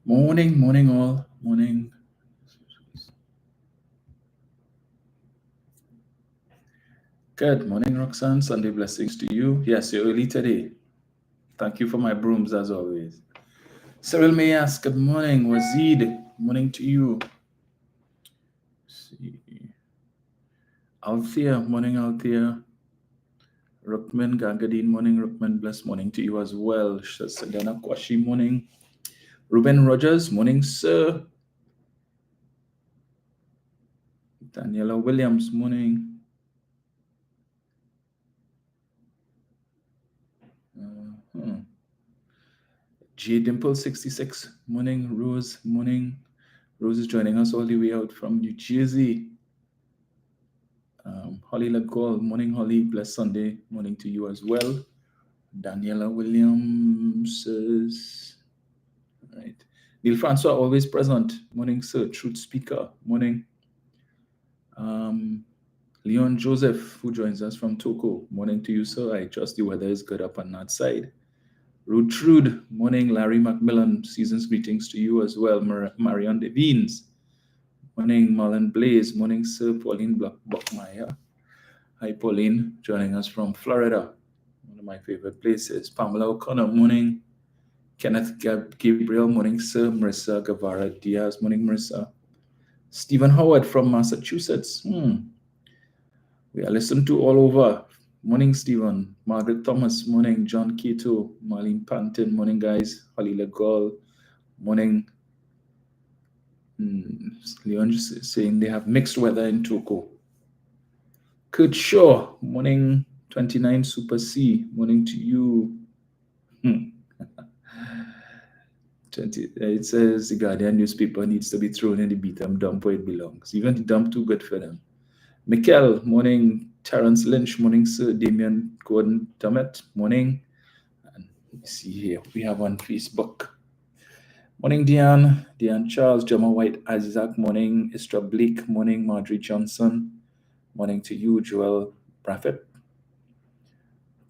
Morning all. Morning. Good morning, Roxanne. Sunday blessings to you. Yes, you're early today. Thank you for my brooms as always. Cyril Mayas, good morning. Wazid, morning to you. Let's see. Althea, morning, Althea. Rukman Gagadin, morning, Rukman. Blessed morning to you as well. Shasagana Kwashi, morning. Ruben Rogers, morning, sir. Daniela Williams, morning. J Dimple 66, morning. Rose, morning. Rose is joining us all the way out from New Jersey. Holly Lagol, morning, Holly. Blessed Sunday morning to you as well. Daniela Williams says, right. Neil Francois, always present. Morning, sir. Truth speaker. Morning. Leon Joseph, who joins us from Tobago. Morning to you, sir. I trust the weather is good up on that side. Rude, morning. Larry Macmillan, season's greetings to you as well. Marion Devines. Morning, Marlon Blaze. Morning, sir. Pauline Buckmeyer. Hi, Pauline, joining us from Florida, one of my favorite places. Pamela O'Connor, morning. Kenneth Gabriel, morning, sir. Marissa Guevara Diaz, morning, Marissa. Stephen Howard from Massachusetts. We are listened to all over. Morning, Stephen. Margaret Thomas, morning. John Cato, Marlene Panton, morning, guys. Holly Legol, morning. Leon saying they have mixed weather in Tobago. Kurt Shaw, morning. 29 Super C, morning to you. 20, it says the Guardian newspaper needs to be thrown in the beat-em dump where it belongs. Even the dump too good for them. Mikkel, morning. Terrence Lynch, morning, sir. Damian Gordon Dummett, morning. And let me see here. We have on Facebook. Morning, Diane. Diane Charles, Gemma White, Isaac, morning. Istra Blake, morning. Marjorie Johnson, morning to you. Joel Braffett.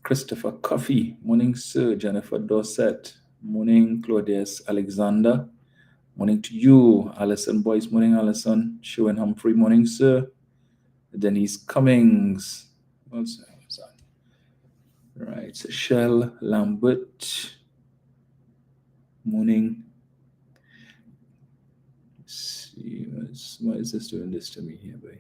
Christopher Coffey, morning, sir. Jennifer Dorset, morning. Claudius Alexander, morning to you. Alison Boyce, morning, Alison. Sharon Humphrey, morning, sir. Denise Cummings, what's that? Right, Shell Lambert, morning. Let's see, why is this doing this to me here, boy?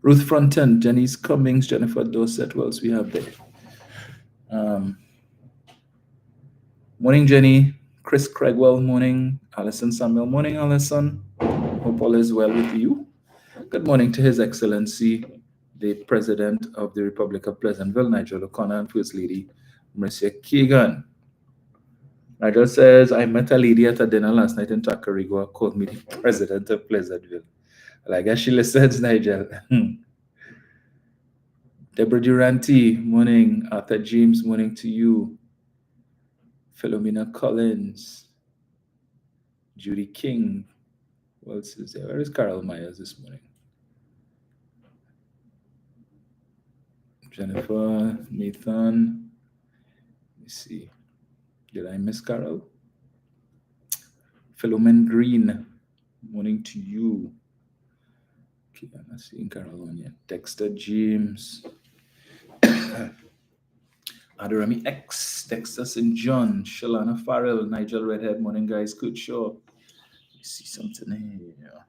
Ruth Fronten, Denise Cummings, Jennifer Dorset. What else we have there? Morning, Jenny. Chris Craigwell, morning. Alison Samuel, morning, Alison. Hope all is well with you. Good morning to His Excellency, the President of the Republic of Pleasantville, Nigel O'Connor, and First Lady, Marcia Keegan. Nigel says, I met a lady at a dinner last night in Tacarigua, called me the President of Pleasantville. Well, I guess she listens, Nigel. Deborah Durante, morning. Arthur James, morning to you. Philomena Collins. Judy King. What else is there? Where is Carol Myers this morning? Jennifer, Nathan. Let me see. Did I miss Carol? Philomen Green, morning to you. Okay, I'm not seeing Carol on yet. Dexter James. Adarami X, Dexter St. John, Shalana Farrell, Nigel Redhead, morning, guys. Good show. Let me see something here.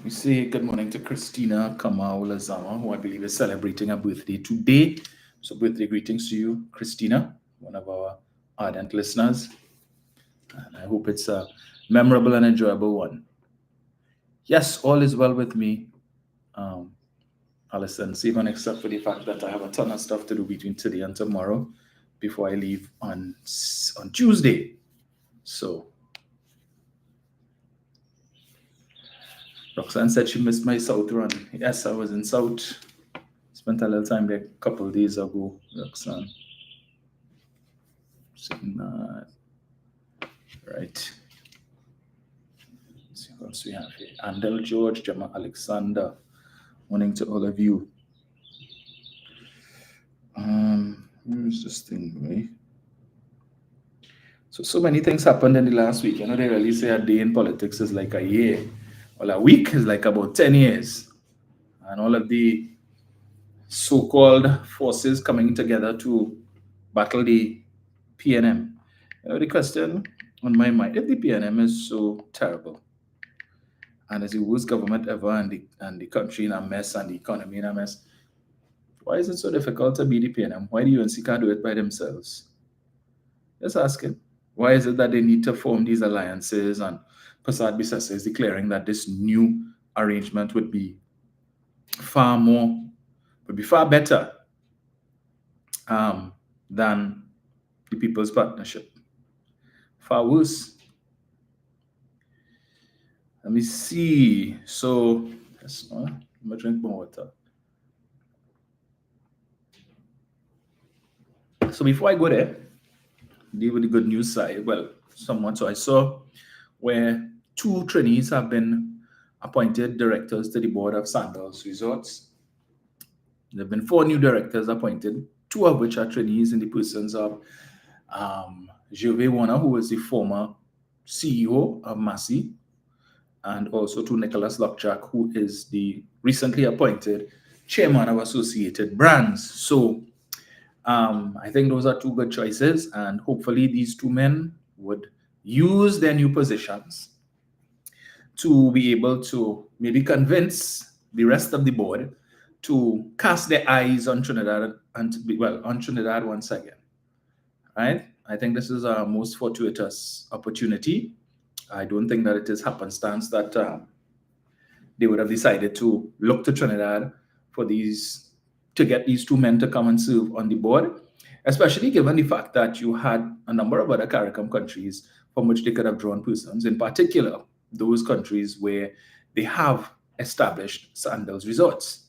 We say good morning to Christina Kamau Lazama, who I believe is celebrating a birthday today. So birthday greetings to you, Christina, one of our ardent listeners. And I hope it's a memorable and enjoyable one. Yes, all is well with me, Alison, even except for the fact that I have a ton of stuff to do between today and tomorrow before I leave on Tuesday. So Roxanne said she missed my South run. Yes, I was in South. Spent a little time there a couple of days ago, Roxanne. Saying that. Right. Let's see what else we have here. Andel George, Gemma Alexander. Morning to all of you. Where is this thing, right? So many things happened in the last week. They really say a day in politics is like a year. Well, a week is like about 10 years. And all of the so-called forces coming together to battle the PNM. The question on my mind, if the PNM is so terrible and is the worst government ever and the country in a mess and the economy in a mess, why is it so difficult to be the PNM? Why the UNC can't do it by themselves? Just asking. Why is it that they need to form these alliances? And Prasad Bisasa is declaring that this new arrangement would be far better than the People's Partnership. Far worse. Let me see. So, I'm going to drink more water. So before I go there, deal with the good news side. Well, somewhat. So I saw where 2 trainees have been appointed directors to the board of Sandals Resorts. There have been 4 new directors appointed, 2 of which are trainees in the persons of Gervais Warner, who was the former CEO of Massey, and also to Nicholas Lockjack, who is the recently appointed chairman of Associated Brands. So I think those are 2 good choices, and hopefully these 2 men would use their new positions to be able to maybe convince the rest of the board to cast their eyes on Trinidad on Trinidad once again. Right? I think this is our most fortuitous opportunity. I don't think that it is happenstance that they would have decided to look to Trinidad to get these 2 men to come and serve on the board, especially given the fact that you had a number of other CARICOM countries from which they could have drawn persons, in particular those countries where they have established Sandals resorts.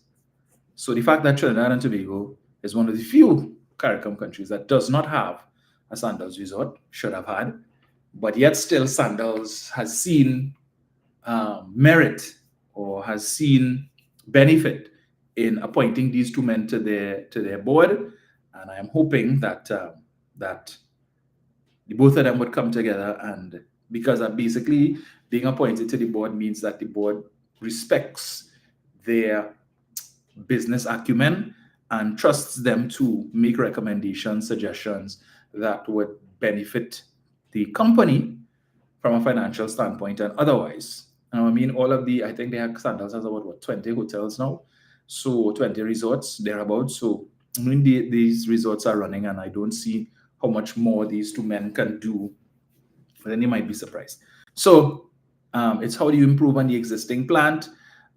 So the fact that Trinidad and Tobago is one of the few CARICOM countries that does not have a Sandals resort, should have had, but yet still Sandals has seen merit or has seen benefit in appointing these 2 men to their board, and I am hoping that that the both of them would come together, and because basically being appointed to the board means that the board respects their business acumen and trusts them to make recommendations, suggestions that would benefit the company from a financial standpoint and otherwise. I mean, I think Sandals has about 20 hotels now, so 20 resorts thereabouts. So I mean, these resorts are running, and I don't see how much more these 2 men can do. But then you might be surprised. So it's how do you improve on the existing plant?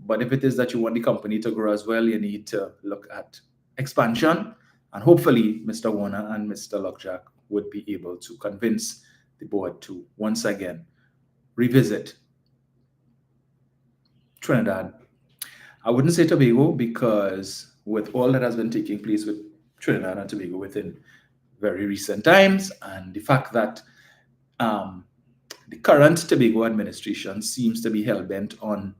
But if it is that you want the company to grow as well, you need to look at expansion. And hopefully, Mr. Warner and Mr. Lockjack would be able to convince the board to once again revisit Trinidad. I wouldn't say Tobago, because with all that has been taking place with Trinidad and Tobago within very recent times, and the fact that the current Tobago administration seems to be hell-bent on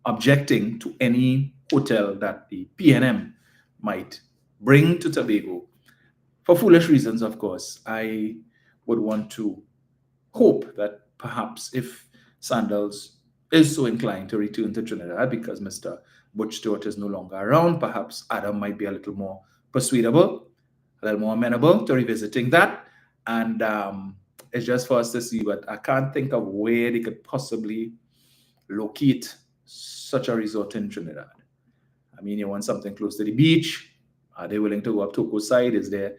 objecting to any hotel that the PNM might bring to Tobago, for foolish reasons, of course, I would want to hope that perhaps if Sandals is so inclined to return to Trinidad because Mr. Butch Stewart is no longer around, perhaps Adam might be a little more persuadable, a little more amenable to revisiting that. And it's just for us to see, but I can't think of where they could possibly locate such a resort in Trinidad. I mean, you want something close to the beach. Are they willing to go up Toco side? Is there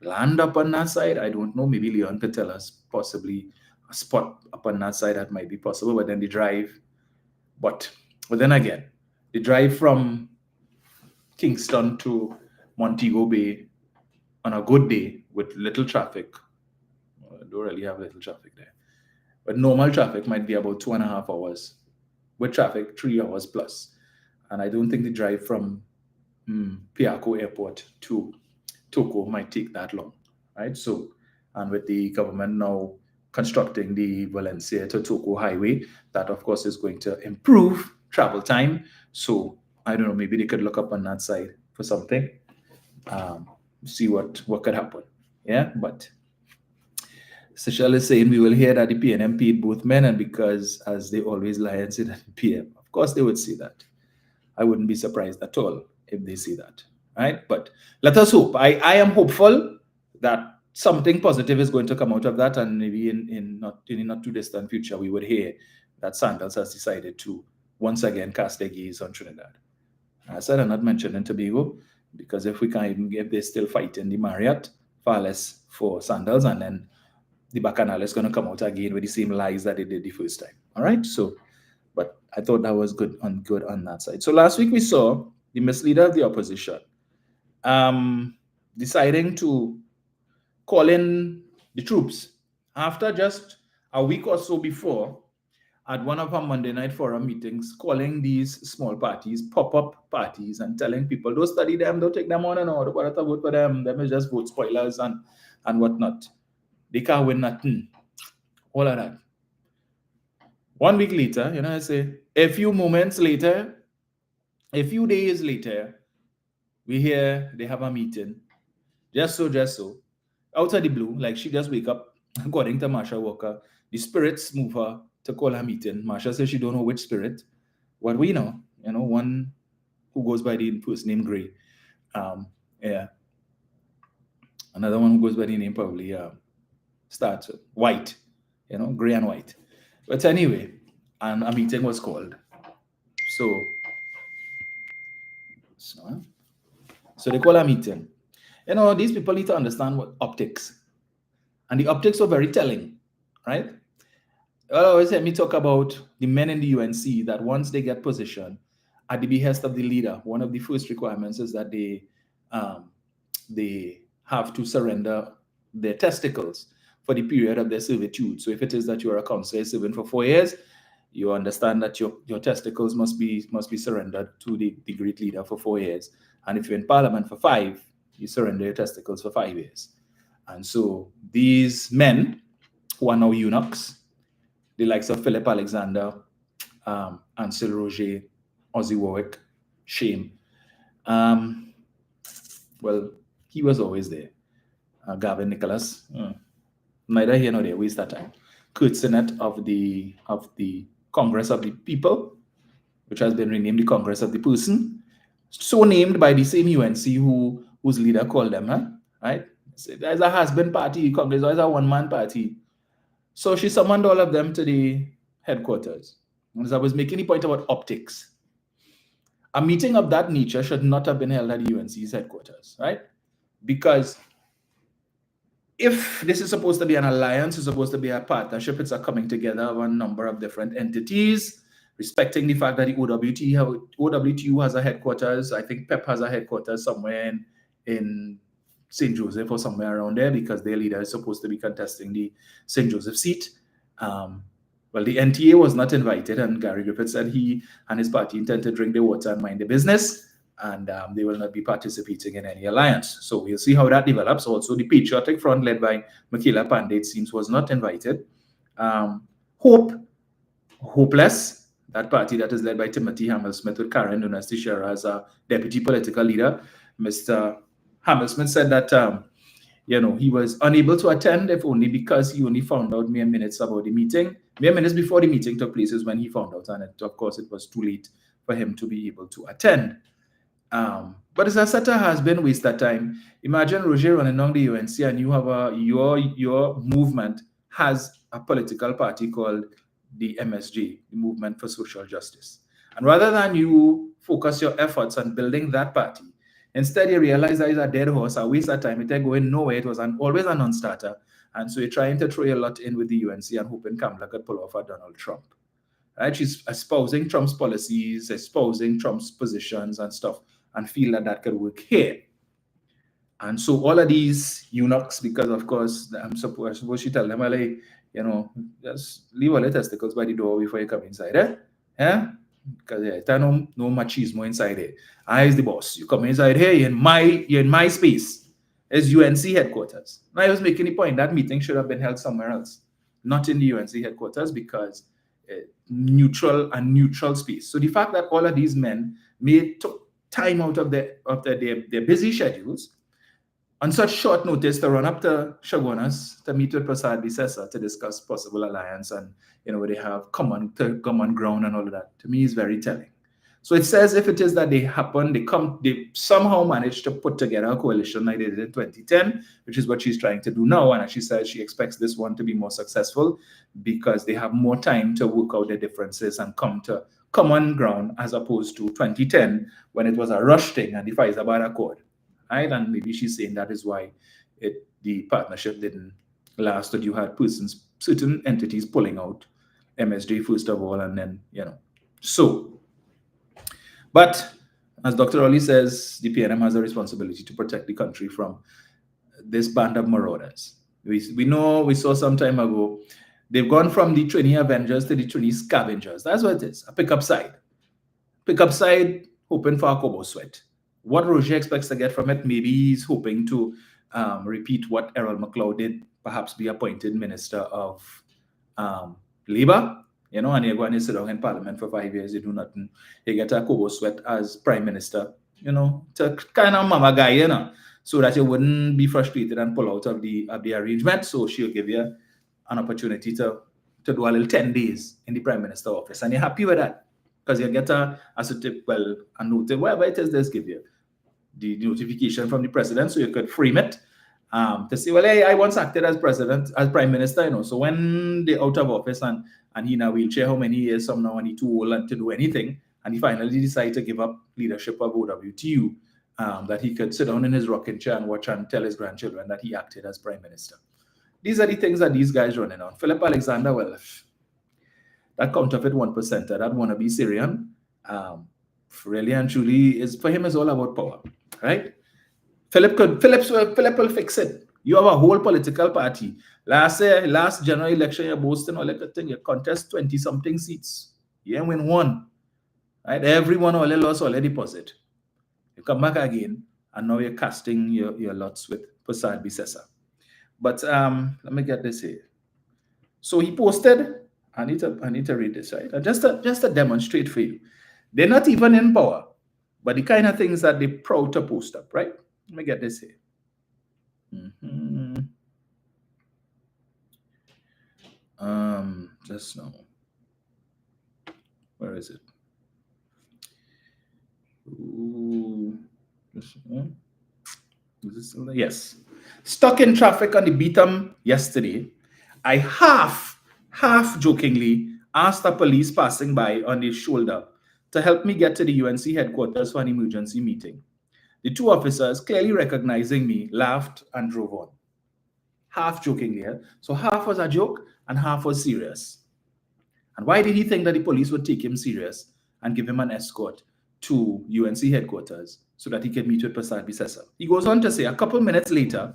land up on that side? I don't know. Maybe Leon could tell us possibly a spot up on that side that might be possible, but then the drive. But then again, the drive from Kingston to Montego Bay on a good day with little traffic, I don't really have little traffic there, but normal traffic might be about 2.5 hours. With traffic, 3 hours plus. And I don't think the drive from Piaco Airport to Toco might take that long, right? So, and with the government now constructing the Valencia to Toco highway, that of course is going to improve travel time. So I don't know, maybe they could look up on that side for something. see what could happen. Yeah, but Seychelles is saying we will hear that the PNM paid both men, and because as they always lie and say that the PM, of course they would see that. I wouldn't be surprised at all if they see that, right? But let us hope. I am hopeful that something positive is going to come out of that, and maybe in not too distant future we would hear that Sandals has decided to once again cast their gaze on Trinidad. I said I'm not mentioning Tobago because if we can't even get, they're still fighting the Marriott, far less for Sandals, and then the Bacchanal is going to come out again with the same lies that they did the first time. All right, so. But I thought that was good on that side. So last week we saw the misleader of the opposition deciding to call in the troops after just a week or so before at one of our Monday night forum meetings, calling these small parties pop-up parties and telling people, don't study them, don't take them on and all, but vote for them is just vote spoilers and whatnot. They can't win nothing. All of that. 1 week later, I say, a few moments later, a few days later, we hear they have a meeting. Just so, out of the blue, like she just wake up, according to Marsha Walker, the spirits move her to call her meeting. Marsha says she don't know which spirit. What we know, one who goes by the first name Gray. Yeah. Another one who goes by the name probably starts with White, Gray and White. But anyway, and a meeting was called. So they call a meeting. These people need to understand what optics. And the optics are very telling, right? Always let me talk about the men in the UNC that once they get position, at the behest of the leader, one of the first requirements is that they have to surrender their testicles for the period of their servitude. So if it is that you are a councillor serving for 4 years, you understand that your testicles must be surrendered to the great leader for 4 years. And if you're in Parliament for 5, you surrender your testicles for 5 years. And so these men who are now eunuchs, the likes of Philip Alexander, Ansel Roger, Ozzy Warwick, Shame. Well, he was always there. Gavin Nicholas, neither here nor there, waste that time. Kurt Sinnott of the Congress of the People, which has been renamed the Congress of the Person, so named by the same UNC whose leader called them, right? So there's a husband party, Congress, there's a one-man party. So she summoned all of them to the headquarters. As I was making the point about optics, a meeting of that nature should not have been held at the UNC's headquarters, right? Because if this is supposed to be an alliance, it's supposed to be a partnership, it's a coming together of a number of different entities, respecting the fact that the OWTU has a headquarters. I think PEP has a headquarters somewhere in St. Joseph or somewhere around there, because their leader is supposed to be contesting the St. Joseph seat. Well, the NTA was not invited, and Gary Griffith said he and his party intend to drink their water and mind their business, and they will not be participating in any alliance. So we'll see how that develops. Also, the Patriotic Front, led by Michaela Pandey, it seems, was not invited. Hopeless, that party that is led by Timothy Hammersmith with Karen Dunasti-Shera as a deputy political leader. Mr. Hammersmith said that he was unable to attend, if only because he only found out mere minutes about the meeting. Mere minutes before the meeting took place is when he found out, and of course it was too late for him to be able to attend. But as Asata has been wasted time. Imagine Roger running on the UNC, and you have your movement has a political party called the MSJ, the Movement for Social Justice. And rather than you focus your efforts on building that party, instead you realize that it's a dead horse, a waste of time, it ain't going nowhere, it was always a non-starter. And so you're trying to throw a lot in with the UNC and hoping Kamala could pull off a Donald Trump. Right? She's espousing Trump's policies, espousing Trump's positions and stuff, and feel that could work here. And so all of these eunuchs, because of course, I suppose she tell them, like, just leave all the testicles by the door before you come inside, Yeah? Because there's no machismo inside there. I is the boss. You come inside here, you're in my space. It's UNC headquarters. Now I was making the point that meeting should have been held somewhere else, not in the UNC headquarters, because neutral space. So the fact that all of these men took time out of their busy schedules on such short notice to run up to Shogunas to meet with Prasad Bisesa to discuss possible alliance and, where they have common ground and all of that, to me is very telling. So it says if it is that they somehow managed to put together a coalition like they did in 2010, which is what she's trying to do now. And as she says, she expects this one to be more successful because they have more time to work out their differences and come to common ground, as opposed to 2010 when it was a rush thing and the Faizabad Accord. Right? And maybe she's saying that is why the partnership didn't last, that you had certain entities pulling out, MSJ first of all, and then, so. But as Dr. Ali says, the PNM has a responsibility to protect the country from this band of marauders. We saw some time ago, they've gone from the Trini Avengers to the Trini Scavengers. That's what it is, a pickup side. Pickup side, hoping for a Kobo sweat. What Roger expects to get from it, maybe he's hoping to repeat what Errol McLeod did, perhaps be appointed Minister of Labour. And you're going to sit down in Parliament for 5 years, you do nothing. You get a Kobo sweat as Prime Minister, to kind of mama guy, so that you wouldn't be frustrated and pull out of the arrangement. So she'll give you an opportunity to do a little 10 days in the Prime Minister office. And you're happy with that because you get a note, whatever it is, they give you the notification from the President, so you could frame it to say, well, hey, I once acted as Prime Minister, so when they're out of office and he in a wheelchair, how many years from now, and he's too old to do anything, and he finally decided to give up leadership of OWTU, that he could sit down in his rocking chair and watch and tell his grandchildren that he acted as Prime Minister. These are the things that these guys running on. Philip Alexander, well, that counterfeit 1%, that wannabe Syrian, really and truly, for him is all about power, right? Philip will fix it. You have a whole political party. Last general election, you're boasting all that thing. You contest 20-something seats. You ain't win one. Right? Everyone already lost all the deposit. You come back again, and now you're casting your lots with Prasad Bisesa. But let me get this here. So he posted, I need to read this, right? Just to demonstrate for you. They're not even in power, but the kind of things that they're proud to post up, right? Let me get this here. Just now. Where is it? Ooh, is this still there? Yes. Stuck in traffic on the Beetham yesterday. I half jokingly asked a police passing by on the shoulder to help me get to the UNC headquarters for an emergency meeting. The two officers, clearly recognizing me, laughed and drove on. Half jokingly. So half was a joke and half was serious. And why did he think that the police would take him serious and give him an escort to UNC headquarters so that he could meet with Prasad Bisesa? He goes on to say, a couple minutes later,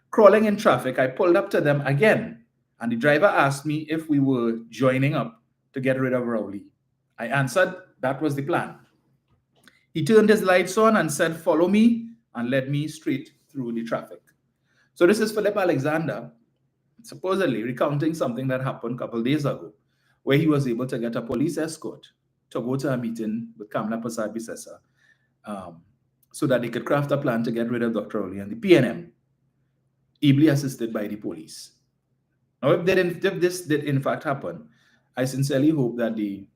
crawling in traffic, I pulled up to them again, and the driver asked me if we were joining up to get rid of Rowley. I answered that was the plan. He turned his lights on and said, follow me, and led me straight through the traffic. So this is Philip Alexander, supposedly recounting something that happened a couple of days ago, where he was able to get a police escort to go to a meeting with Kamla Prasad Bisesa, so that they could craft a plan to get rid of Dr. Rowley and the PNM, ably assisted by the police. Now, if this did in fact happen, I sincerely hope that the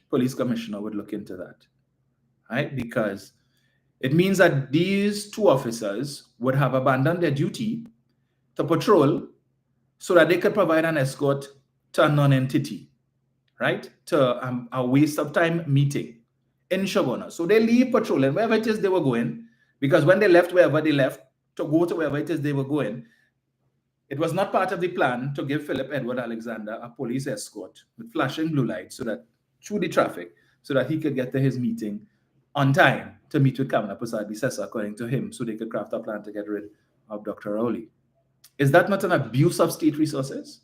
police commissioner would look into that, right? Because it means that these two officers would have abandoned their duty to patrol so that they could provide an escort to a non-entity, right? To a waste of time meeting in Shogona. So they leave patrolling wherever it is they were going, because when they left wherever they left to go to wherever it is they were going, it was not part of the plan to give Philip Edward Alexander a police escort with flashing blue lights so that through the traffic, so that he could get to his meeting on time to meet with Kamla Prasad Bisesa, according to him, so they could craft a plan to get rid of Dr. Rowley. Is that not an abuse of state resources?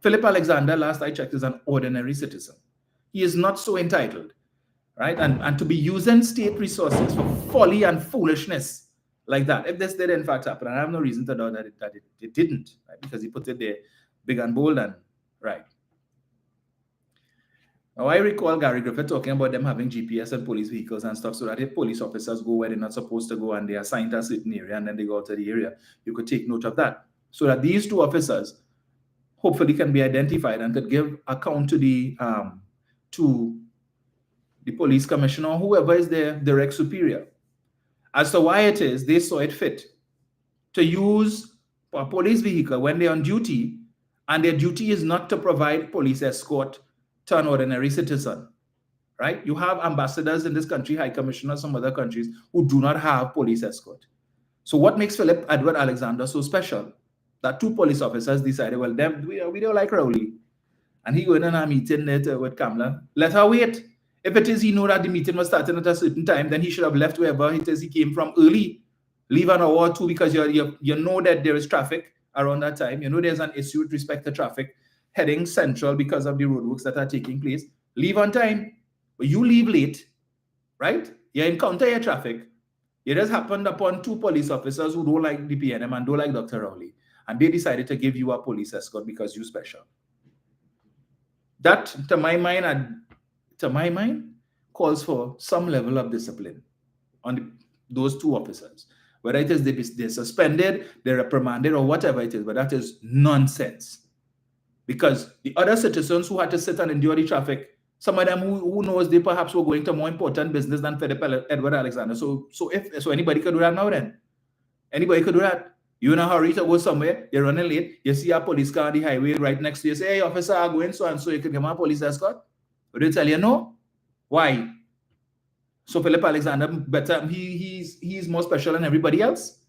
Philip Alexander, last I checked, is an ordinary citizen. He is not so entitled, right? And to be using state resources for folly and foolishness like that, if this did in fact happen, and I have no reason to doubt that it didn't, right? Because he put it there big and bold and right. Now, I recall Gary Griffith talking about them having GPS and police vehicles and stuff so that if police officers go where they're not supposed to go and they are assigned to a certain area and then they go out to the area, you could take note of that. So that these two officers hopefully can be identified and could give account to the police commissioner or whoever is their direct superior as to why it is they saw it fit to use a police vehicle when they're on duty, and their duty is not to provide police escort to an ordinary citizen, right? You have ambassadors in this country, high commissioners, some other countries who do not have police escort. So what makes Philip Edward Alexander so special? That two police officers decided, well, we don't like Rowley. And he went on a meeting with Kamala. Let her wait. If it is he know that the meeting was starting at a certain time, then he should have left wherever it is he came from early. Leave an hour or two because you know that there is traffic around that time. You know there's an issue with respect to traffic heading central because of the roadworks that are taking place. Leave on time. But you leave late, right? You encounter your traffic. It has happened upon two police officers who don't like the PNM and don't like Dr. Rowley. And they decided to give you a police escort because you're special. That, to my mind, calls for some level of discipline on those two officers. Whether it is they're suspended, they're reprimanded, or whatever it is, but that is nonsense. Because the other citizens who had to sit and endure the traffic, some of them who knows they perhaps were going to more important business than Philip Edward Alexander. So anybody could do that now then. Anybody could do that. You're in a hurry to go somewhere, you're running late, you see a police car on the highway right next to you, say, hey, officer, I'm going so and so, you can give me a police escort? Would they tell you no? Why? So Philip Alexander, better, he's more special than everybody else?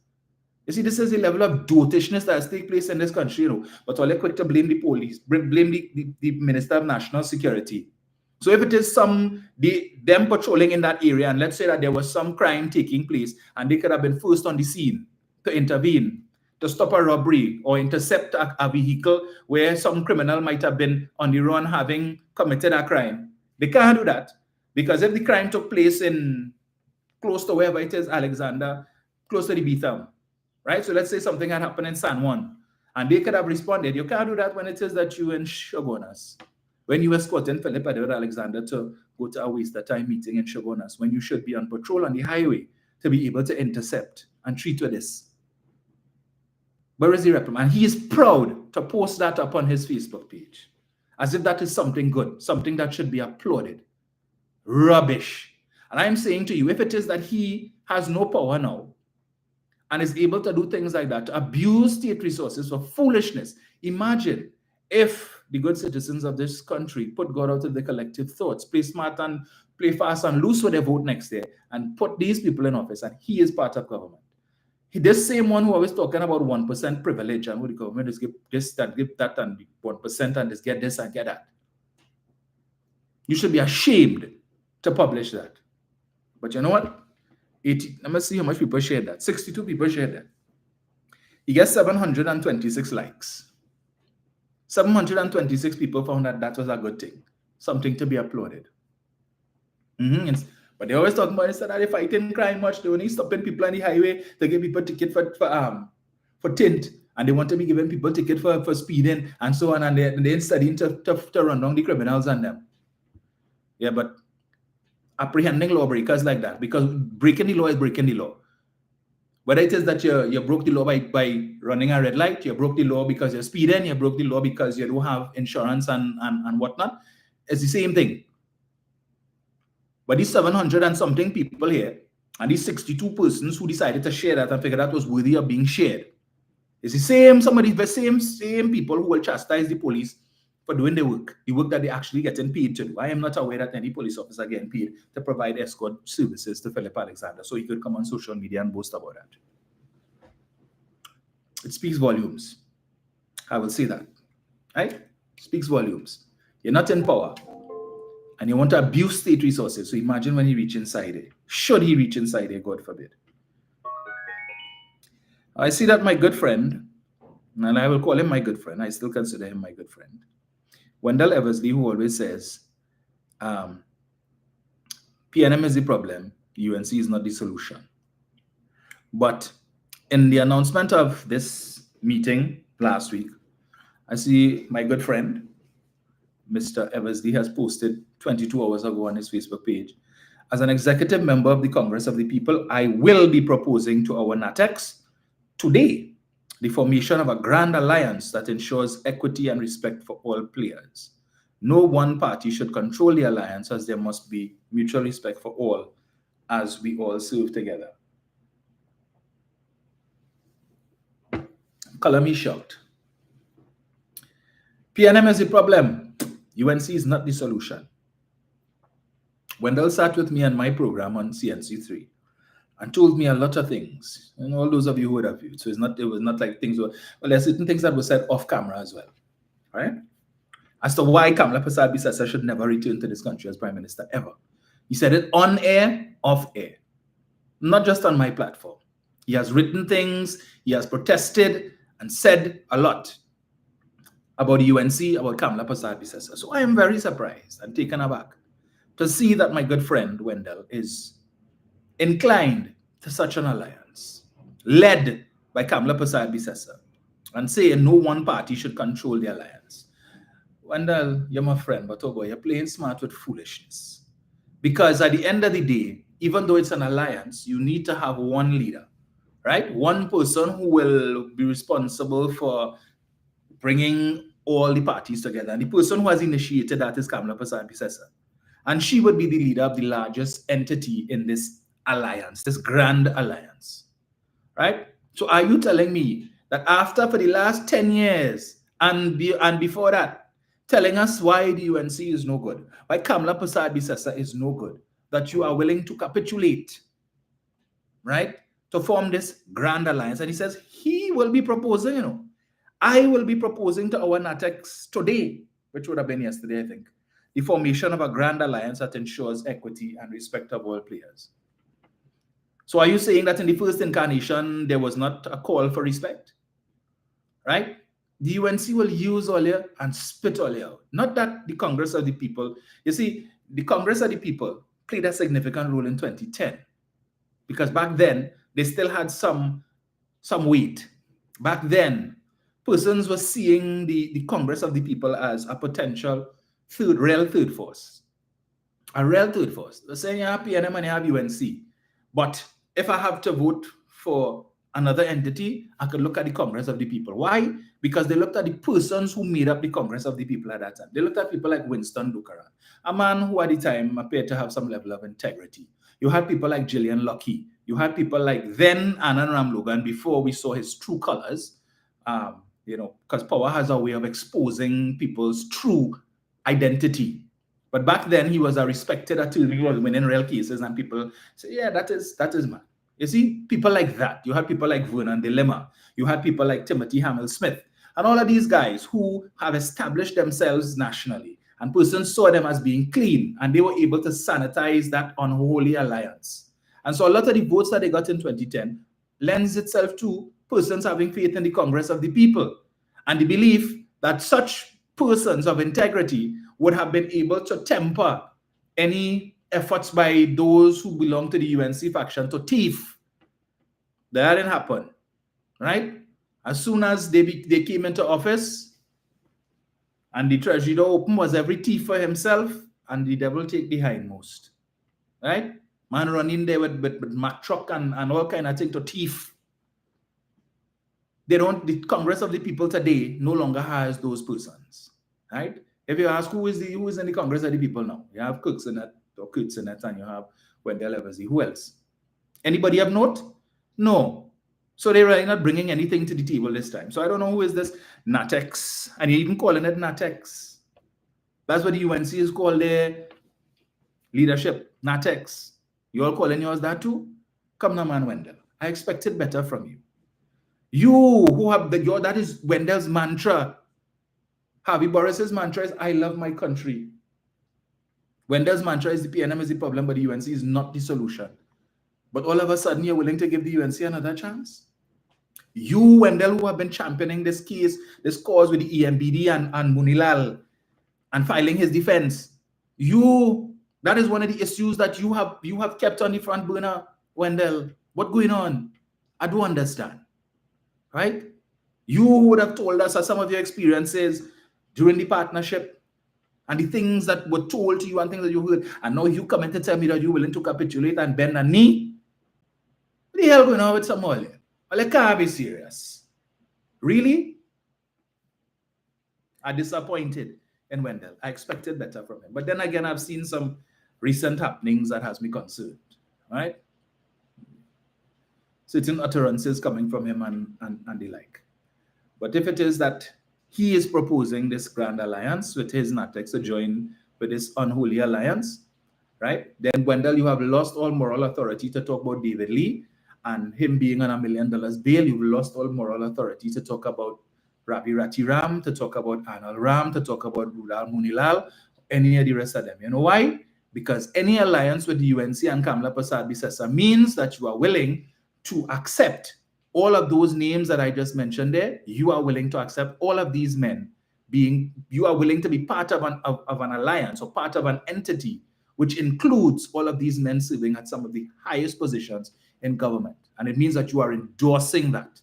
You see, this is the level of dotishness that has taken place in this country, you know. But all they're quick to blame the police, blame the Minister of National Security. So if it is them patrolling in that area, and let's say that there was some crime taking place, and they could have been first on the scene to intervene, to stop a robbery or intercept a vehicle where some criminal might have been on the run having committed a crime. They can't do that because if the crime took place in close to wherever it is, Alexander, close to the B-town, right? So let's say something had happened in San Juan and they could have responded. You can't do that when it is that you in Shogunas, when you escorting Philip Edward Alexander to go to a waste of time meeting in Shogunas, when you should be on patrol on the highway to be able to intercept and treat with this. Where is the reprimand? He is proud to post that up on his Facebook page as if that is something good, something that should be applauded. Rubbish. And I'm saying to you, if it is that he has no power now and is able to do things like that, to abuse state resources for foolishness, imagine if the good citizens of this country put God out of their collective thoughts, play smart and play fast and loose with their vote next year, and put these people in office, and he is part of government. This same one who always talking about 1% privilege and who the government is give this and give that and 1% and just get this and get that. You should be ashamed to publish that. But you know what? Let me see how much people shared that. 62 people shared that. He gets 726 likes. 726 people found that was a good thing. Something to be applauded. But they always talk about it, that they're fighting crime much. They only stopping people on the highway to give people ticket for tint, and they want to be giving people ticket for speeding and so on, and they're studying to run down the criminals and them. Yeah, but apprehending lawbreakers like that, because breaking the law is breaking the law. Whether it is that you broke the law by running a red light, you broke the law because you're speeding, you broke the law because you don't have insurance and whatnot, it's the same thing. But these 700 and something people here, and these 62 persons who decided to share that and figure that was worthy of being shared, it's the same people who will chastise the police for doing the work that they actually getting paid to do. I am not aware that any police officer getting paid to provide escort services to Philip Alexander, so he could come on social media and boast about that. It speaks volumes. I will say that, right? It speaks volumes. You're not in power, and you want to abuse state resources. So imagine when he reach inside it. Should he reach inside it, God forbid. I see that my good friend, and I will call him my good friend, I still consider him my good friend, Wendell Eversley, who always says, PNM is the problem, UNC is not the solution. But in the announcement of this meeting last week, I see my good friend, Mr. Eversley, has posted 22 hours ago on his Facebook page. As an executive member of the Congress of the People, I will be proposing to our NATEX today the formation of a grand alliance that ensures equity and respect for all players. No one party should control the alliance, as there must be mutual respect for all as we all serve together. Kalami shout. PNM is the problem. UNC is not the solution. Wendell sat with me on my program on CNC3 and told me a lot of things. And all those of you who would have viewed. So it was not like things were, well, there are certain things that were said off camera as well. Right? As to why Kamala Persad-Bissessar should never return to this country as Prime Minister ever. He said it on air, off air. Not just on my platform. He has written things, he has protested and said a lot about the UNC, about Kamala Persad-Bissessar. So I am very surprised and taken aback to see that my good friend Wendell is inclined to such an alliance, led by Kamala Persad-Bissessar, and saying no one party should control the alliance. Wendell, you're my friend, but oh boy, you're playing smart with foolishness. Because at the end of the day, even though it's an alliance, you need to have one leader, right? One person who will be responsible for bringing all the parties together. And the person who has initiated that is Kamala Persad-Bissessar. And she would be the leader of the largest entity in this alliance, this grand alliance, right? So are you telling me that after, for the last 10 years and before that, telling us why the UNC is no good, why Kamala Persad-Bissessar is no good, that you are willing to capitulate, right, to form this grand alliance? And he says he will be proposing, I will be proposing to our NATEX today, which would have been yesterday, I think, the formation of a grand alliance that ensures equity and respect of all players. So are you saying that in the first incarnation, there was not a call for respect? Right? The UNC will use all here and spit all here out. Not that the Congress of the People, you see, the Congress of the People played a significant role in 2010. Because back then, they still had some weight. Back then, persons were seeing the Congress of the People as a potential real third force. A real third force. They're saying you have PNM and you have UNC. But if I have to vote for another entity, I could look at the Congress of the People. Why? Because they looked at the persons who made up the Congress of the People at that time. They looked at people like Winston Dukaran, a man who at the time appeared to have some level of integrity. You had people like Gillian Lucky. You had people like then Anand Ramlogan before we saw his true colors, because power has a way of exposing people's true identity. But back then, he was a respected attorney who was winning real cases, and people say, yeah, that is man. You see, people like that. You had people like Vernon Dilemma. You had people like Timothy Hamill-Smith. And all of these guys who have established themselves nationally, and persons saw them as being clean, and they were able to sanitize that unholy alliance. And so a lot of the votes that they got in 2010 lends itself to persons having faith in the Congress of the People, and the belief that such persons of integrity would have been able to temper any efforts by those who belong to the UNC faction to thief. That didn't happen, right? As soon as they came into office and the treasury door open, was every thief for himself and the devil take the hindmost, right? Man run in there with Mack truck and all kind of thing to thief. The Congress of the People today no longer has those persons, right? If you ask who is in the Congress of the People now, you have Kurtz in it, and you have Wendell Eversley. Who else? Anybody of note? No. So they're really not bringing anything to the table this time. So I don't know who is this NATEX, and you're even calling it NATEX. That's what the UNC is called their leadership, NATEX. You all calling yours that too? Come now, man, Wendell. I expected better from you. You who have that is Wendell's mantra. Harvey Boris's mantra is, I love my country. Wendell's mantra is the PNM is the problem, but the UNC is not the solution. But all of a sudden, you're willing to give the UNC another chance? You, Wendell, who have been championing this cause with the EMBD and Munilal and filing his defense. That is one of the issues that you have kept on the front burner, Wendell. What's going on? I don't understand. Right? You would have told us some of your experiences during the partnership, and the things that were told to you and things that you heard, and now you come in to tell me that you're willing to capitulate and bend a knee? What the hell going on with Somalia? Well, it can't be serious. Really? I'm disappointed in Wendell. I expected better from him. But then again, I've seen some recent happenings that has me concerned, right? Certain utterances coming from him and the like. But if it is that he is proposing this grand alliance with his Natex to join with this unholy alliance, right? Then, Wendell, you have lost all moral authority to talk about David Lee and him being on $1 million bail. You've lost all moral authority to talk about Ravi Ratiram, to talk about Anil Ram, to talk about Rulal Munilal, any of the rest of them. You know why? Because any alliance with the UNC and Kamala Prasad Bisesa means that you are willing to accept all of those names that I just mentioned there. You are willing to accept all of these men you are willing to be part of an alliance or part of an entity which includes all of these men serving at some of the highest positions in government. And it means that you are endorsing that.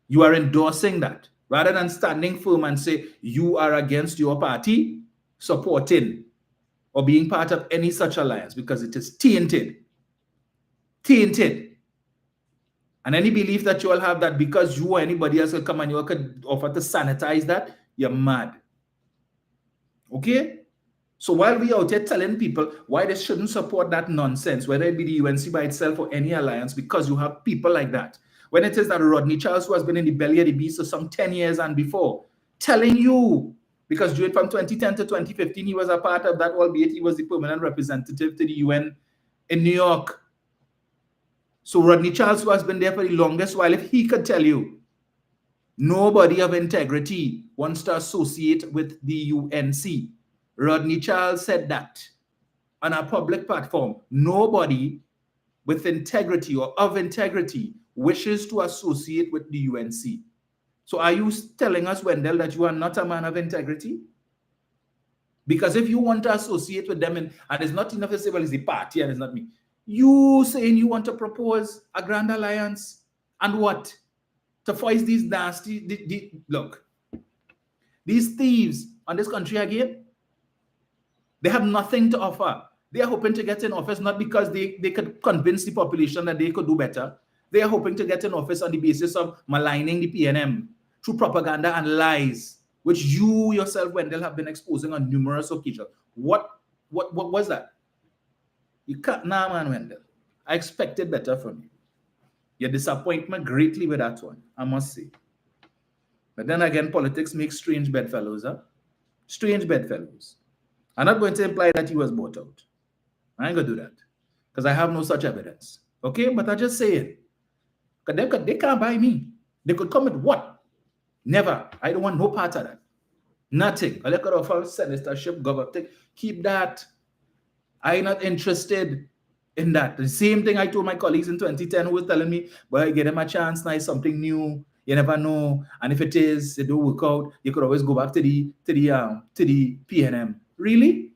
You are endorsing that. Rather than standing firm and say you are against your party supporting or being part of any such alliance, because it is tainted. Tainted. And any belief that you all have that because you or anybody else will come and you could offer to sanitize that, you're mad. Okay? So while we are out here telling people why they shouldn't support that nonsense, whether it be the UNC by itself or any alliance, because you have people like that. When it is that Rodney Charles, who has been in the belly of the beast for some 10 years and before, telling you, because during from 2010 to 2015, he was a part of that, albeit he was the permanent representative to the UN in New York. So Rodney Charles, who has been there for the longest while, if he could tell you, nobody of integrity wants to associate with the UNC. Rodney Charles said that on a public platform. Nobody with integrity or of integrity wishes to associate with the UNC. So are you telling us, Wendell, that you are not a man of integrity? Because if you want to associate with them, and it's not enough to say, well, it's the party and it's not me. You saying you want to propose a grand alliance and what? To foist these nasty, look, these thieves on this country again, they have nothing to offer. They are hoping to get in office not because they could convince the population that they could do better. They are hoping to get in office on the basis of maligning the PNM through propaganda and lies, which you yourself, Wendell, have been exposing on numerous occasions. What was that? You can't, nah, man, Wendell. I expected better from you. Your disappointment greatly with that one, I must say. But then again, politics makes strange bedfellows, huh? Strange bedfellows. I'm not going to imply that he was bought out. I ain't going to do that because I have no such evidence. Okay, but I just say it. Because they can't buy me. They could come with what? Never. I don't want no part of that. Nothing. I could offer senatorship, government. Keep that. I'm not interested in that. The same thing I told my colleagues in 2010 who was telling me, well, get them a chance now, something new. You never know. And if it is, it don't work out, you could always go back to the PNM. Really?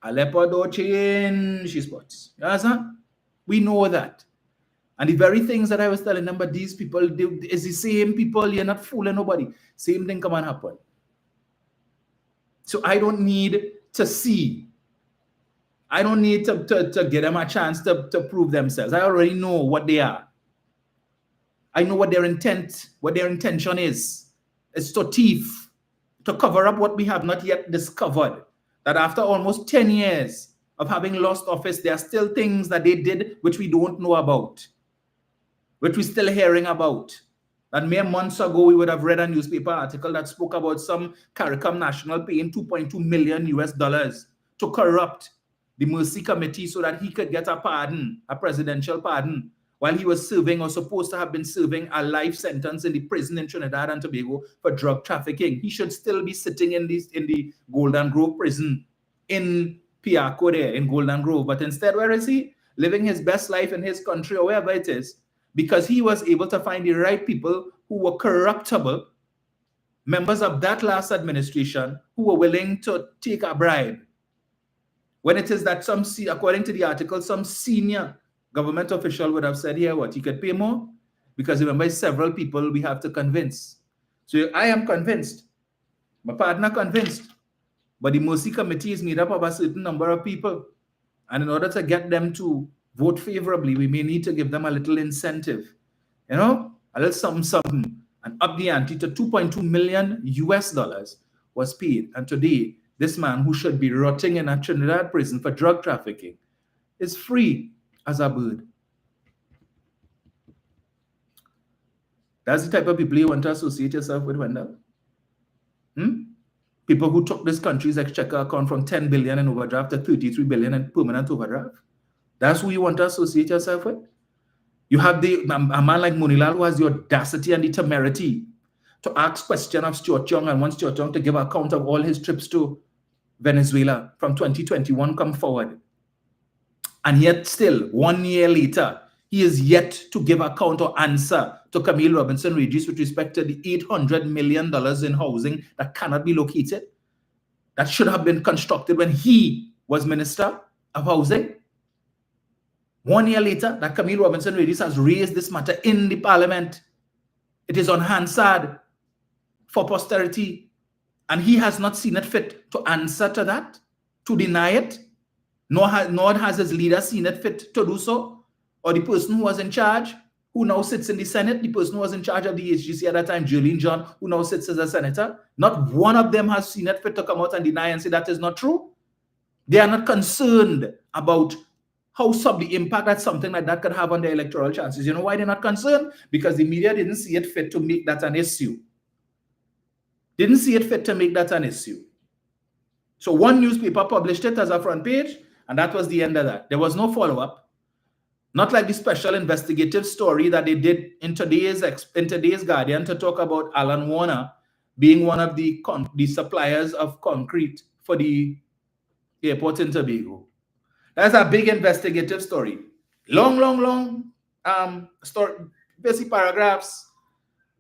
Aleppo don't change spots. You understand? We know that. And the very things that I was telling them, but these people, it's the same people. You're not fooling nobody. Same thing come and happen. So I don't need to see. I don't need to give them a chance to prove themselves. I already know what they are. I know what their intention is. It's to thief, to cover up what we have not yet discovered. That after almost 10 years of having lost office, there are still things that they did which we don't know about, which we're still hearing about. That mere months ago, we would have read a newspaper article that spoke about some CARICOM national paying $2.2 million to corrupt the Mercy Committee so that he could get a pardon, a presidential pardon, while he was serving or supposed to have been serving a life sentence in the prison in Trinidad and Tobago for drug trafficking. He should still be sitting in the Golden Grove prison in Piaco there, in Golden Grove. But instead, where is he? Living his best life in his country or wherever it is, because he was able to find the right people who were corruptible, members of that last administration who were willing to take a bribe. When it is that according to the article, some senior government official would have said here what he could pay more, because remember, several people we have to convince. So I am convinced, my partner convinced But the Mercy Committee is made up of a certain number of people. And in order to get them to vote favorably, we may need to give them a little incentive, a little something, and up the ante to 2.2 million US dollars was paid. And today, this man who should be rotting in a Trinidad prison for drug trafficking is free as a bird. That's the type of people you want to associate yourself with, Wendell? People who took this country's exchequer account from 10 billion in overdraft to 33 billion in permanent overdraft. That's who you want to associate yourself with? You have a man like Munilal who has the audacity and the temerity to ask question of Stuart Young and wants Stuart Young to give account of all his trips to Venezuela from 2021 come forward. And yet still, 1 year later, he is yet to give account or answer to Camille Robinson Regis with respect to the $800 million in housing that cannot be located, that should have been constructed when he was Minister of Housing. 1 year later, that Camille Robinson Regis has raised this matter in the Parliament. It is on Hansard for posterity, and he has not seen it fit to answer to that, to deny it, nor has his leader seen it fit to do so. Or the person who was in charge, who now sits in the Senate, the person who was in charge of the HGC at that time, Jolene John, who now sits as a senator, not one of them has seen it fit to come out and deny and say that is not true. They are not concerned about how the impact that something like that could have on their electoral chances. You know why they're not concerned? Because the media didn't see it fit to make that an issue. Didn't see it fit to make that an issue. So one newspaper published it as a front page, and that was the end of that. There was no follow-up. Not like the special investigative story that they did in today's Guardian to talk about Alan Warner being one of the suppliers of concrete for the airport in Tobago. That's a big investigative story. Long story, basic paragraphs,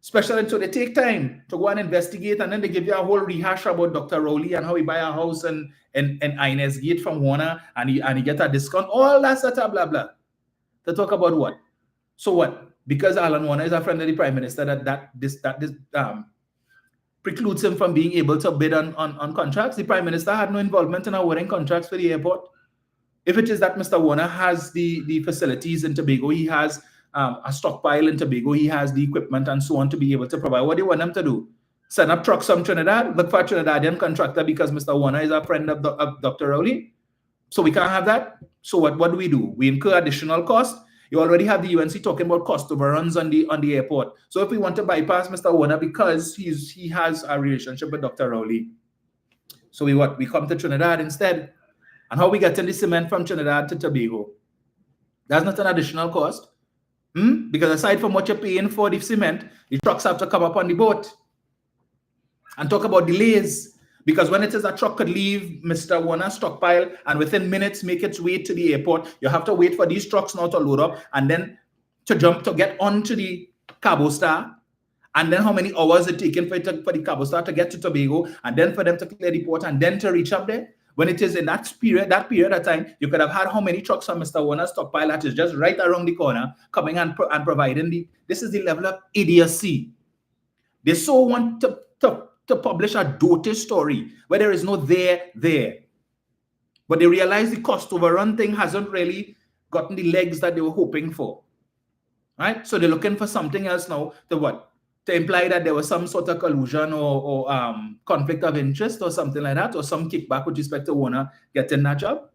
especially so they take time to go and investigate, and then they give you a whole rehash about Dr. Rowley and how he buy a house in Inez Gate from Warner and he get a discount, all that sort of blah blah. To talk about what? So what? Because Alan Warner is a friend of the Prime Minister, that precludes him from being able to bid on contracts. The Prime Minister had no involvement in awarding contracts for the airport. If it is that Mr. Warner has the facilities in Tobago, he has a stockpile in Tobago, he has the equipment and so on to be able to provide. What do you want them to do? Send up trucks from Trinidad, look for a Trinidadian contractor because Mr. Warner is a friend of Dr. Rowley? So we can't have that. So what do? We incur additional cost. You already have the UNC talking about cost overruns on the airport. So if we want to bypass Mr. Warner because he has a relationship with Dr. Rowley, so we come to Trinidad instead. And how we get in the cement from Trinidad to Tobago? That's not an additional cost. Because aside from what you're paying for the cement, the trucks have to come up on the boat. And talk about delays. Because when it is a truck could leave Mr. Warner's stockpile and within minutes make its way to the airport, you have to wait for these trucks now to load up and then to get onto the Cabo Star. And then how many hours it taken for the Cabo Star to get to Tobago, and then for them to clear the port and then to reach up there. When it is in that period of time, you could have had how many trucks on Mr. Warner's stockpile that is just right around the corner coming and providing this is the level of idiocy. They so want to publish a dirty story where there is no there. But they realize the cost overrun thing hasn't really gotten the legs that they were hoping for. Right? So they're looking for something else now to imply that there was some sort of collusion or conflict of interest or something like that, or some kickback with respect to Warner getting that job.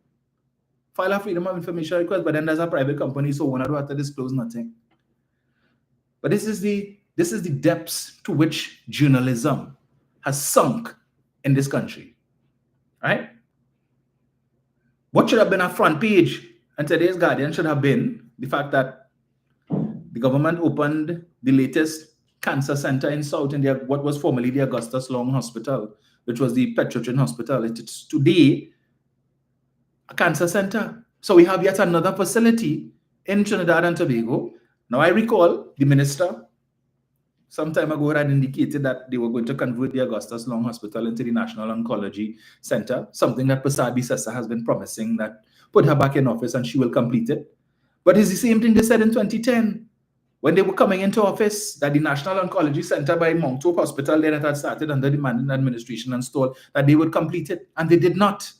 File a Freedom of Information request, but then there's a private company, so Warner don't have to disclose nothing. But this is the depths to which journalism has sunk in this country, right? What should have been a front page in today's Guardian should have been the fact that the government opened the latest cancer center in South India, what was formerly the Augustus Long Hospital, which was the Petrotrin Hospital. It's today a cancer center. So we have yet another facility in Trinidad and Tobago. Now I recall the minister some time ago had indicated that they were going to convert the Augustus Long Hospital into the National Oncology Center, something that Prasad Bisesa has been promising that put her back in office and she will complete it. But it's the same thing they said in 2010. When they were coming into office, that the National Oncology Center by Mount Hope Hospital there that had started under the Manning administration installed, that they would complete it, and they did not.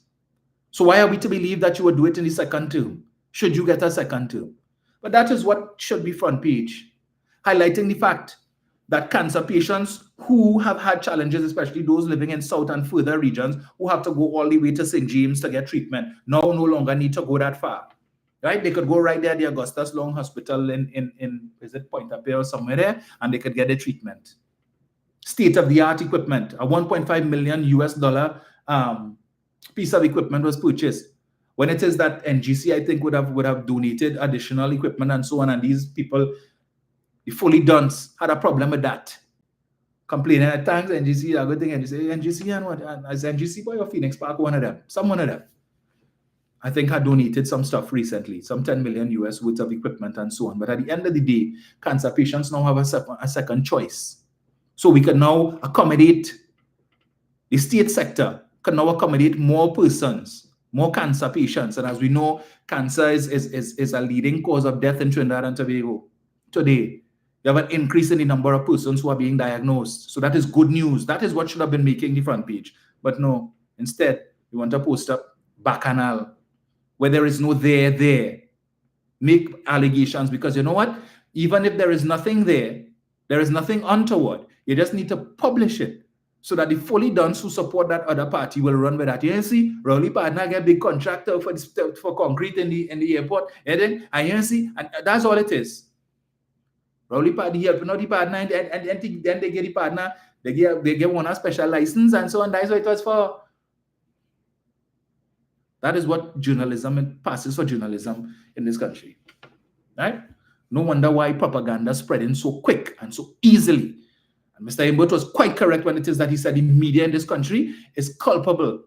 So why are we to believe that you would do it in the second term, should you get a second term? But that is what should be front page, highlighting the fact that cancer patients who have had challenges, especially those living in south and further regions, who have to go all the way to St. James to get treatment, now no longer need to go that far. Right? They could go right there, the Augustus Long Hospital in is it Pointe-à-Pitre or somewhere there, and they could get the treatment. State-of-the-art equipment, a $1.5 million US piece of equipment was purchased. When it is that NGC, I think, would have donated additional equipment and so on, and these people, the fully duns, had a problem with that. Complaining at times, NGC, I go think NGC and what? And as NGC boy or Phoenix Park, one of them, I think had donated some stuff recently, some 10 million US worth of equipment and so on. But at the end of the day, cancer patients now have a second choice. So we can now accommodate, the state sector can now accommodate more persons, more cancer patients. And as we know, cancer is a leading cause of death in Trinidad and Tobago. Today, you have an increase in the number of persons who are being diagnosed. So that is good news. That is what should have been making the front page. But no, instead, you want to post up bacchanal, where there is no there. Make allegations, because you know what? Even if there is nothing there, there is nothing untoward. You just need to publish it so that the fully done who support that other party will run with that. You see, Rowley partner get big contractor for concrete in the airport. And you see, and that's all it is. Rowley party helping out the partner, and then they get the partner, they get one a special license and so on. That's what it was for. That is what journalism passes for journalism in this country, right? No wonder why propaganda spreading so quick and so easily. And Mr. Imbert was quite correct when it is that he said the media in this country is culpable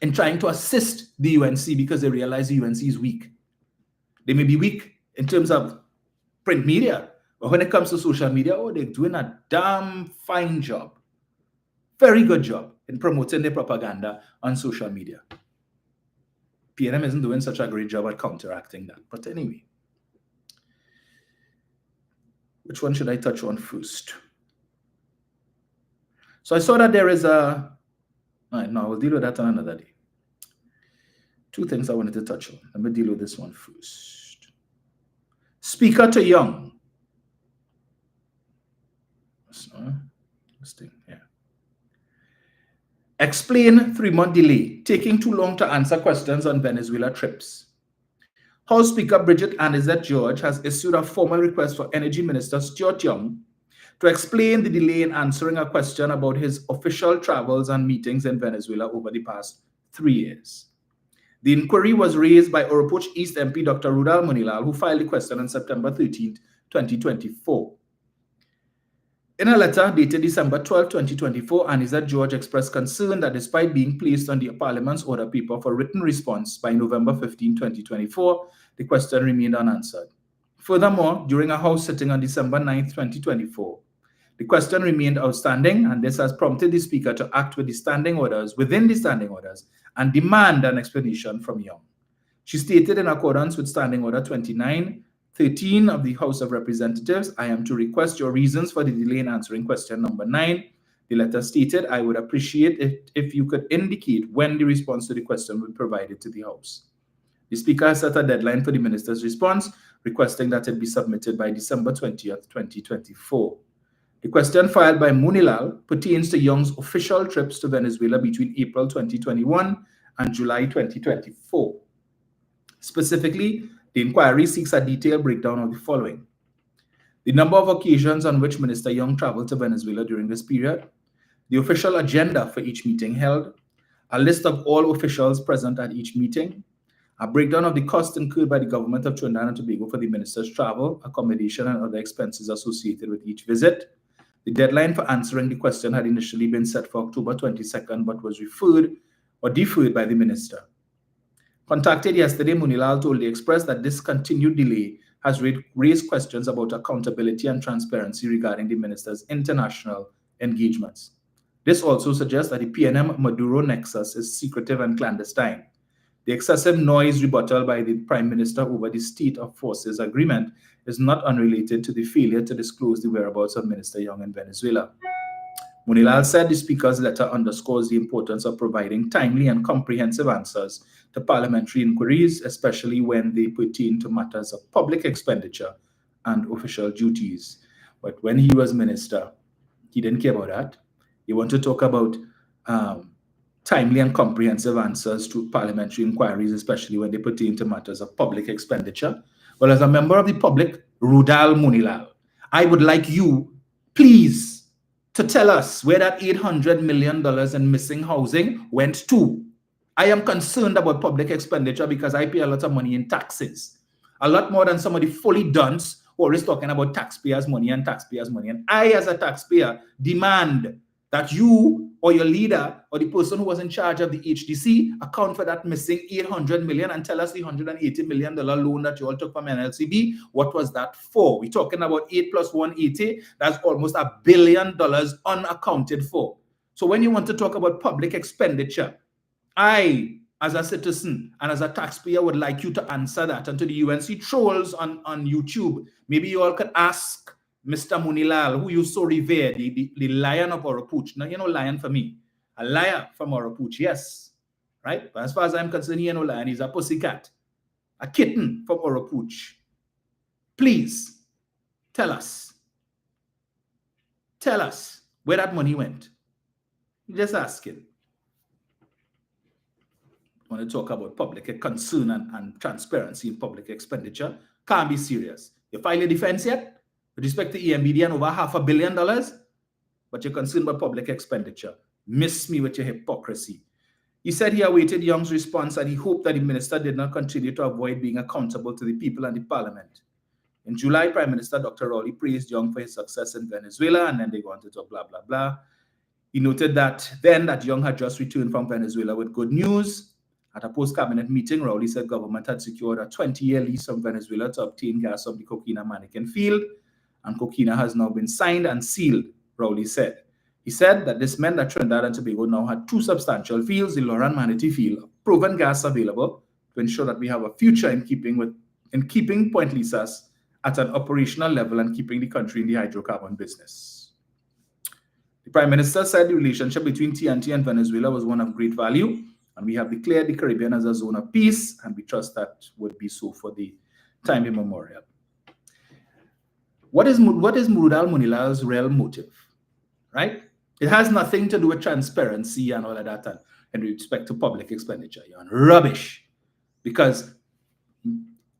in trying to assist the UNC because they realize the UNC is weak. They may be weak in terms of print media, but when it comes to social media, oh, they're doing a damn fine job. Very good job in promoting their propaganda on social media. PNM isn't doing such a great job at counteracting that. But anyway, which one should I touch on first? So I saw that there is a... All right, no, we'll deal with that on another day. Two things I wanted to touch on. Let me deal with this one first. Speaker to Young. This thing, yeah. Explain 3-month delay, taking too long to answer questions on Venezuela trips. House Speaker Bridget Anizet George has issued a formal request for Energy Minister Stuart Young to explain the delay in answering a question about his official travels and meetings in Venezuela over the past 3 years. The inquiry was raised by Oropoch East MP Dr. Rudal Munilal, who filed the question on September 13, 2024. In a letter dated December 12, 2024, Anizet George expressed concern that despite being placed on the Parliament's order paper for written response by November 15, 2024, the question remained unanswered. Furthermore, during a House sitting on December 9, 2024, the question remained outstanding, and this has prompted the Speaker to act within the standing orders and demand an explanation from Young. She stated, in accordance with Standing Order 2913 of the House of Representatives, I am to request your reasons for the delay in answering question number 9. The letter stated, I would appreciate it if you could indicate when the response to the question will be provided to the House. The Speaker has set a deadline for the Minister's response, requesting that it be submitted by December 20th, 2024. The question filed by Munilal pertains to Young's official trips to Venezuela between April 2021 and July 2024. Specifically, the inquiry seeks a detailed breakdown of the following: the number of occasions on which Minister Young traveled to Venezuela during this period, the official agenda for each meeting held, a list of all officials present at each meeting, a breakdown of the costs incurred by the government of Trinidad and Tobago for the minister's travel, accommodation, and other expenses associated with each visit. The deadline for answering the question had initially been set for October 22nd, but was deferred by the minister. Contacted yesterday, Munilal told the Express that this continued delay has raised questions about accountability and transparency regarding the minister's international engagements. This also suggests that the PNM Maduro nexus is secretive and clandestine. The excessive noise rebuttal by the Prime Minister over the State of Forces Agreement is not unrelated to the failure to disclose the whereabouts of Minister Young in Venezuela. Munilal said the Speaker's letter underscores the importance of providing timely and comprehensive answers to parliamentary inquiries, especially when they pertain to matters of public expenditure and official duties. But when he was minister, he didn't care about that. He wanted to talk about timely and comprehensive answers to parliamentary inquiries, especially when they pertain to matters of public expenditure. Well, as a member of the public, Rudal Munilal, I would like you, please, to tell us where that $800 million in missing housing went to. I am concerned about public expenditure because I pay a lot of money in taxes. A lot more than some of the fully dunce who are always talking about taxpayers' money and taxpayers' money. And I, as a taxpayer, demand that you or your leader or the person who was in charge of the HDC account for that missing $800 million and tell us the $180 million loan that you all took from NLCB. What was that for? We're talking about 8 plus 180. That's almost $1 billion unaccounted for. So when you want to talk about public expenditure, I, as a citizen and as a taxpayer, would like you to answer that. And to the UNC trolls on YouTube, maybe you all could ask Mr. Munilal, who you so revere, the lion of Oropuch. Now, you know, lion for me. A liar from Oropuch, yes. Right? But as far as I'm concerned, he ain't no lion. He's a pussycat. A kitten from Oropuch. Please, tell us. Tell us where that money went. Just asking. I want to talk about public concern and transparency in public expenditure. Can't be serious. You file your defense yet? With respect to EMBD and over $500 million, but you're concerned about public expenditure. Miss me with your hypocrisy. He said he awaited Young's response and he hoped that the minister did not continue to avoid being accountable to the people and the parliament. In July, Prime Minister Dr. Rowley praised Young for his success in Venezuela, and then they go on to talk blah, blah, blah. He noted that Young had just returned from Venezuela with good news. At a post-cabinet meeting, Rowley said government had secured a 20-year lease from Venezuela to obtain gas from the Coquina Mannequin field, and Coquina has now been signed and sealed, Rowley said. He said that this meant that Trinidad and Tobago now had two substantial fields, the Laura and Manatee field, proven gas available to ensure that we have a future in keeping Point Lisas at an operational level and keeping the country in the hydrocarbon business. The Prime Minister said the relationship between TNT and Venezuela was one of great value, and we have declared the Caribbean as a zone of peace, and we trust that would be so for the time immemorial. What is Rudal Munilal's real motive, right? It has nothing to do with transparency and all of that and in respect to public expenditure. You're rubbish. Because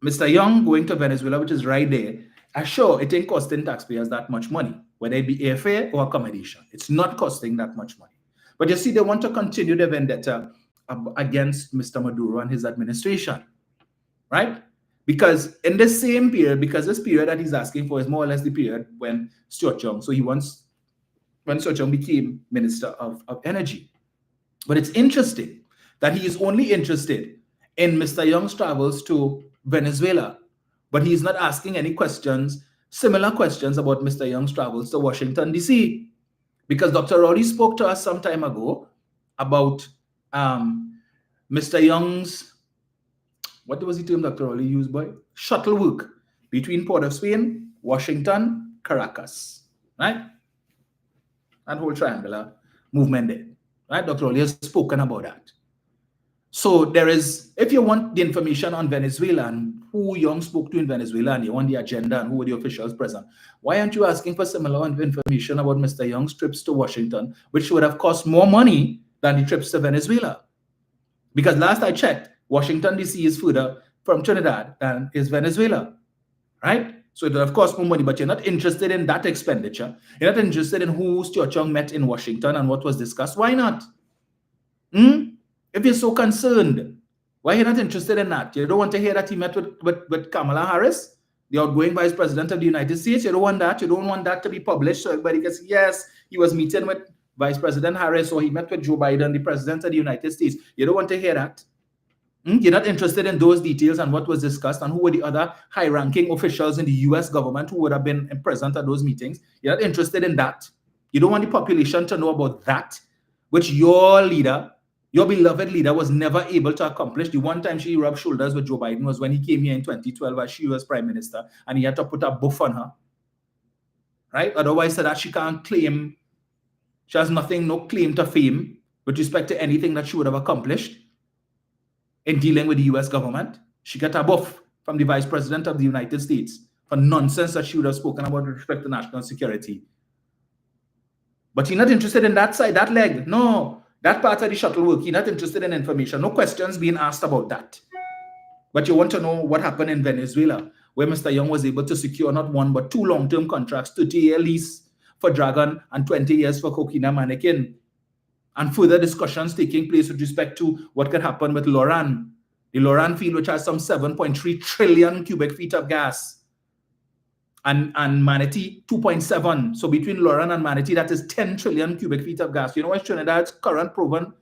Mr. Young going to Venezuela, which is right there, sure, it ain't costing taxpayers that much money, whether it be airfare or accommodation. It's not costing that much money. But you see, they want to continue the vendetta against Mr. Maduro and his administration, right? Because in the same period, because this period that he's asking for is more or less the period when Stuart Young, so he wants, when Stuart Young became Minister of Energy. But it's interesting that he is only interested in Mr. Young's travels to Venezuela, but he's not asking any questions, similar questions about Mr. Young's travels to Washington, D.C. Because Dr. Rowley spoke to us some time ago about Mr. Young's, what was the term Dr. Rowley used, boy? Shuttle work between Port of Spain, Washington, Caracas, right? And whole triangular movement there, right? Dr. Rowley has spoken about that. So there is, if you want the information on Venezuela and who Young spoke to in Venezuela and you want the agenda and who were the officials present, why aren't you asking for similar information about Mr. Young's trips to Washington, which would have cost more money than the trips to Venezuela? Because last I checked, Washington, D.C. is further from Trinidad than is Venezuela, right? So it will of course more money, but you're not interested in that expenditure. You're not interested in who Stuart Young met in Washington and what was discussed. Why not? If you're so concerned, why are you not interested in that? You don't want to hear that he met with Kamala Harris, the outgoing Vice President of the United States. You don't want that. You don't want that to be published so everybody can see, yes, he was meeting with Vice President Harris or he met with Joe Biden, the President of the United States. You don't want to hear that. You're not interested in those details and what was discussed and who were the other high-ranking officials in the U.S. government who would have been present at those meetings. You're not interested in that. You don't want the population to know about that, which your leader Your beloved leader was never able to accomplish. The one time she rubbed shoulders with Joe Biden was when he came here in 2012 as she was prime minister, and he had to put a buff on her. Right? Otherwise, so that she can't claim, she has nothing, no claim to fame with respect to anything that she would have accomplished in dealing with the US government. She got a buff from the Vice President of the United States for nonsense that she would have spoken about with respect to national security. But he's not interested in that side, that leg. No, that part of the shuttle work. He's not interested in information. No questions being asked about that. But you want to know what happened in Venezuela, where Mr. Young was able to secure not one, but two long-term contracts, 30-year lease for Dragon and 20 years for Coquina Mannequin. And further discussions taking place with respect to what could happen with Loran. The Loran field, which has some 7.3 trillion cubic feet of gas. And Manatee, 2.7. So between Loran and Manatee, that is 10 trillion cubic feet of gas. You know what Trinidad's current proven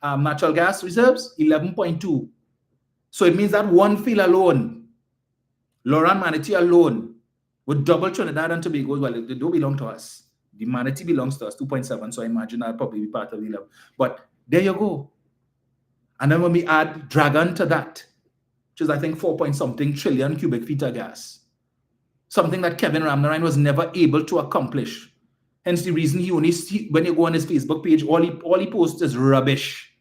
natural gas reserves? 11.2. So it means that one field alone, Loran, Manatee alone, would double Trinidad and Tobago. Well, they don't belong to us. The Manatee belongs to us, 2.7. So I imagine that'll probably be part of the 11. But there you go. And then when we add Dragon to that, which is I think 4-point-something trillion cubic feet of gas, something that Kevin Ramnarine was never able to accomplish. Hence the reason he only, when you go on his Facebook page, all he posts is rubbish.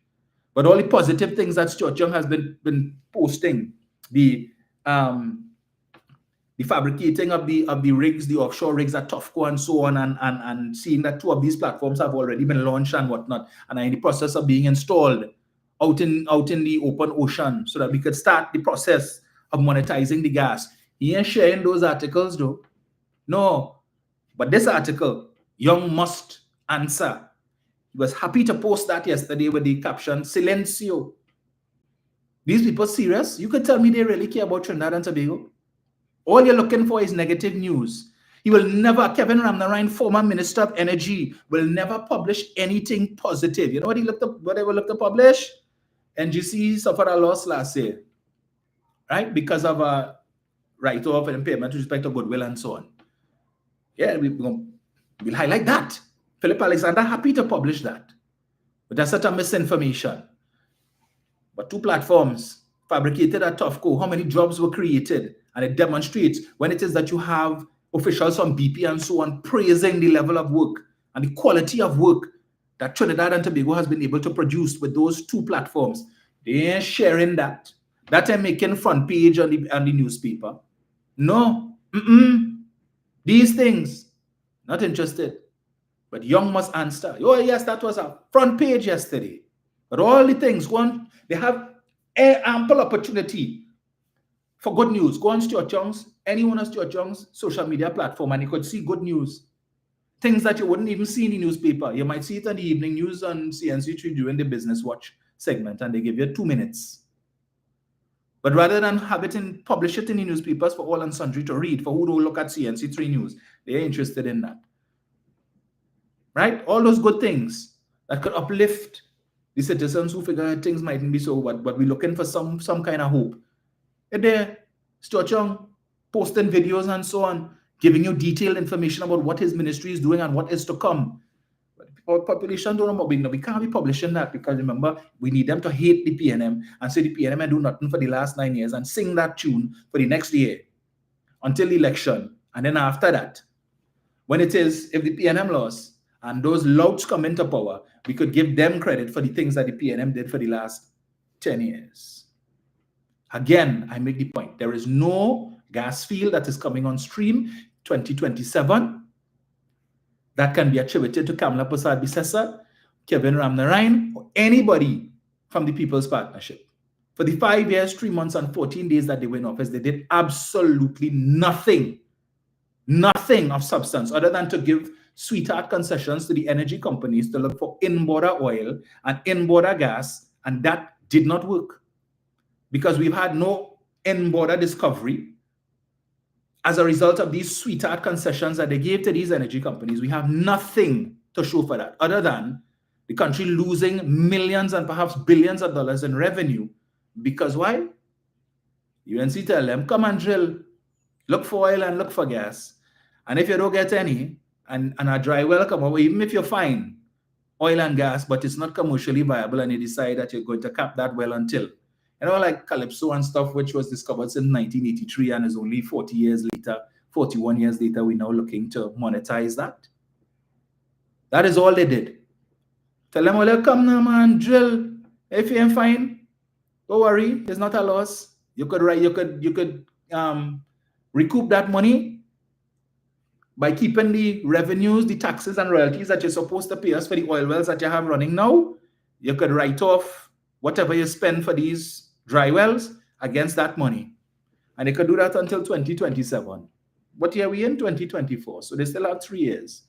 But all the positive things that Stuart Young has been posting, the fabricating of the rigs, the offshore rigs at Tofco and so on, and seeing that 2 of these platforms have already been launched and whatnot, and are in the process of being installed out in the open ocean, so that we could start the process of monetizing the gas. He ain't sharing those articles though. No. But this article, Young must answer. He was happy to post that yesterday with the caption, Silencio. These people serious? You could tell me they really care about Trinidad and Tobago? All you're looking for is negative news. He will never, Kevin Ramnarine, former Minister of Energy, will never publish anything positive. You know what they will look to publish? NGC suffered a loss last year, right? Because of a write-off and impairment with respect to goodwill and so on. Yeah, we'll highlight that. Philip Alexander happy to publish that. But that's such a misinformation. But 2 platforms fabricated at Tofco, how many jobs were created? And it demonstrates when it is that you have officials from BP and so on praising the level of work and the quality of work that Trinidad and Tobago has been able to produce with those 2 platforms. They ain't sharing that. That ain't making front page on the newspaper. No. These things, not interested. But Young must answer. Oh, yes, that was a front page yesterday. But all the things, they have ample opportunity for good news. Go on Stuart Young's, anyone on Stuart Young's social media platform, and you could see good news. Things that you wouldn't even see in the newspaper. You might see it on the evening news on CNC3 during the Business Watch segment, and they give you 2 minutes. But rather than have it publish it in the newspapers for all and sundry to read, for who don't look at CNC3 News, they're interested in that. Right? All those good things that could uplift the citizens who figure things mightn't be so, but we're looking for some kind of hope. And there, Stuart Young posting videos and so on, giving you detailed information about what his ministry is doing and what is to come. But our population don't know what we know. We can't be publishing that because remember, we need them to hate the PNM and say the PNM and do nothing for the last 9 years and sing that tune for the next year until the election. And then after that, when it is, if the PNM lost and those louts come into power, we could give them credit for the things that the PNM did for the last 10 years. Again, I make the point. There is no gas field that is coming on stream 2027 that can be attributed to Kamala Prasad-Bissessar, Kevin Ramnarine, or anybody from the People's Partnership. For the 5 years, 3 months, and 14 days that they were in office, they did absolutely nothing of substance other than to give sweetheart concessions to the energy companies to look for in-border oil and in-border gas, and that did not work because we've had no in-border discovery. As a result of these sweetheart concessions that they gave to these energy companies, we have nothing to show for that other than the country losing millions and perhaps billions of dollars in revenue. Because why? UNC tell them, come and drill, look for oil and look for gas. And if you don't get any, and a dry well come over, even if you're fine, oil and gas, but it's not commercially viable, and you decide that you're going to cap that well until, like Calypso and stuff, which was discovered in 1983 and is only 41 years later, we're now looking to monetize that. That is all they did. Tell them, well, come now, man, drill. If you ain't fine, don't worry, it's not a loss. You could recoup that money by keeping the revenues, the taxes and royalties that you're supposed to pay us for the oil wells that you have running now. You could write off whatever you spend for these dry wells against that money. And they could do that until 2027. But here we in 2024, so they still have 3 years.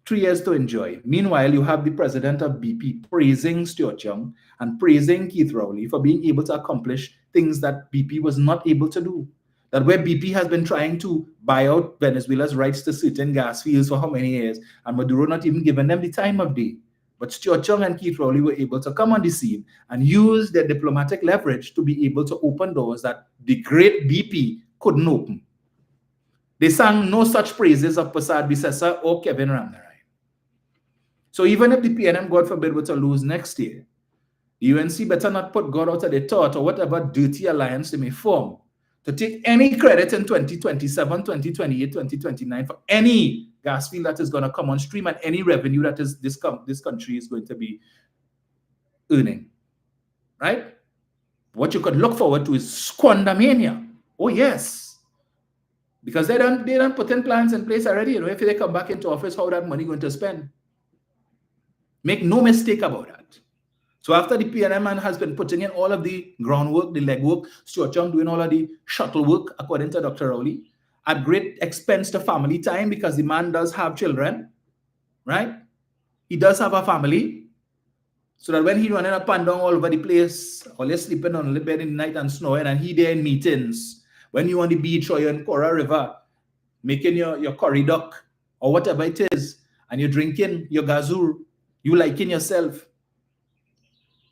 3 years to enjoy. Meanwhile, you have the president of BP praising Stuart Young and praising Keith Rowley for being able to accomplish things that BP was not able to do. That where BP has been trying to buy out Venezuela's rights to certain gas fields for how many years, and Maduro not even giving them the time of day. But Stuart Young and Keith Rowley were able to come on the scene and use their diplomatic leverage to be able to open doors that the great BP couldn't open. They sang no such praises of Prasad Bisesa or Kevin Ramnarai. So even if the PNM, God forbid, were to lose next year, the UNC better not put God out of their thought or whatever dirty alliance they may form to take any credit in 2027, 2028, 2029 for any gas field that is going to come on stream and any revenue that is this country is going to be earning. Right? What you could look forward to is squandermania. Oh, yes. Because they don't put in plans in place already. If they come back into office, how that money going to spend? Make no mistake about that. So after the PNM man has been putting in all of the groundwork, the legwork, Stuart Young doing all of the shuttle work, according to Dr. Rowley, at great expense to family time because the man does have children, right? He does have a family. So that when he running up and down all over the place, or you're sleeping on the bed in the night and snowing, and he there in meetings, when you're on the beach or you're in Cora River, making your curry duck or whatever it is, and you're drinking your gazoo, you liking yourself.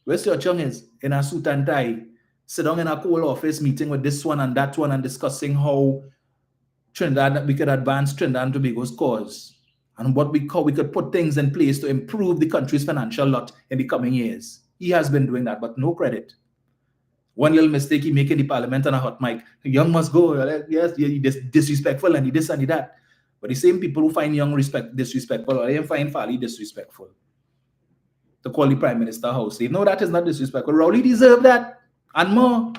Where Stuart Young is in a suit and tie, sit down in a cold office meeting with this one and that one and discussing how we could advance Trinidad and Tobago's cause and how we could put things in place to improve the country's financial lot in the coming years. He has been doing that, but no credit. One little mistake he make in the parliament on a hot mic. Young must go. Yes, he's disrespectful and he this and he that. But the same people who find Young disrespectful, or they find Farley disrespectful, to call the Prime Minister house slave. No, that is not disrespectful. Rowley deserved that and more.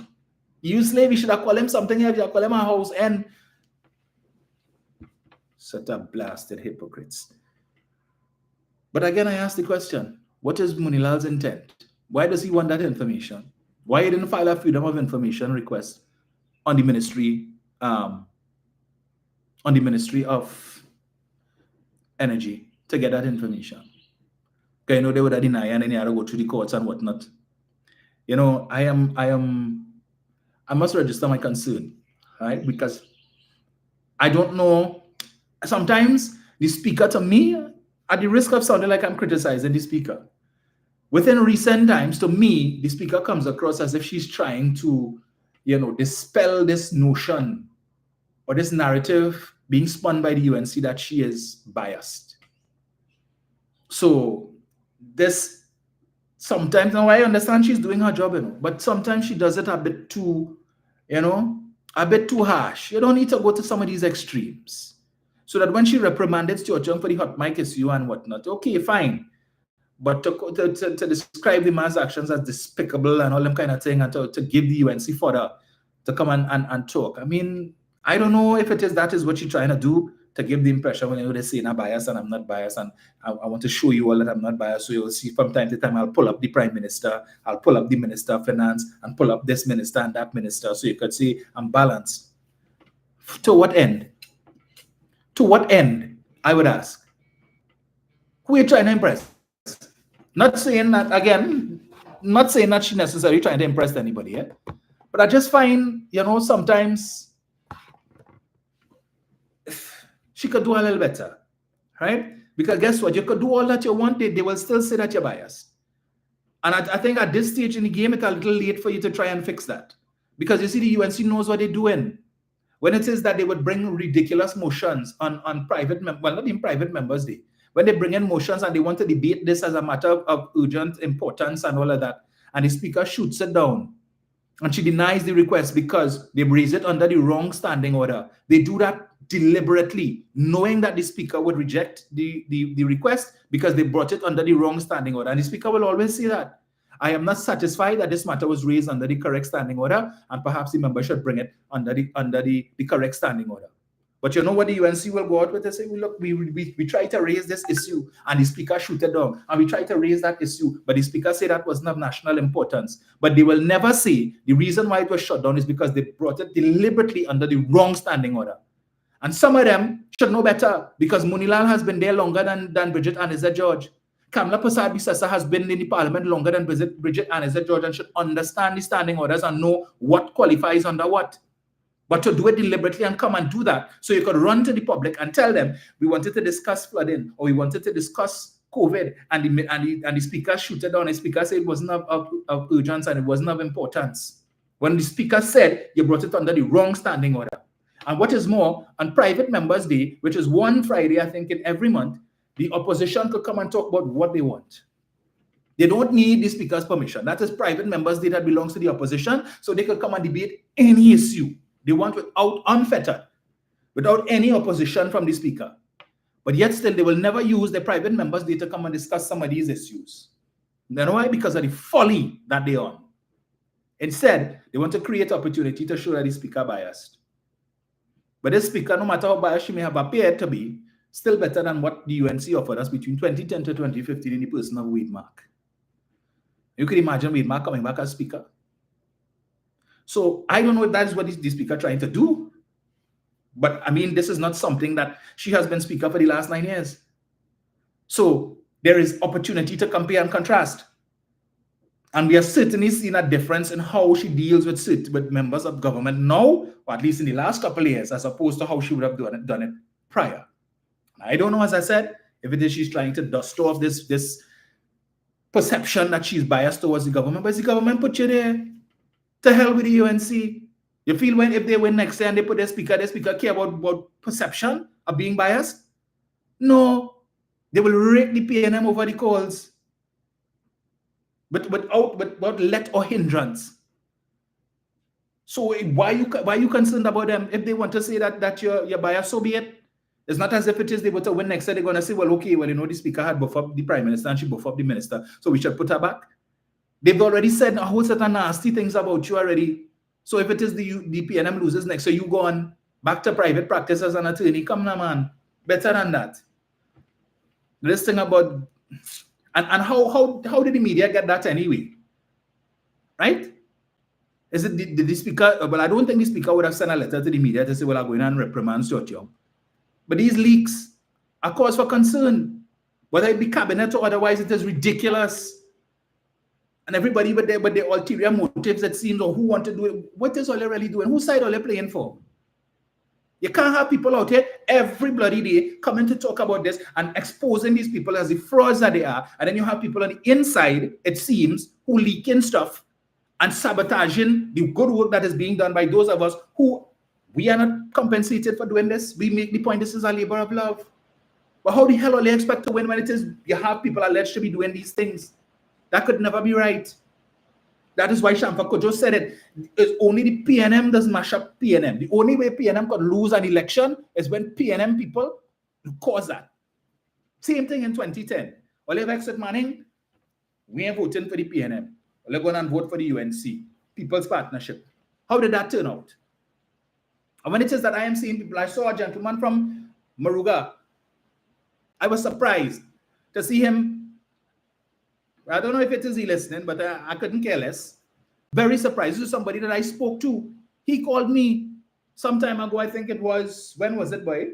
You slave, you should have called him something else. You have called him a house and such a blasted hypocrites. But again, I ask the question, what is Munilal's intent? Why does he want that information? Why he didn't file a Freedom of Information request on the Ministry of Energy to get that information? Because they would have denied and then they had to go through the courts and whatnot. I must register my concern, right? Because I don't know. Sometimes the speaker, to me, at the risk of sounding like I'm criticizing the speaker, within recent times, to me, the speaker comes across as if she's trying to, dispel this notion or this narrative being spun by the UNC that she is biased. So this sometimes, now I understand she's doing her job, but sometimes she does it a bit too, a bit too harsh. You don't need to go to some of these extremes. So that when she reprimanded Stuart Young for the hot mic issue and whatnot, okay, fine. But to describe the man's actions as despicable and all them kind of thing, and to give the UNC fodder to come and talk. I mean, I don't know if that is what she's trying to do, to give the impression when they say I'm biased and I'm not biased, and I want to show you all that I'm not biased. So you'll see from time to time I'll pull up the Prime Minister, I'll pull up the Minister of Finance, and pull up this minister and that minister, so you could say I'm balanced. To what end? To what end, I would ask? Who are you trying to impress? Not saying that, again, not saying that she's necessarily trying to impress anybody, yeah? But I just find, sometimes she could do a little better, right? Because guess what? You could do all that you want, they will still say that you're biased. And I think at this stage in the game, it's a little late for you to try and fix that. Because you see, the UNC knows what they're doing. When it is that they would bring ridiculous motions on private, well, not in private members' day, when they bring in motions and they want to debate this as a matter of urgent importance and all of that, and the speaker shoots it down, and she denies the request because they raise it under the wrong standing order. They do that deliberately, knowing that the speaker would reject the request because they brought it under the wrong standing order. And the speaker will always say that. I am not satisfied that this matter was raised under the correct standing order, and perhaps the member should bring it under the correct standing order. But you know what the UNC will go out with? They say, well, look, we try to raise this issue, and the speaker shoot it down. And we try to raise that issue, but the speaker said that wasn't of national importance. But they will never say the reason why it was shut down is because they brought it deliberately under the wrong standing order. And some of them should know better, because Munilal has been there longer than Bridget and Anizet George. Kamla Prasad-Bissessa has been in the parliament longer than Bridget and Anizet George and should understand the standing orders and know what qualifies under what. But to do it deliberately and come and do that, so you could run to the public and tell them, we wanted to discuss flooding, or we wanted to discuss COVID, and the speaker shoot it down. The speaker said it wasn't of urgency and it wasn't of importance. When the speaker said, you brought it under the wrong standing order. And what is more, on Private Members' Day, which is one Friday, I think, in every month, the opposition could come and talk about what they want. They don't need the speaker's permission. That is Private Members' Day that belongs to the opposition, so they could come and debate any issue they want without unfettered, without any opposition from the speaker. But yet still, they will never use the Private Members' Day to come and discuss some of these issues. You know why? Because of the folly that they're on. Instead, they want to create opportunity to show that the speaker biased. But this speaker, no matter how biased she may have appeared to be, still better than what the UNC offered us between 2010 to 2015 in the person of Wade Mark. You could imagine Wade Mark coming back as speaker. So I don't know if that is what the speaker trying to do. But I mean, this is not something that she has been speaker for the last 9 years. So there is opportunity to compare and contrast. And we are certainly seeing a difference in how she deals with members of government now, or at least in the last couple of years, as opposed to how she would have done it prior. I don't know, as I said, if it is she's trying to dust off this perception that she's biased towards the government, but the government put you there. To hell with the UNC. You feel if they win next year and they put their speaker care about perception of being biased? No. They will rake the PNM over the coals. But without let or hindrance. So why you concerned about them? If they want to say that you're biased, so be it. It's not as if it is they were to win next year, they're going to say, well, okay, well, you know, the speaker had buffed up the prime minister and she buffed up the minister, so we should put her back. They've already said a whole set of nasty things about you already. So if it is the PNM loses next, so you go on back to private practice as an attorney. Come now, man. Better than that. This thing about... And how did the media get that anyway? Right? Is it the speaker... Well, I don't think the speaker would have sent a letter to the media to say, well, I'm going and reprimand Stuart Young. But these leaks are cause for concern. Whether it be cabinet or otherwise, it is ridiculous. And everybody with their ulterior motives, it seems, or who want to do it. What is all they really doing? Whose side are they playing for? You can't have people out here every bloody day coming to talk about this and exposing these people as the frauds that they are. And then you have people on the inside, it seems, who leaking stuff and sabotaging the good work that is being done by those of us who we are not compensated for doing this. We make the point this is a labor of love. But how the hell are they expect to win when it is you have people alleged to be doing these things? That could never be right. That is why Shamfa Kojo said it. It's only the PNM does mash up PNM. The only way PNM could lose an election is when PNM people cause that. Same thing in 2010. Oliver Exit Manning, we ain't voting for the PNM. We're going and vote for the UNC, People's Partnership. How did that turn out? And when it is that I am seeing people, I saw a gentleman from Maruga. I was surprised to see him. I don't know if it is he listening, but I couldn't care less. Very surprised. This is somebody that I spoke to. He called me some time ago. I think it was, when was it, boy?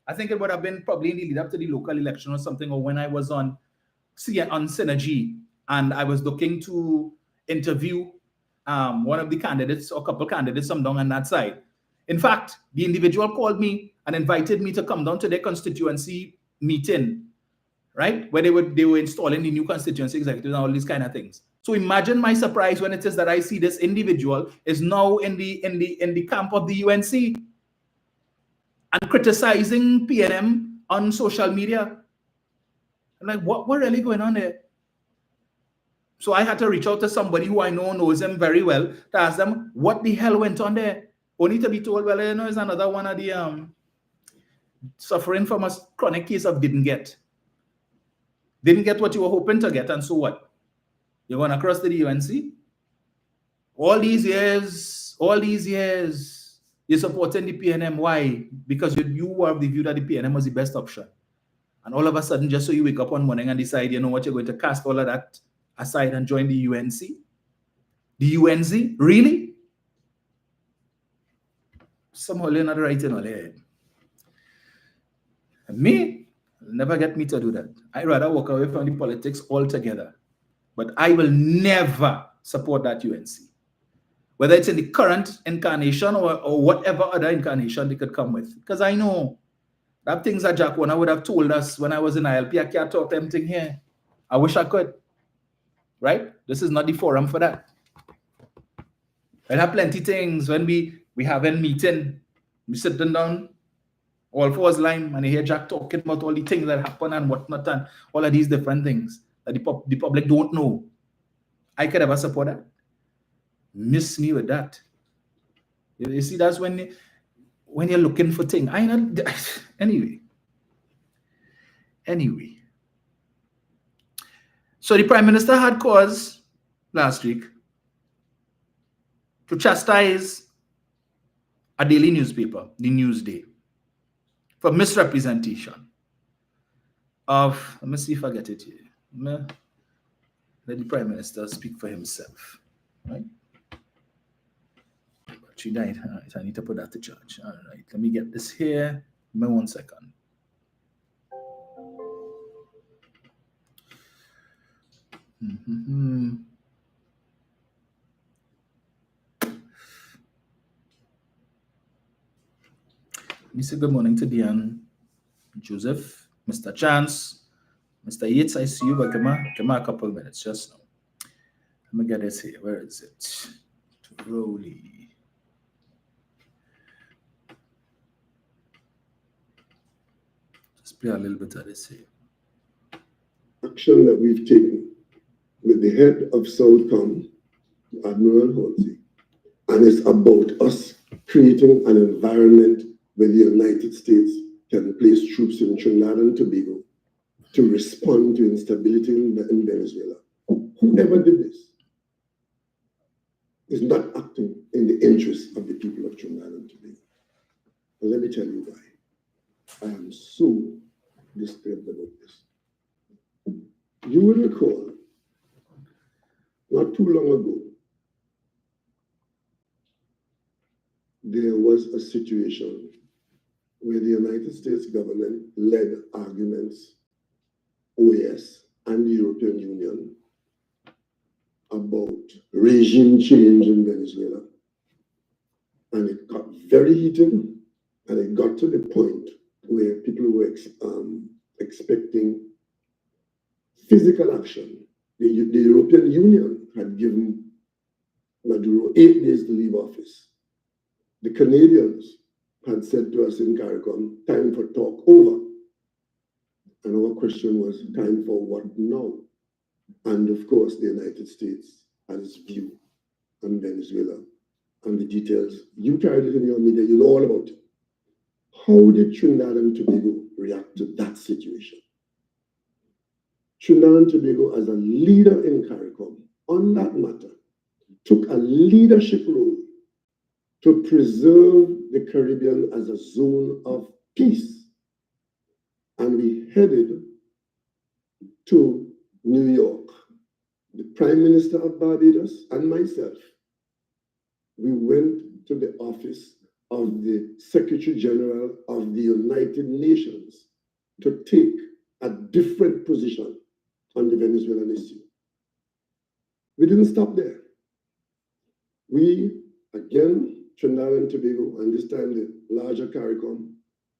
I think it would have been probably in the lead up to the local election or something, or when I was on Synergy, and I was looking to interview one of the candidates or a couple candidates from down on that side. In fact, the individual called me and invited me to come down to their constituency meeting, right? Where they were installing the new constituency executive and all these kind of things. So imagine my surprise when it is that I see this individual is now in the camp of the UNC and criticizing PNM on social media. I'm like, what really going on there? So I had to reach out to somebody who I know knows him very well to ask them what the hell went on there. Only to be told, well, you know, it's another one of the suffering from a chronic case of didn't get what you were hoping to get, and so what? You're going across to the UNC? All these years, you're supporting the PNM. Why? Because you were of the view that the PNM was the best option. And all of a sudden, just so you wake up one morning and decide, you know what, you're going to cast all of that aside and join the UNC? The UNC? Really? Somehow you're not right in all head. Me, never get me to do that. I'd rather walk away from the politics altogether. But I will never support that UNC. Whether it's in the current incarnation or whatever other incarnation they could come with. Because I know that things that Jack Warner would have told us when I was in ILP, I can't talk anything here. I wish I could. Right? This is not the forum for that. I have plenty of things when we have a meeting, we sitting down, all fours line, and you hear Jack talking about all the things that happen and whatnot, and all of these different things that the public don't know. I could ever support that. Miss me with that. You see, that's when you're looking for things. Anyway. So the Prime Minister had cause last week to chastise a daily newspaper, the Newsday, for misrepresentation of, let me see if I get it here. Let the Prime Minister speak for himself, right? She died. All right, I need to put that to charge. All right, let me get this here. Give me 1 second. Let me say good morning to Diane, Joseph, Mr. Chance, Mr. Yates. I see you, but give me a couple of minutes just now. Let me get this here. Where is it? Rolly. Just play a little bit of this here. Action that we've taken with the head of Southcom, Admiral Halsey, and it's about us creating an environment where the United States can place troops in Trinidad and Tobago to respond to instability in Venezuela. Whoever did this is not acting in the interests of the people of Trinidad and Tobago. And let me tell you why. I am so disturbed about this. You will recall, not too long ago, there was a situation where the United States government led arguments, OAS and the European Union, about regime change in Venezuela. And it got very heated, and it got to the point where people were expecting physical action. The European Union had given Maduro 8 days to leave office. The Canadians had said to us in CARICOM, time for talk over. And our question was, time for what now? And of course, the United States had its view on Venezuela and the details. You carried it in your media, you know all about it. How did Trinidad and Tobago react to that situation? Trinidad and Tobago, as a leader in CARICOM on that matter, took a leadership role to preserve the Caribbean as a zone of peace. And we headed to New York. The Prime Minister of Barbados and myself, we went to the office of the Secretary General of the United Nations to take a different position on the Venezuelan issue. We didn't stop there. We, again, Trinidad and Tobago, and this time the larger CARICOM,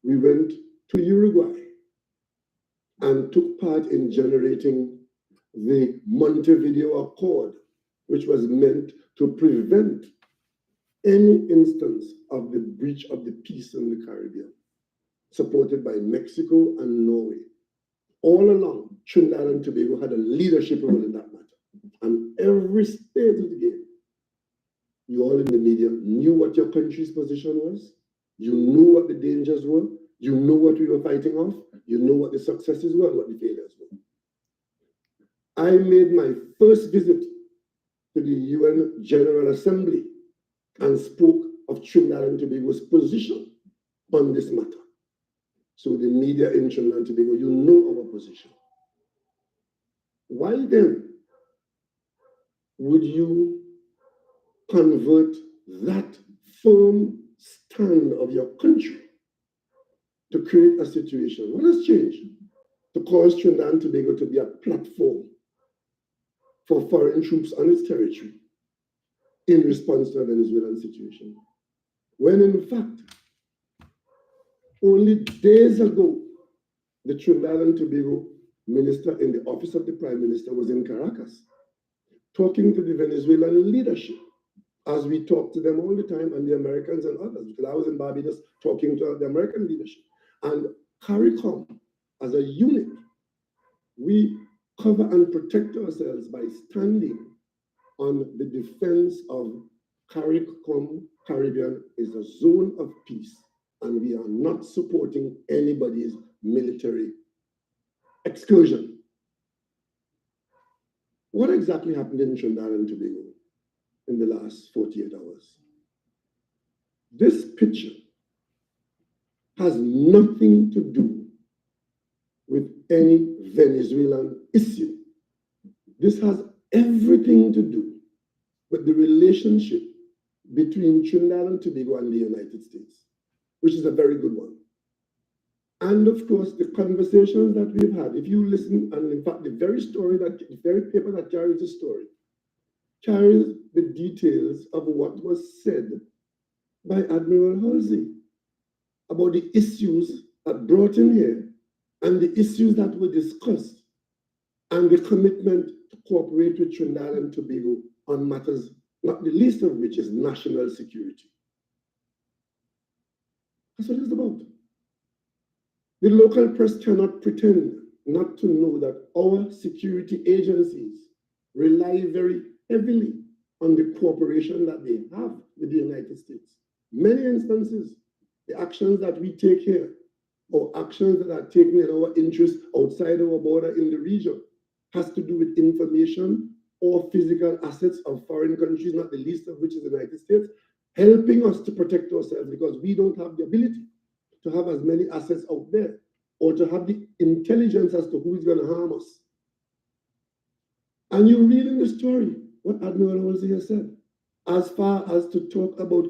we went to Uruguay and took part in generating the Montevideo Accord, which was meant to prevent any instance of the breach of the peace in the Caribbean, supported by Mexico and Norway. all along, Trinidad and Tobago had a leadership role in that matter. And every stage of the game, you all in the media knew what your country's position was. You knew what the dangers were. You know what we were fighting off. You know what the successes were and what the failures were. I made my first visit to the UN General Assembly and spoke of Trinidad and Tobago's position on this matter. So the media in Trinidad and Tobago, you know our position. Why then would you convert that firm stand of your country to create a situation? What has changed to cause Trinidad and Tobago to be a platform for foreign troops on its territory in response to a Venezuelan situation? When in fact, only days ago, the Trinidad and Tobago minister in the office of the Prime Minister was in Caracas, talking to the Venezuelan leadership, as we talk to them all the time, and the Americans and others, because I was in Barbados talking to the American leadership. And CARICOM, as a unit, we cover and protect ourselves by standing on the defense of CARICOM Caribbean is a zone of peace, and we are not supporting anybody's military excursion. What exactly happened in Trinidad and Tobago in the last 48 hours? This picture has nothing to do with any Venezuelan issue. This has everything to do with the relationship between Trinidad and Tobago and the United States, which is a very good one. And of course, the conversations that we've had, if you listen, and in fact, the very paper that carries the story, carries the details of what was said by Admiral Halsey about the issues that brought him here and the issues that were discussed and the commitment to cooperate with Trinidad and Tobago on matters, not the least of which is national security. That's what it's about. The local press cannot pretend not to know that our security agencies rely very heavily on the cooperation that they have with the United States. Many instances, the actions that we take here or actions that are taken in our interest outside our border in the region has to do with information or physical assets of foreign countries, not the least of which is the United States, helping us to protect ourselves because we don't have the ability to have as many assets out there or to have the intelligence as to who is going to harm us. And you read in the story what Admiral Halsey has said, as far as to talk about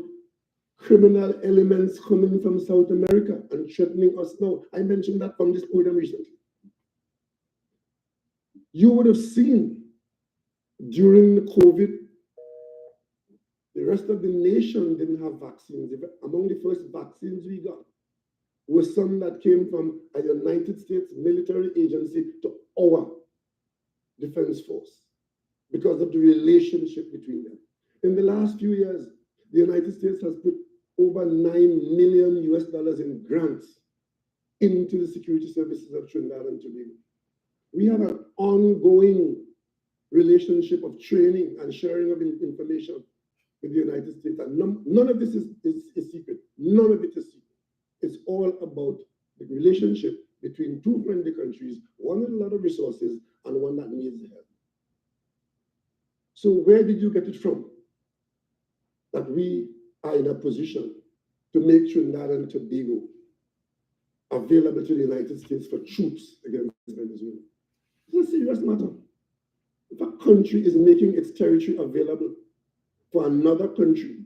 criminal elements coming from South America and threatening us now. I mentioned that from this podium recently. You would have seen during the COVID, the rest of the nation didn't have vaccines. Among the first vaccines we got was some that came from a United States military agency to our defense force because of the relationship between them. In the last few years, the United States has put over $9 million in grants into the security services of Trinidad and Tobago. We have an ongoing relationship of training and sharing of information with the United States. And none of this is secret. None of it is secret. It's all about the relationship between two friendly countries, one with a lot of resources and one that needs help. So where did you get it from? That we are in a position to make Trinidad and Tobago available to the United States for troops against Venezuela. It's a serious matter. If a country is making its territory available for another country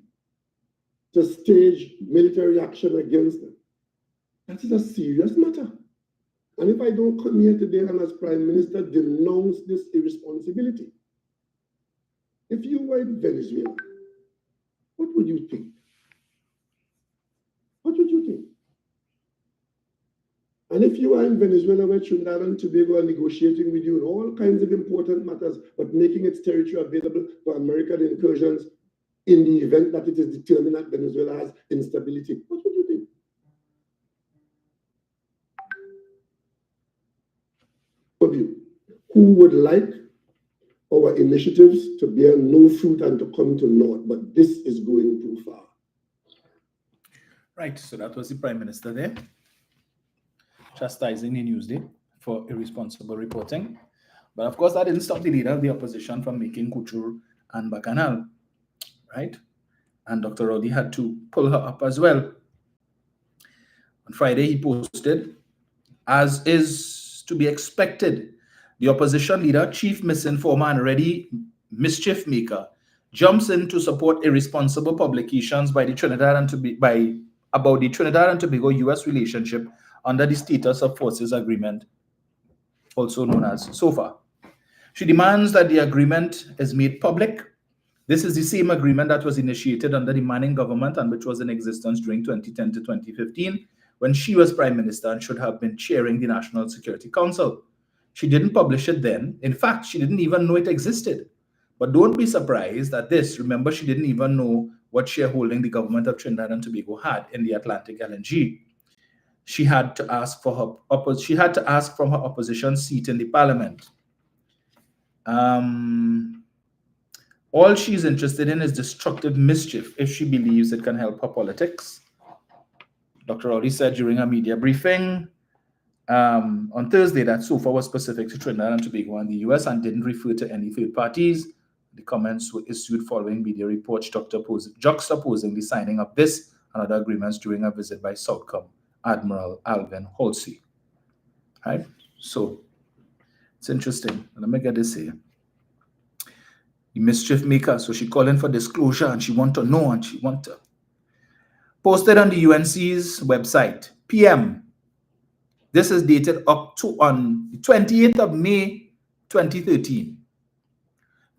to stage military action against them, that is a serious matter. And if I don't come here today and as Prime Minister denounce this irresponsibility, if you were in Venezuela, what would you think? What would you think? And if you are in Venezuela where Trinidad and Tobago are negotiating with you on all kinds of important matters, but making its territory available for American incursions in the event that it is determined that Venezuela has instability, what would you think? overview, who would like our initiatives to bear no fruit and to come to naught, but this is going too far. Right, so that was the Prime Minister there, chastising the Newsday for irresponsible reporting. But of course, that didn't stop the leader of the opposition from making couture and bacchanal, right? And Dr. Rowley had to pull her up as well. On Friday, he posted, as is to be expected, the opposition leader, chief misinformer and ready mischief maker, jumps in to support irresponsible publications by the Trinidad and Tobago about the Trinidad and Tobago U.S. relationship under the Status of Forces Agreement, also known as SOFA. She demands that the agreement is made public. This is the same agreement that was initiated under the Manning government and which was in existence during 2010 to 2015 when she was Prime Minister and should have been chairing the National Security Council. She didn't publish it then. In fact, she didn't even know it existed. But don't be surprised at this. Remember, she didn't even know what shareholding the government of Trinidad and Tobago had in the Atlantic LNG. She had to ask for from her opposition seat in the parliament. All she's interested in is destructive mischief if she believes it can help her politics. Dr. Rowley said during a media briefing on Thursday that SOFA was specific to Trinidad and Tobago and the US and didn't refer to any third parties. The comments were issued following media reports juxtaposing the signing of this and other agreements during a visit by Southcom Admiral Alvin Halsey. Right? So it's interesting. Let me get this here. The mischief maker, so she calling for disclosure and she want to know and she want to. Posted on the UNC's website, PM. This is dated up to on the 28th of May, 2013.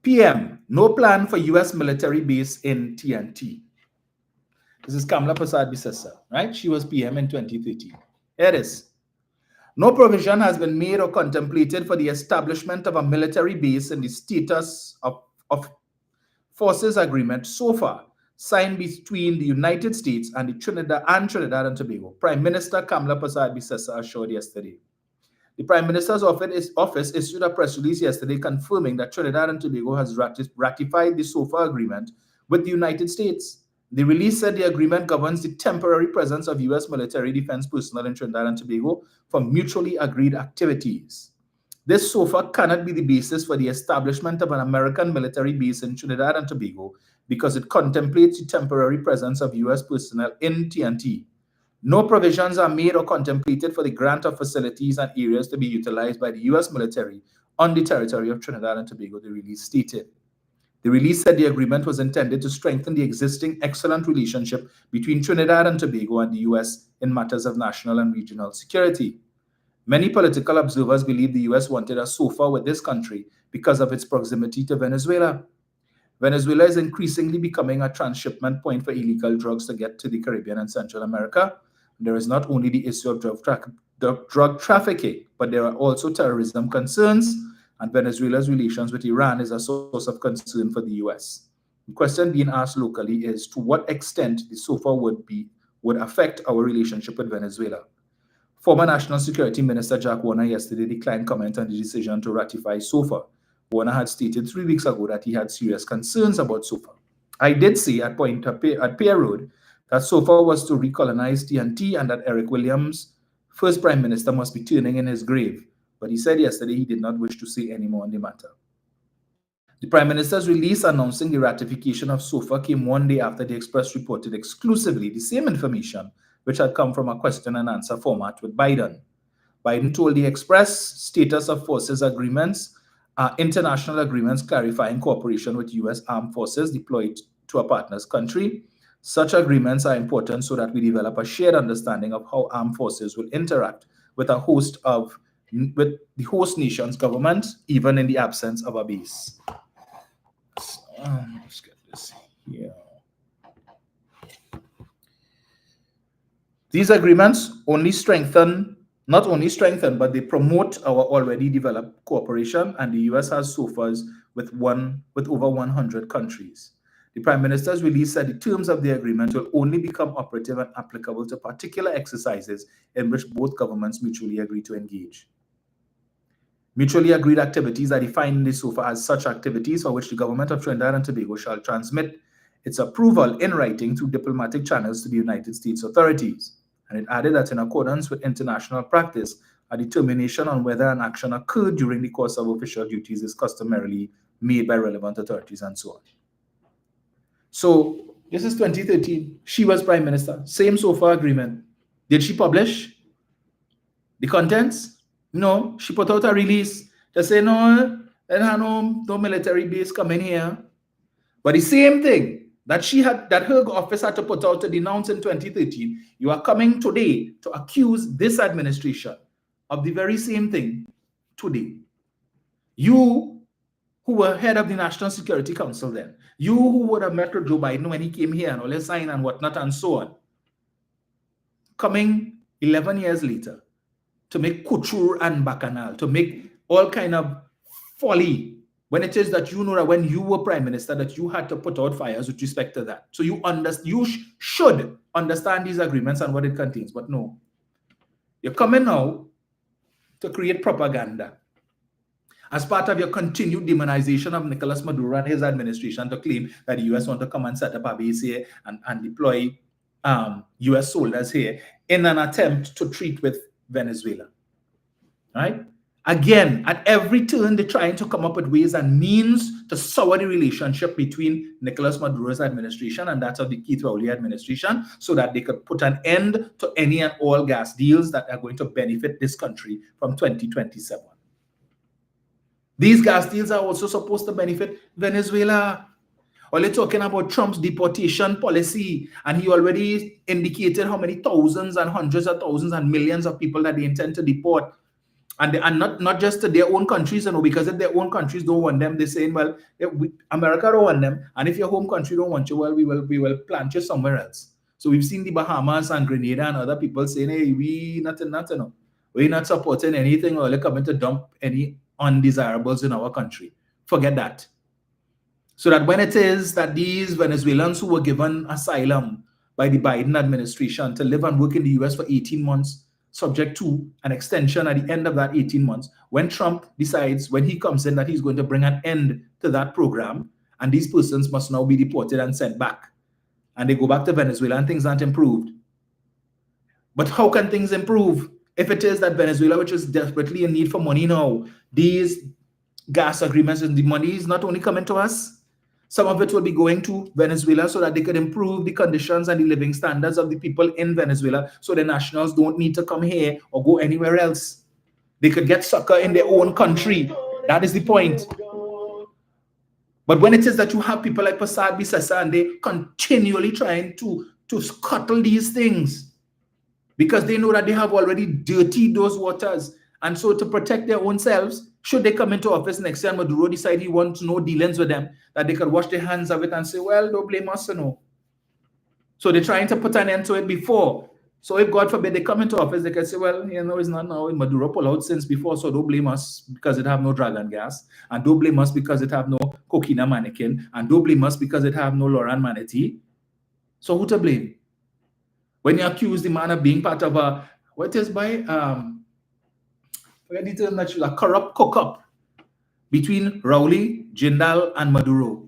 PM, no plan for US military base in TNT. This is Kamla Prasad-Bissessa, right? She was PM in 2013. Here it is. No provision has been made or contemplated for the establishment of a military base in the Status of Forces Agreement SOFA, signed between the United States and the Trinidad and Tobago. Prime Minister Kamla Prasad-Bissessa assured yesterday. The Prime Minister's office issued a press release yesterday confirming that Trinidad and Tobago has ratified the SOFA agreement with the United States. The release said the agreement governs the temporary presence of U.S. military defense personnel in Trinidad and Tobago for mutually agreed activities. This SOFA cannot be the basis for the establishment of an American military base in Trinidad and Tobago because it contemplates the temporary presence of U.S. personnel in TNT. No provisions are made or contemplated for the grant of facilities and areas to be utilized by the U.S. military on the territory of Trinidad and Tobago, the release stated. The release said the agreement was intended to strengthen the existing excellent relationship between Trinidad and Tobago and the U.S. in matters of national and regional security. Many political observers believe the U.S. wanted a SOFA with this country because of its proximity to Venezuela. Venezuela is increasingly becoming a transshipment point for illegal drugs to get to the Caribbean and Central America. There is not only the issue of drug trafficking, but there are also terrorism concerns, and Venezuela's relations with Iran is a source of concern for the U.S. The question being asked locally is to what extent the SOFA would affect our relationship with Venezuela. Former National Security Minister Jack Warner yesterday declined comment on the decision to ratify SOFA. Warner had stated 3 weeks ago that he had serious concerns about SOFA. I did say at Pier Road that SOFA was to recolonize TNT and that Eric Williams, first Prime Minister, must be turning in his grave. But he said yesterday he did not wish to say any more on the matter. The Prime Minister's release announcing the ratification of SOFA came 1 day after the Express reported exclusively the same information which had come from a question and answer format with Biden. Biden told the Express Status of Forces agreements are international agreements clarifying cooperation with U.S. armed forces deployed to a partner's country. Such agreements are important so that we develop a shared understanding of how armed forces will interact with the host nation's government, even in the absence of a base. So, let's get this here. These agreements not only strengthen, but they promote our already developed cooperation, and the U.S. has SOFAs with over 100 countries. The Prime Minister's release said the terms of the agreement will only become operative and applicable to particular exercises in which both governments mutually agree to engage. Mutually agreed activities are defined in the SOFA as such activities for which the government of Trinidad and Tobago shall transmit its approval in writing through diplomatic channels to the United States authorities. And it added that in accordance with international practice, a determination on whether an action occurred during the course of official duties is customarily made by relevant authorities and so on. So this is 2013. She was Prime Minister. Same SOFA agreement. Did she publish the contents? No. She put out a release to say, no, no military base coming here. But the same thing that her office had to put out to denounce in 2013, you are coming today to accuse this administration of the very same thing today. You who were head of the National Security Council then, you who would have met Joe Biden when he came here and all his sign and whatnot and so on, coming 11 years later to make couture and bacchanal, to make all kind of folly, when it is that you know that when you were Prime Minister that you had to put out fires with respect to that. So you should understand these agreements and what it contains, but no. You're coming now to create propaganda as part of your continued demonization of Nicolas Maduro and his administration, to claim that the US want to come and set up a base here and deploy US soldiers here in an attempt to treat with Venezuela. Right? Again, at every turn, they're trying to come up with ways and means to sour the relationship between Nicolas Maduro's administration and that of the Keith Rowley administration, so that they could put an end to any and all gas deals that are going to benefit this country from 2027. These gas deals are also supposed to benefit Venezuela. Or they're talking about Trump's deportation policy, and he already indicated how many thousands and hundreds of thousands and millions of people that they intend to deport. And not just to their own countries, you know, because if their own countries don't want them, they're saying, well, America don't want them, and if your home country don't want you, well, we will plant you somewhere else. So we've seen the Bahamas and Grenada and other people saying, hey, we're not supporting anything, or they're coming to dump any undesirables in our country. Forget that. So that when it is that these Venezuelans who were given asylum by the Biden administration to live and work in the US for 18 months, subject to an extension at the end of that 18 months, when Trump decides, when he comes in, that he's going to bring an end to that program, and these persons must now be deported and sent back, and they go back to Venezuela and things aren't improved. But how can things improve if it is that Venezuela, which is desperately in need for money now, these gas agreements and the money is not only coming to us, some of it will be going to Venezuela so that they could improve the conditions and the living standards of the people in Venezuela, so the nationals don't need to come here or go anywhere else. They could get succor in their own country. That is the point. But when it is that you have people like Passad Bissessa and they continually trying to scuttle these things because they know that they have already dirtied those waters, and so to protect their own selves, should they come into office next year and Maduro decide he wants no dealings with them, that they could wash their hands of it and say, well, don't blame us, you know. So they're trying to put an end to it before. So if, God forbid, they come into office, they can say, well, you know, it's not now. Maduro pulled out since before, so don't blame us because it have no dragon gas. And don't blame us because it have no coquina mannequin. And don't blame us because it have no Lauren manatee. So who to blame? When you accuse the man of being part of a, what is by, forget the term that you a corrupt cook-up between Rowley, Jindal, and Maduro.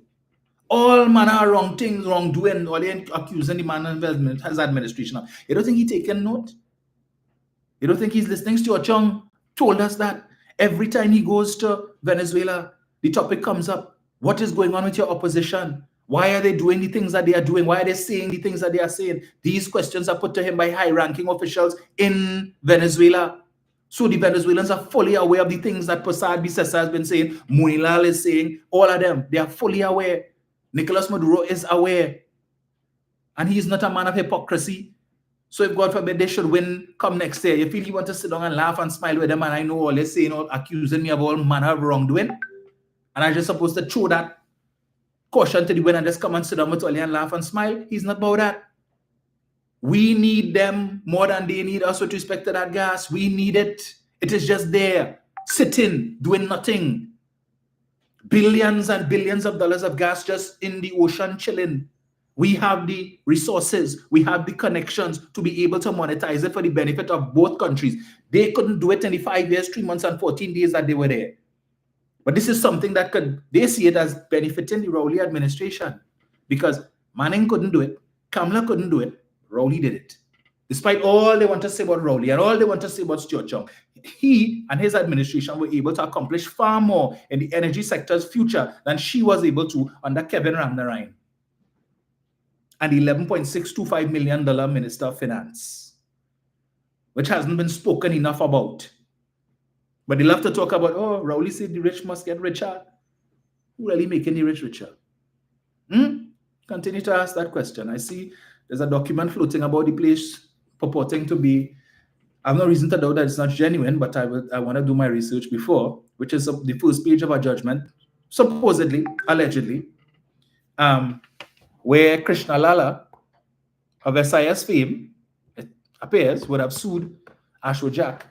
All manner of wrong things, wrongdoing, all they accusing the man of his administration of. You don't think he taken note? You don't think he's listening? Stuart Chung told us that every time he goes to Venezuela, the topic comes up. What is going on with your opposition? Why are they doing the things that they are doing? Why are they saying the things that they are saying? These questions are put to him by high-ranking officials in Venezuela. So the Venezuelans are fully aware of the things that Passad Bissessa has been saying, Munilal is saying, all of them, they are fully aware. Nicolas Maduro is aware. And he is not a man of hypocrisy. So if, God forbid, they should win come next year, you feel you want to sit down and laugh and smile with them, and I know all they're saying, all accusing me of all manner of wrongdoing, and I'm just supposed to throw that caution to the wind and just come and sit down with Oli and laugh and smile? He's not about that. We need them more than they need us with respect to that gas. We need it. It is just there, sitting, doing nothing. Billions and billions of dollars of gas just in the ocean chilling. We have the resources, we have the connections to be able to monetize it for the benefit of both countries. They couldn't do it in the 5 years, 3 months, and 14 days that they were there. But this is something that they see it as benefiting the Rowley administration, because Manning couldn't do it, Kamala couldn't do it, Rowley did it. Despite all they want to say about Rowley and all they want to say about Stuart Chung, he and his administration were able to accomplish far more in the energy sector's future than she was able to under Kevin Ramnarine and the $11.625 million Minister of Finance, which hasn't been spoken enough about. But they love to talk about, oh, Rowley said the rich must get richer. Who really making the rich richer? Continue to ask that question. I see there's a document floating about the place purporting to be, I have no reason to doubt that it's not genuine, but I want to do my research before, which is the first page of a judgment, supposedly, allegedly, where Krishna Lala of SIS fame, it appears, would have sued Ashwa Jack,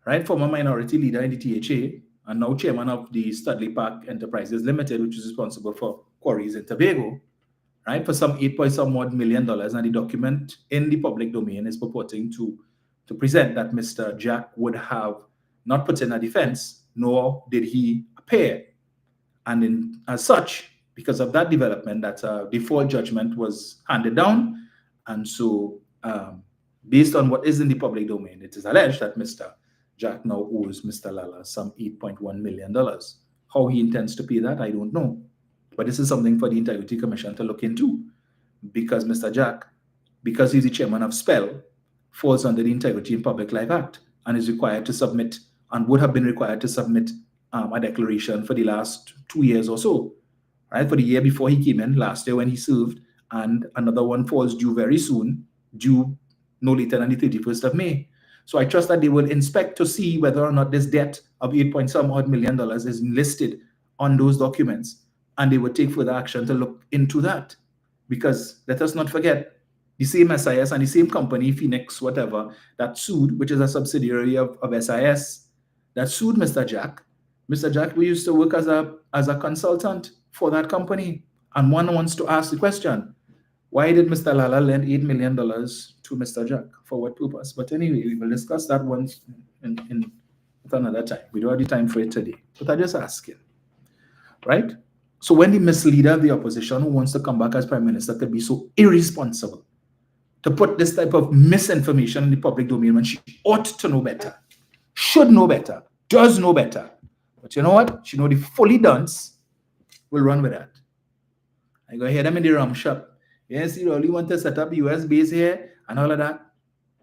right, former minority leader in the THA, and now chairman of the Studley Park Enterprises Limited, which is responsible for quarries in Tobago, right, for some $8 million. And the document in the public domain is purporting to present that Mr. Jack would have not put in a defense, nor did he appear. And as such, because of that development, that default judgment was handed down. And so, based on what is in the public domain, it is alleged that Mr. Jack now owes Mr. Lala some $8.1 million. How he intends to pay that, I don't know. But this is something for the Integrity Commission to look into, because Mr. Jack, because he's the chairman of SPEL, falls under the Integrity in Public Life Act and is required to submit, and would have been required to submit a declaration for the last 2 years or so, right? For the year before he came in, last year when he served, and another one falls due very soon, due no later than the 31st of May. So I trust that they will inspect to see whether or not this debt of $8 million is listed on those documents, and they would take further action to look into that. Because let us not forget, the same SIS and the same company, Phoenix, whatever, that sued, which is a subsidiary of SIS, that sued Mr. Jack. Mr. Jack, we used to work as a consultant for that company. And one wants to ask the question, why did Mr. Lala lend $8 million to Mr. Jack? For what purpose? But anyway, we will discuss that once in another time. We don't have the time for it today. But I'm just asking, right? So when the misleader of the opposition who wants to come back as prime minister could be so irresponsible to put this type of misinformation in the public domain when she ought to know better, should know better, does know better. But you know what? She know the fully dunce will run with that. I go hear them in the rum shop. Yes, you really want to set up US base here and all of that,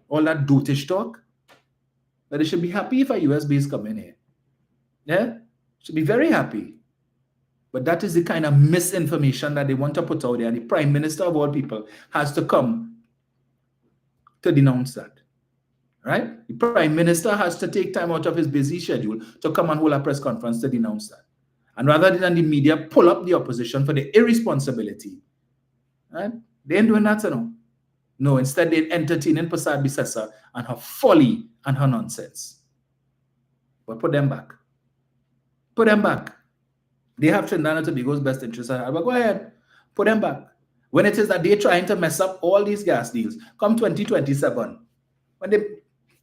all that dotish talk. But they should be happy if a US base come in here. Yeah? Should be very happy. But that is the kind of misinformation that they want to put out there. And the prime minister of all people has to come to denounce that. Right? The prime minister has to take time out of his busy schedule to come and hold a press conference to denounce that. And rather than the media pull up the opposition for the irresponsibility, right? They ain't doing that, No, instead they're entertaining Prasad Bisesa and her folly and her nonsense. But put them back. Put them back. They have Trinidad and Tobago's best interests at heart. But go ahead, put them back. When it is that they're trying to mess up all these gas deals, come 2027, when they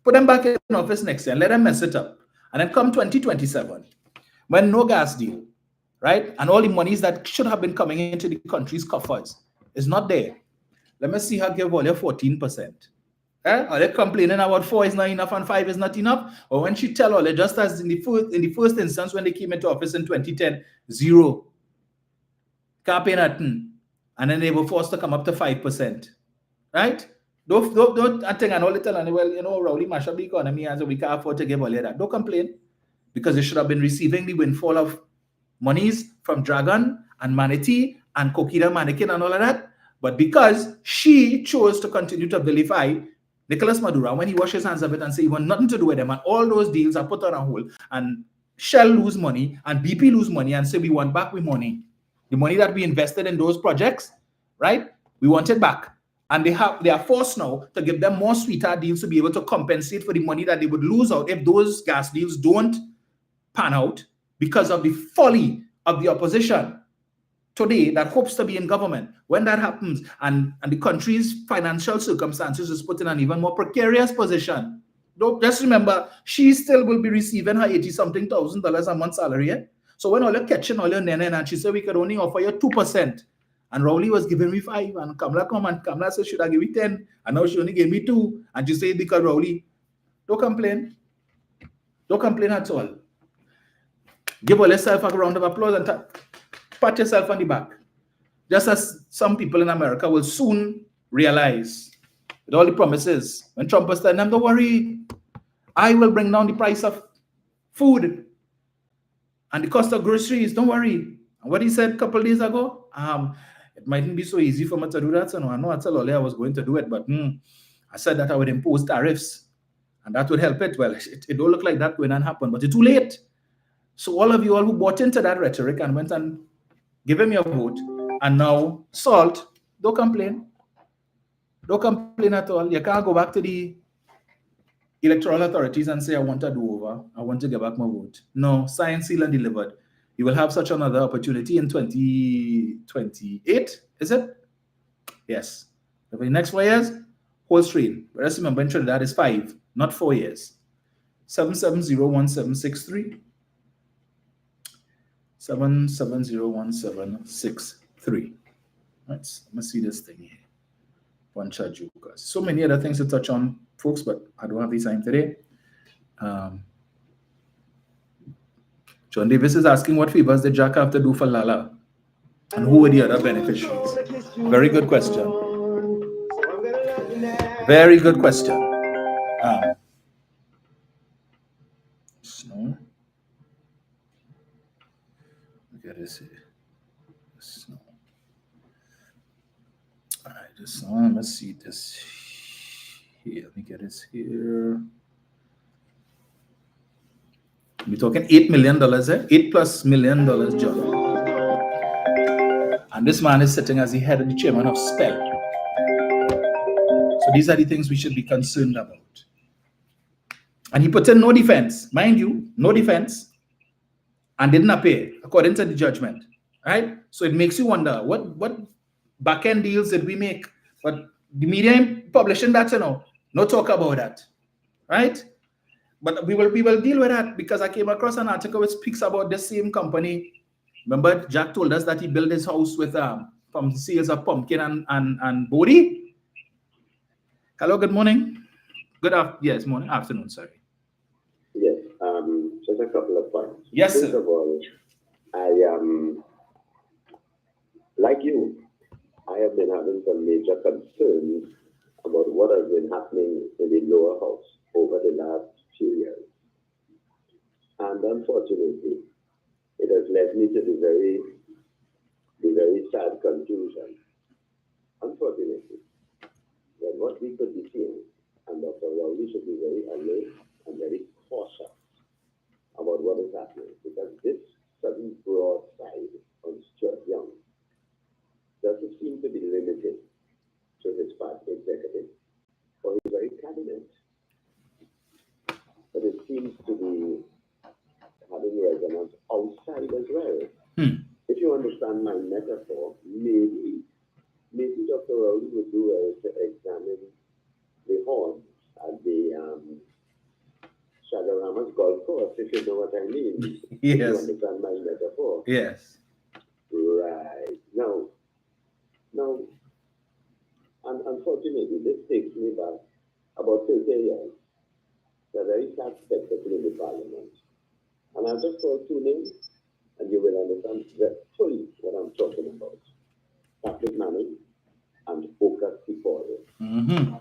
put them back in office next year, let them mess it up. And then come 2027, when no gas deal, right? And all the monies that should have been coming into the country's coffers is not there. Let me see her give all your 14%. Are they complaining about 4 is not enough and 5 is not enough? Or when she tell all, just as in the first instance when they came into office in 2010, 0. Can't pay nothing. And then they were forced to come up to 5%. Right? Don't I think and all little and well, Rowley mash up the economy and so we can't afford to give all of that. Don't complain. Because they should have been receiving the windfall of monies from Dragon and Manatee and Kokida Mannequin and all of that. But because she chose to continue to vilify Nicolas Maduro, when he washed his hands of it and said he want nothing to do with them, and all those deals are put on a hold, and Shell lose money, and BP lose money, and say we want back with money. The money that we invested in those projects, right? We want it back. And they are forced now to give them more sweeter deals to be able to compensate for the money that they would lose out if those gas deals don't pan out because of the folly of the opposition today that hopes to be in government, when that happens and the country's financial circumstances is put in an even more precarious position, don't just remember, she still will be receiving her $80-something thousand a month salary. Eh? So when all you're catching all your nene, and she said we could only offer you 2%, and Rowley was giving me 5, and Kamala come and Kamala said, should I give you 10? And now she only gave me 2, and she said because Rowley, don't complain. Don't complain at all. Give yourself a round of applause and pat yourself on the back. Just as some people in America will soon realize with all the promises, when Trump was telling them, don't worry, I will bring down the price of food and the cost of groceries, don't worry. And what he said a couple of days ago, it mightn't be so easy for me to do that. So no, I know I told Ole I was going to do it, but I said that I would impose tariffs and that would help it. Well, it don't look like that going to happen, but it's too late. So all of you all who bought into that rhetoric and went and gave him your vote, and now salt, don't complain. Don't complain at all. You can't go back to the electoral authorities and say, I want a do-over. I want to get back my vote. No, signed, sealed, and delivered. You will have such another opportunity in 2028, is it? Yes. For the next 4 years, whole stream. But let's remember, in Trinidad is 5, not 4 years. 7701763. 7701763. Right, let me see this thing here. Bunch of jokers. So many other things to touch on, folks, but I don't have the time today. John Davis is asking what favors did Jack have to do for Lala? And who were the other beneficiaries? Very good question. Very good question. Snow. Look at this here. Snow. All right, this one. Let's see this here. Let me get this here. We're talking $8 million, eh? $8+ million, John. And this man is sitting as the head of the chairman of SPEL. So these are the things we should be concerned about. And he put in no defense, mind you, no defense, and didn't appear according to the judgment. Right? So it makes you wonder what back-end deals did we make? But the media ain't publishing that, no talk about that. Right? But we will deal with that because I came across an article which speaks about the same company. Remember, Jack told us that he built his house with from sales of pumpkin and body. Hello, good morning. Yes, morning, afternoon, sorry. Yes, just a couple of points. Yes, First sir. of all, I like you, I have been having some major concerns about what has been happening in the lower house over the last few years. And unfortunately, it has led me to the very sad conclusion, unfortunately, that what we could be seeing, and Dr. Rowley should be very alert and very cautious about what is happening, because this sudden broadside on Stuart Young doesn't seem to be limited to his party executive or his very cabinet, but it seems to be having resonance outside as well. If you understand my metaphor, maybe Dr. Rowley would do well to examine the horns at the Shagarama's golf course, if you know what I mean. Yes. If you understand my metaphor. Yes. Right. Now, and unfortunately, this takes me back about 30 years. A very sad spectacle in the Parliament. And I'll just call 2 names, and you will understand fully what I'm talking about. Patrick Manning and Augustus. And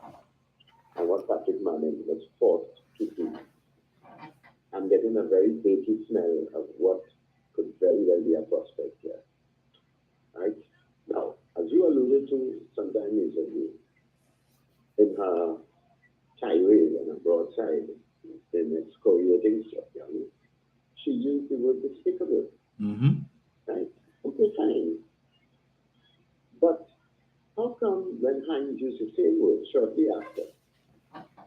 what Patrick Manning was forced to do. I'm getting a very dirty smell of what could very well be a prospect here. Right? Now, as you alluded to sometime recently, in her tirade and her broadside, in excoriating stuff, she used the word despicable. Right? Okay, fine. But how come when Hines used the same word shortly after,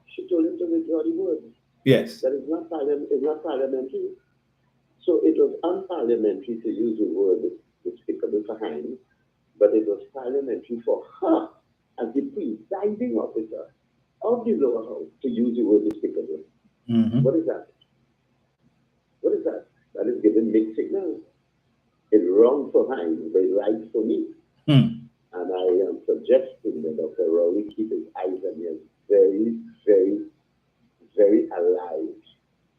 she told him to withdraw the word? Yes. That is not parliamentary. So it was unparliamentary to use the word despicable for Hines, but it was parliamentary for her as the presiding officer of the lower house to use the word despicable. What is that? What is that? That is giving mixed signals. It's wrong for Hines, but it's right for me. And I am suggesting that Dr. Rowley keep his eyes and ears very, very, very alive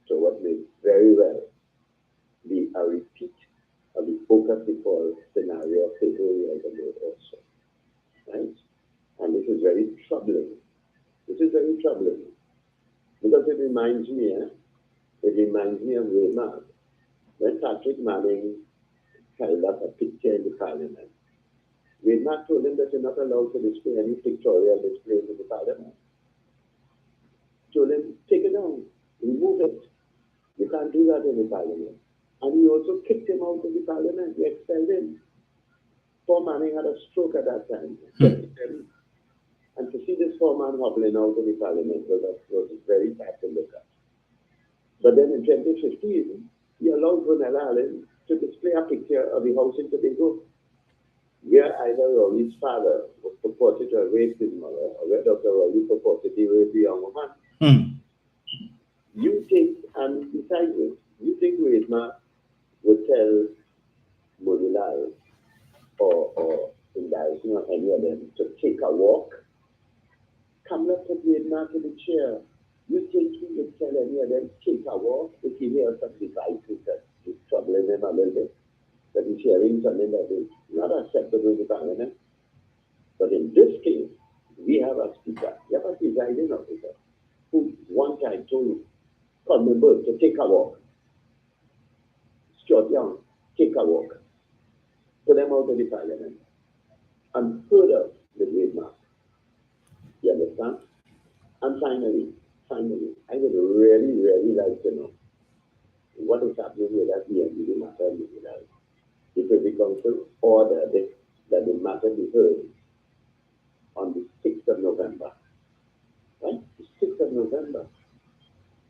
to what may very well be a repeat of the Focus Before scenario of 30 years ago also. Right? And this is very troubling. This is very troubling. Because it reminds me of Waymark. When Patrick Manning held up a picture in the Parliament, Waymark told him that you're not allowed to display any pictorial displays in the Parliament. Told him, take it down, remove it. You can't do that in the Parliament. And he also kicked him out of the Parliament. He expelled him. Poor Manning had a stroke at that time. And to see this poor man hobbling out of the Parliament was very bad to look at. But then in 2015, he allowed Wendell Eversley to display a picture of the house in Tobago, where either Rowley's father was purported to have raped his mother, or where Dr. Rowley purported to rape the young woman. You think, and besides this, you think Waymark would tell Monilal or Indictment or any of them to take a walk? Come up with Waymark in the chair. You think he would tell any of them to take a walk if he hears some devices that is troubling him a little bit? That he's hearing something that is not acceptable in the Parliament. But in this case, we have a speaker, we have a presiding officer who one time told Coleman Bird to take a walk. Stuart Young, take a walk. Put them out of the Parliament. Unheard of with Waymark. You understand? And finally, I would really, really like to know what is happening with that EMD matter in Trinidad. The Privy Council ordered that the matter be heard on the 6th of November. Right? The 6th of November.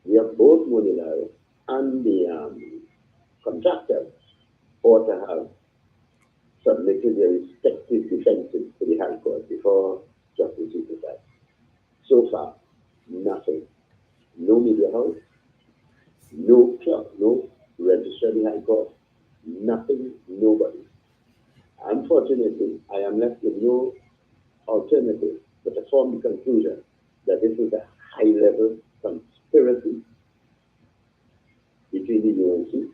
We have both Monilal and the contractors ought to have submitted their respective defenses to the High Court before Justice decides. So far, nothing. No media house, no club, no registrar of the High Court, nothing, nobody. Unfortunately, I am left with no alternative but to form the conclusion that this is a high-level conspiracy between the UNC,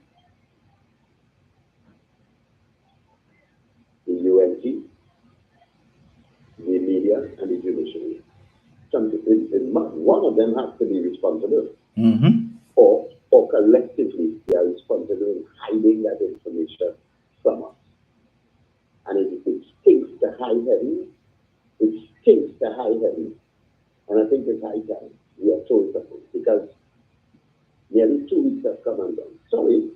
the media, and the judiciary. One of them has to be responsible, or collectively they are responsible in hiding that information from us. And it stinks to high heaven. It stinks to high heaven. And I think it's high time we are told something, because nearly 2 weeks have come and gone. Sorry,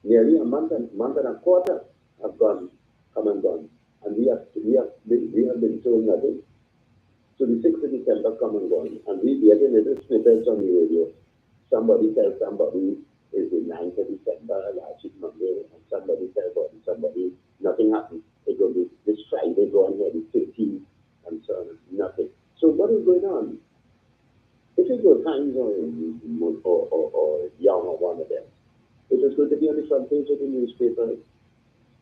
nearly a month and a quarter have come and gone. And we have been told nothing. So the 6th of December come and gone, and we get in little snippets on the radio. Somebody tells somebody it's the 9th of December, last week Monday, and somebody tells somebody nothing happened. It will be this Friday, go on here, the 15th, and so on, nothing. So what is going on? If it was Hines or Young or one of them, it was going to be on the front page of the newspaper.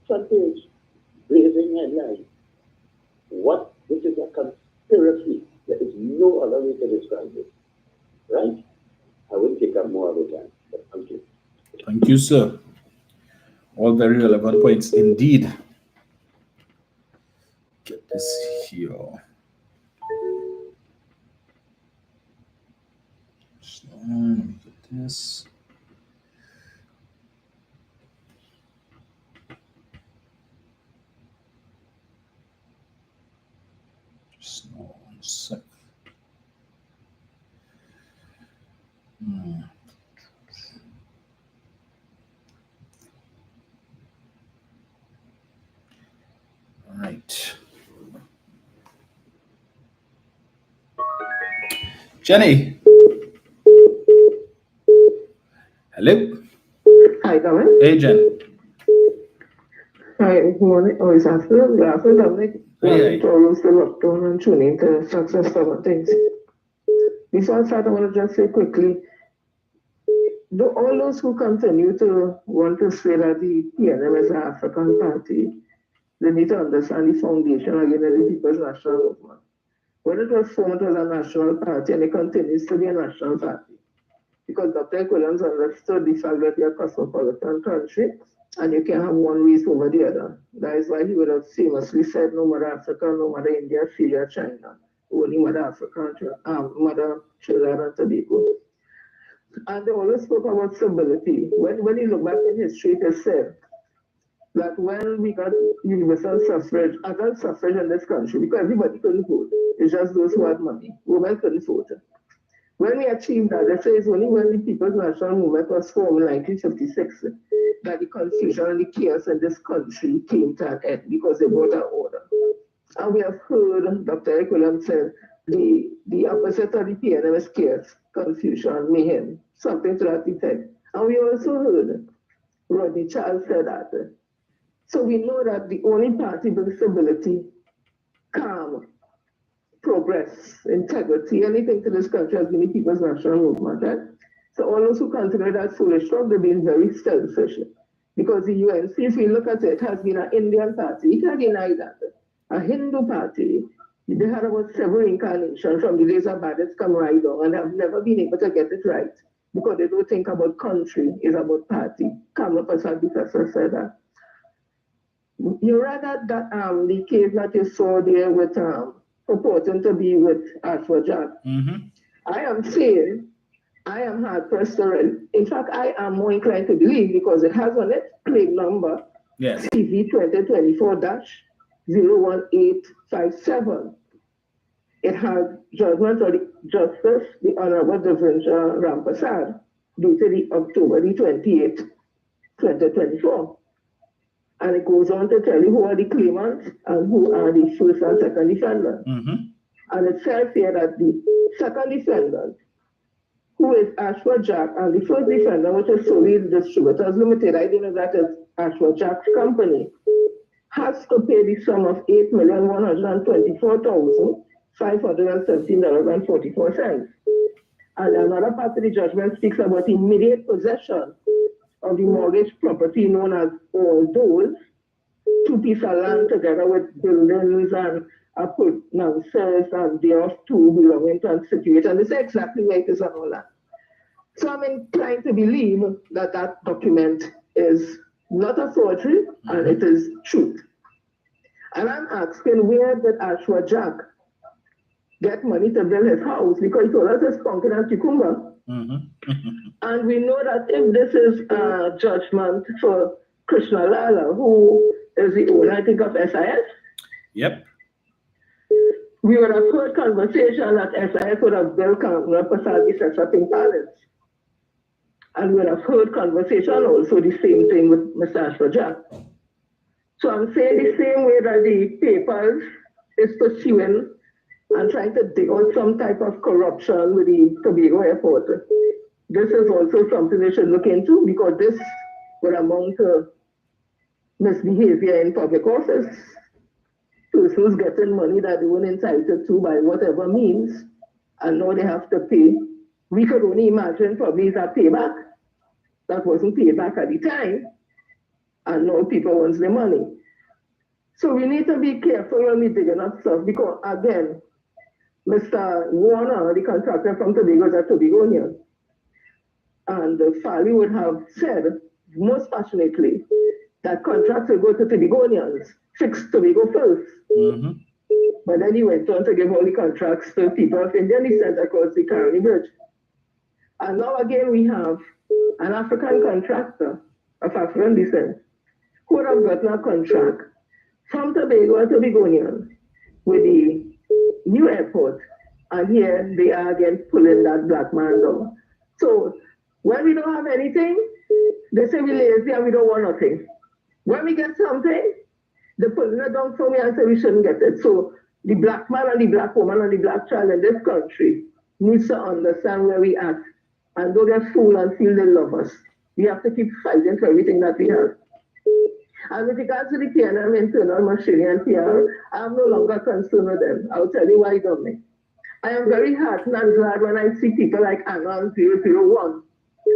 Front page, blazing headline. What? This is a conspiracy. There is no other way to describe it. Right? I will take up more of the time, but thank you. Thank you, sir. All very relevant points indeed. Get this here. So, let me get this. Just one sec. All right. Jenny. Hello. Hi, Gavin. Hey, Jen. Hi, good morning. Oh, it's afternoon. Good afternoon, Dominic. Aye. To all still up down and tuning to success of things. Before I start, I want to just say quickly, all those who continue to want to say that the PNM is an African party, they need to understand the foundation again of the People's National Movement. When it was formed, it was a national party and it continues to be a national party. Because Dr. Williams understood the fact that we are a cosmopolitan country and you can't have one race over the other. That is why he would have famously said, no matter Africa, no matter India, Syria, China, only Mother Africa, Mother Trinidad and Tobago. And they always spoke about stability. When you look back in history, it is said that when we got universal suffrage, adult suffrage in this country, because everybody couldn't vote, it's just those who had money. Women couldn't vote. When we achieved that, they say it's only when the People's National Movement was formed in 1956 that the confusion and the chaos in this country came to an end because they brought an order. And we have heard Dr. Eric Williams said the opposite of the PNM is chaos, confusion, mayhem, something to that effect. And we also heard Rodney Charles said that. So we know that the only party with stability, calm, progress, integrity, anything to this country has been the People's National Movement. Right? So all those who consider that foolish talk, they've been very selfish. Because the UNC, if we look at it, has been an Indian party. You can't deny that. A Hindu party. They had about several incarnations from the days of bandits come right on and have never been able to get it right. Because they don't think about country, it's about party. Kamala Prasad Professor said that. You read that the case that you saw there with purporting to be with Ashwa Jack. I am saying, I am hard pressed to read. In fact, I am more inclined to believe because it has on it claim number CV 2024-01857. It has judgment of the Justice, the Honorable Devendra Rampasad, dated October the 28th, 2024. And it goes on to tell you who are the claimants and who are the first and second defendants. And it says here that the second defendant, who is Ashwa Jack, and the first defendant, which is Solid Distributors Limited, I didn't know that is Ashwa Jack's company, has to pay the sum of $8,124,517.44. And another part of the judgment speaks about immediate possession of the mortgage property known as all those, 2 pieces of land together with buildings and appurtenances and thereof too belonging to and situated. And they say exactly where it is and all that. So I'm inclined to believe that that document is not a forgery and it is truth. And I'm asking, where did Ashwa Jack get money to build his house? Because he told us it's Konkan and Kikumba. And we know that if this is a judgment for Krishna Lala, who is the owner, I think, of SIS. Yep. We would have heard conversation that SIS would have built Kamala Prasad Shopping Palace. And we would have heard conversation also the same thing with Mr. Ashwa Jack. So I'm saying the same way that the papers is pursuing and trying to dig out some type of corruption with the Tobago airport. This is also something they should look into because this would amount to misbehavior in public office. Persons getting money that they weren't entitled to by whatever means, and now they have to pay. We could only imagine probably that payback that wasn't paid back at the time, and now people want their money. So we need to be careful when we digging up stuff because, again, Mr. Warner, the contractor from Tobago, is a Tobagonian. And Fali would have said, most passionately, that contracts will go to Tobagonians, fix Tobago first. But then he went on to give all the contracts to people of Indian descent across the Caroni Bridge. And now again we have an African contractor of African descent who would have gotten a contract from Tobago and Tobagonians with the new airport. And here they are again pulling that black man down. So when we don't have anything, they say we're lazy and we don't want nothing. When we get something, they're pulling it down for me and say we shouldn't get it. So the black man and the black woman and the black child in this country needs to understand where we at and don't get fooled and feel they love us. We have to keep fighting for everything that we have. And with regards to the PNM internal machinery and PR, I'm no longer concerned with them. I'll tell you why, Dominic. I am very heartened and glad when I see people like Anon 001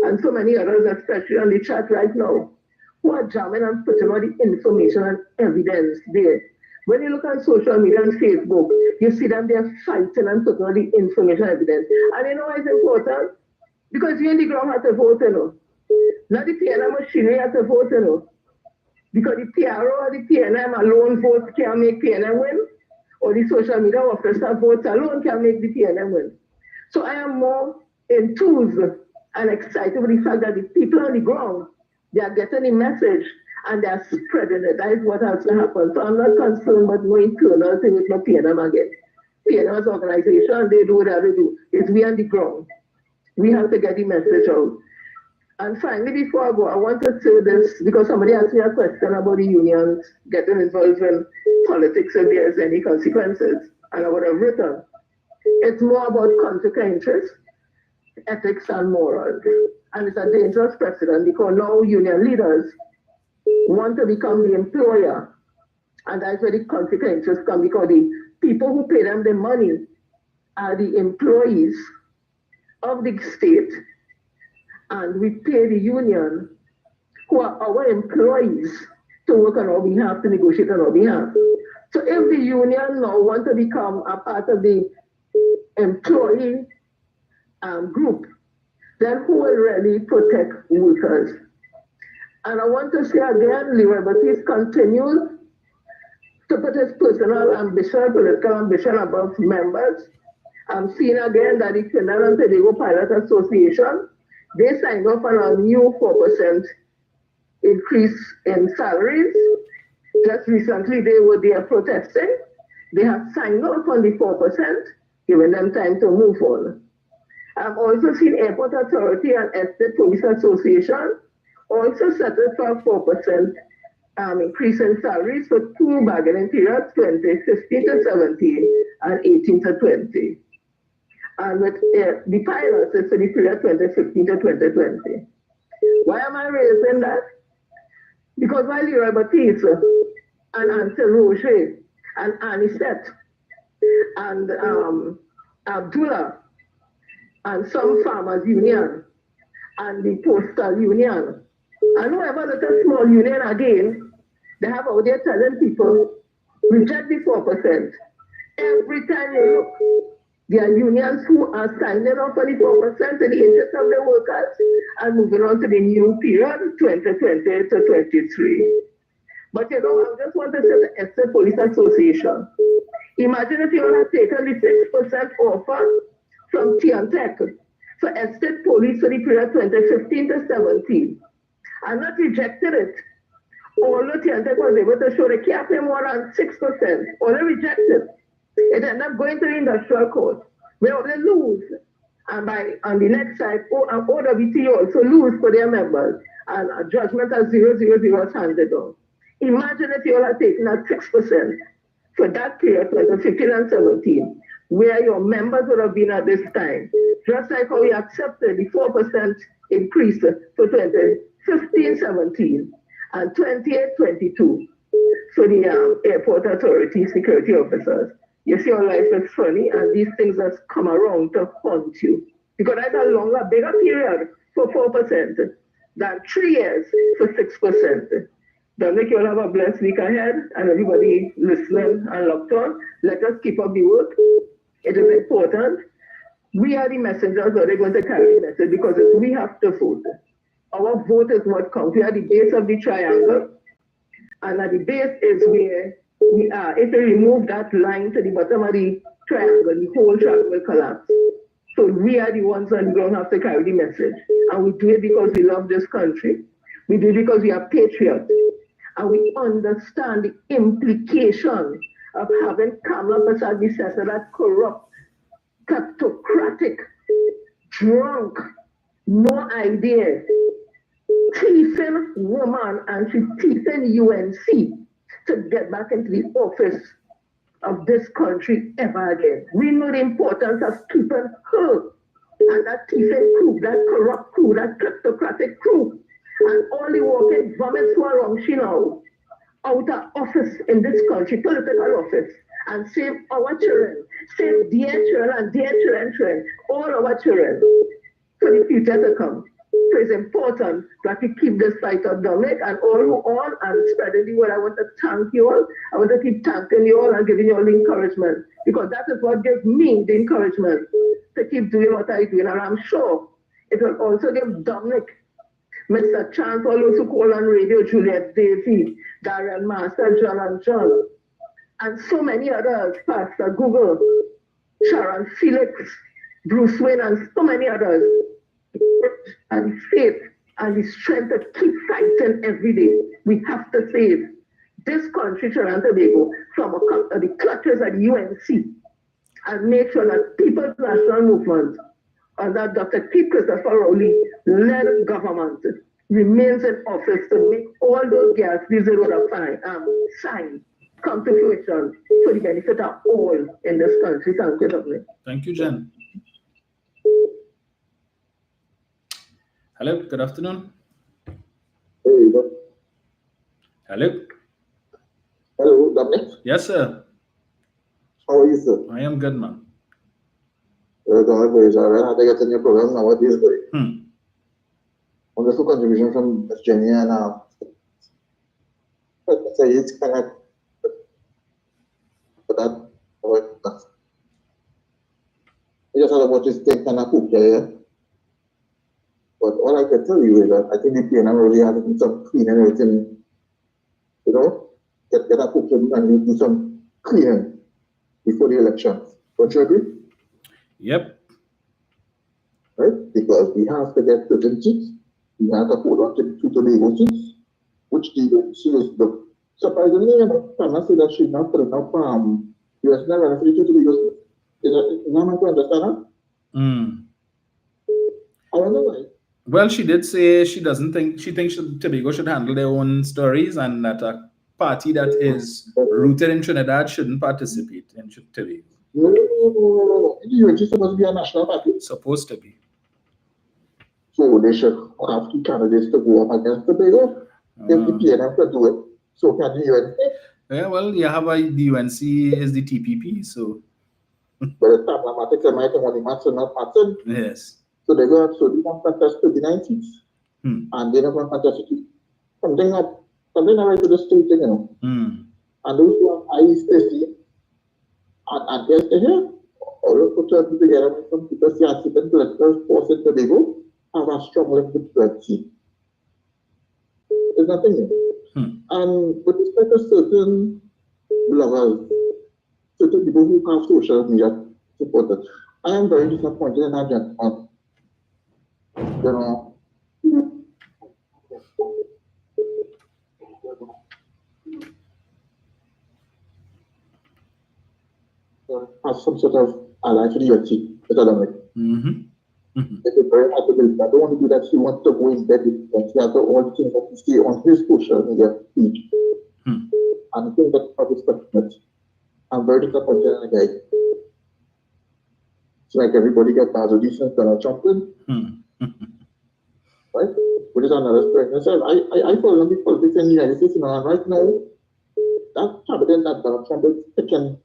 and so many others, especially on the chat right now, who are jamming and putting all the information and evidence there. When you look on social media and Facebook, you see them there fighting and putting all the information and evidence. And you know why it's important? Because you in the ground have to vote, you know. Not the PNM machinery have to vote, you know. Because the PRO or the PNM alone votes can't make PNM win, or the social media officer votes alone can make the PNM win. So I am more enthused and excited with the fact that the people on the ground, they are getting the message and they are spreading it. That is what has to happen. So I'm not concerned about no internal thing with no PNM again. PNM's organization, they do whatever they do. It's we on the ground. We have to get the message out. And finally, before I go, I want to say this because somebody asked me a question about the unions getting involved in politics if there's any consequences. And I would have written, it's more about conflict of interest, ethics, and morals. And it's a dangerous precedent because now union leaders want to become the employer. And that's where the conflict of interest comes because the people who pay them the money are the employees of the state. And we pay the union, who are our employees, to work on our behalf, to negotiate on our behalf. So if the union now want to become a part of the employee group, then who will really protect workers? And I want to say again, Leroy Baptiste continues to put his personal ambition, political ambition above members. I'm seeing again that the Trinidad and Tobago Pilot Association, they signed off on a new 4% increase in salaries. Just recently, they were there protesting. They have signed off on the 4%, giving them time to move on. I've also seen Airport Authority and Estate Police Association also settled for a 4% increase in salaries for two bargaining periods, 2015 to 17 and 18 to 20. And with the pilots, it's for the period 2015 to 2020. Why am I raising that? Because while Leroy Baptiste and Ansel Rocher and Anisette and Abdullah and some farmers union and the postal union and whoever little small union again, they have out there telling people, reject the 4%. Every time you look, there are unions who are signing up for the 4% in the interest of the workers and moving on to the new period, 2020 to 23. But you know, I just want to say the Estate Police Association. Imagine if you would have taken the 6% offer from Tiantec for Estate Police for the period 2015 to 17 and not rejected it. Although Tiantec was able to show they can't pay more than 6%, or they rejected. It ended up going to the industrial court, where they lose. And on the next side, OWT also lose for their members. And a judgment of 000 was handed down. Imagine if you all had taken that 6% for that period, 2015 and 17, where your members would have been at this time. Just like how we accepted the 4% increase for 2015, 17, and 28, 22 for the airport authority security officers. You see, our life is funny, and these things just come around to haunt you. Because that's a longer, bigger period for 4% than 3 years for 6%. Dominic, you'll have a blessed week ahead, and everybody listening and locked on. Let us keep up the work. It is important. We are the messengers, or they're going to carry the message because we have to vote. Our vote is what counts. We are the base of the triangle, and at the base is where we are. If we remove that line to the bottom of the triangle, the whole triangle will collapse. So we are the ones on the ground have to carry the message. And we do it because we love this country. We do it because we are patriots. And we understand the implication of having Kamala Prasad be set as that corrupt, kleptocratic, drunk, no idea, thieving woman, and she's thieving UNC to get back into the office of this country ever again. We know the importance of keeping her and that thieving crew, that corrupt crew, that kleptocratic crew, and all the walking vomits who are wrong she now. out of office in this country, political office, and save our children, save their children and their children, all our children for the future to come. So it's important that we keep this fight up, Dominic, and all who on and spreading the word. I want to thank you all. I want to keep thanking you all and giving you all the encouragement, because that is what gives me the encouragement to keep doing what I do. And I'm sure it will also give Dominic, Mr. Chance, all those who call on radio, Juliet Davey, Darren Master, John and John, and so many others, Pastor Google, Sharon Felix, Bruce Wayne, and so many others, and faith and the strength to keep fighting every day. We have to save this country, Trinidad and Tobago, from the clutches of the UNC, and make sure that People's National Movement under Dr. Keith Christopher Rowley led government remains in office to make all those gas diesel would have signed come to fruition for the benefit of all in this country. Thank you, Dominic. Thank you, Jen. Hello, good afternoon. Hey, Hello. hello, Dominic. Yes, sir. How are you, sir? I am good, man. Dominic, I had to get in your program nowadays. Wonderful contribution from Ms. Jenny and so it's kind of that. I just heard about this thing kind of cook here. But all I can tell you is that I think the PNM really has to do some cleaning and everything, you know, get a cook and do some cleaning before the elections. Don't you agree? Yep. Right? Because we have to get certain seats. We have to hold on to Tobago seats, which she is the surprisingly, you know, Tana said that she's not putting up US National for the Tobago seats. Is that meant to understand that? I don't know why. Well, she did say she thinks Tobago should handle their own stories, and that a party that is rooted in Trinidad shouldn't participate in Tobago. No. It's supposed to be a national party. Supposed to be. So they should have two candidates to go up against Tobago. If the PNM can do it, so can the UNC. Yeah, well, you have the UNC is the TPP, so. But it's mathematics and mathematics are not maths. Yes. So they go up, so they can contest 39 seats. And they're not going to contest it. Something right to the state, you know. And those who have high stacy and yes, here, all of put together with some people see a certain political force in Tobago have a strong link with UNC. There's nothing new. And with respect to certain bloggers, certain people who have social media supporters, I am very disappointed in that gentleman. You know, has some sort of ally for the UNC, but I don't know. It's very hard to believe. I don't want to do that. He wants to go in bed with UNC after all the things that he see on his social media feed. And I think that's how he's passionate. I'm very disappointed in the guy. It's like everybody gets bad auditions, Donald Trump in. Right? Which is another story. I follow the politics in the United States, you know, and right now, that cabinet that Donald Trump is picking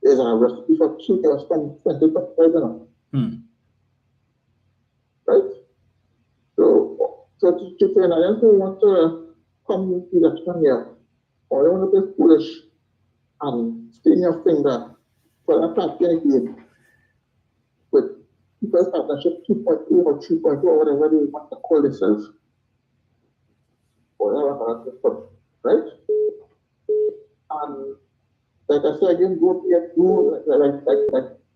is a recipe for chaos from 2025, you know. Right? So to say, I don't want to come to the election here, or I want to be foolish and stay in your finger for that party again with People's Partnership 2.0 or 3.0 or whatever they want to call themselves. Right? And like I say again, go like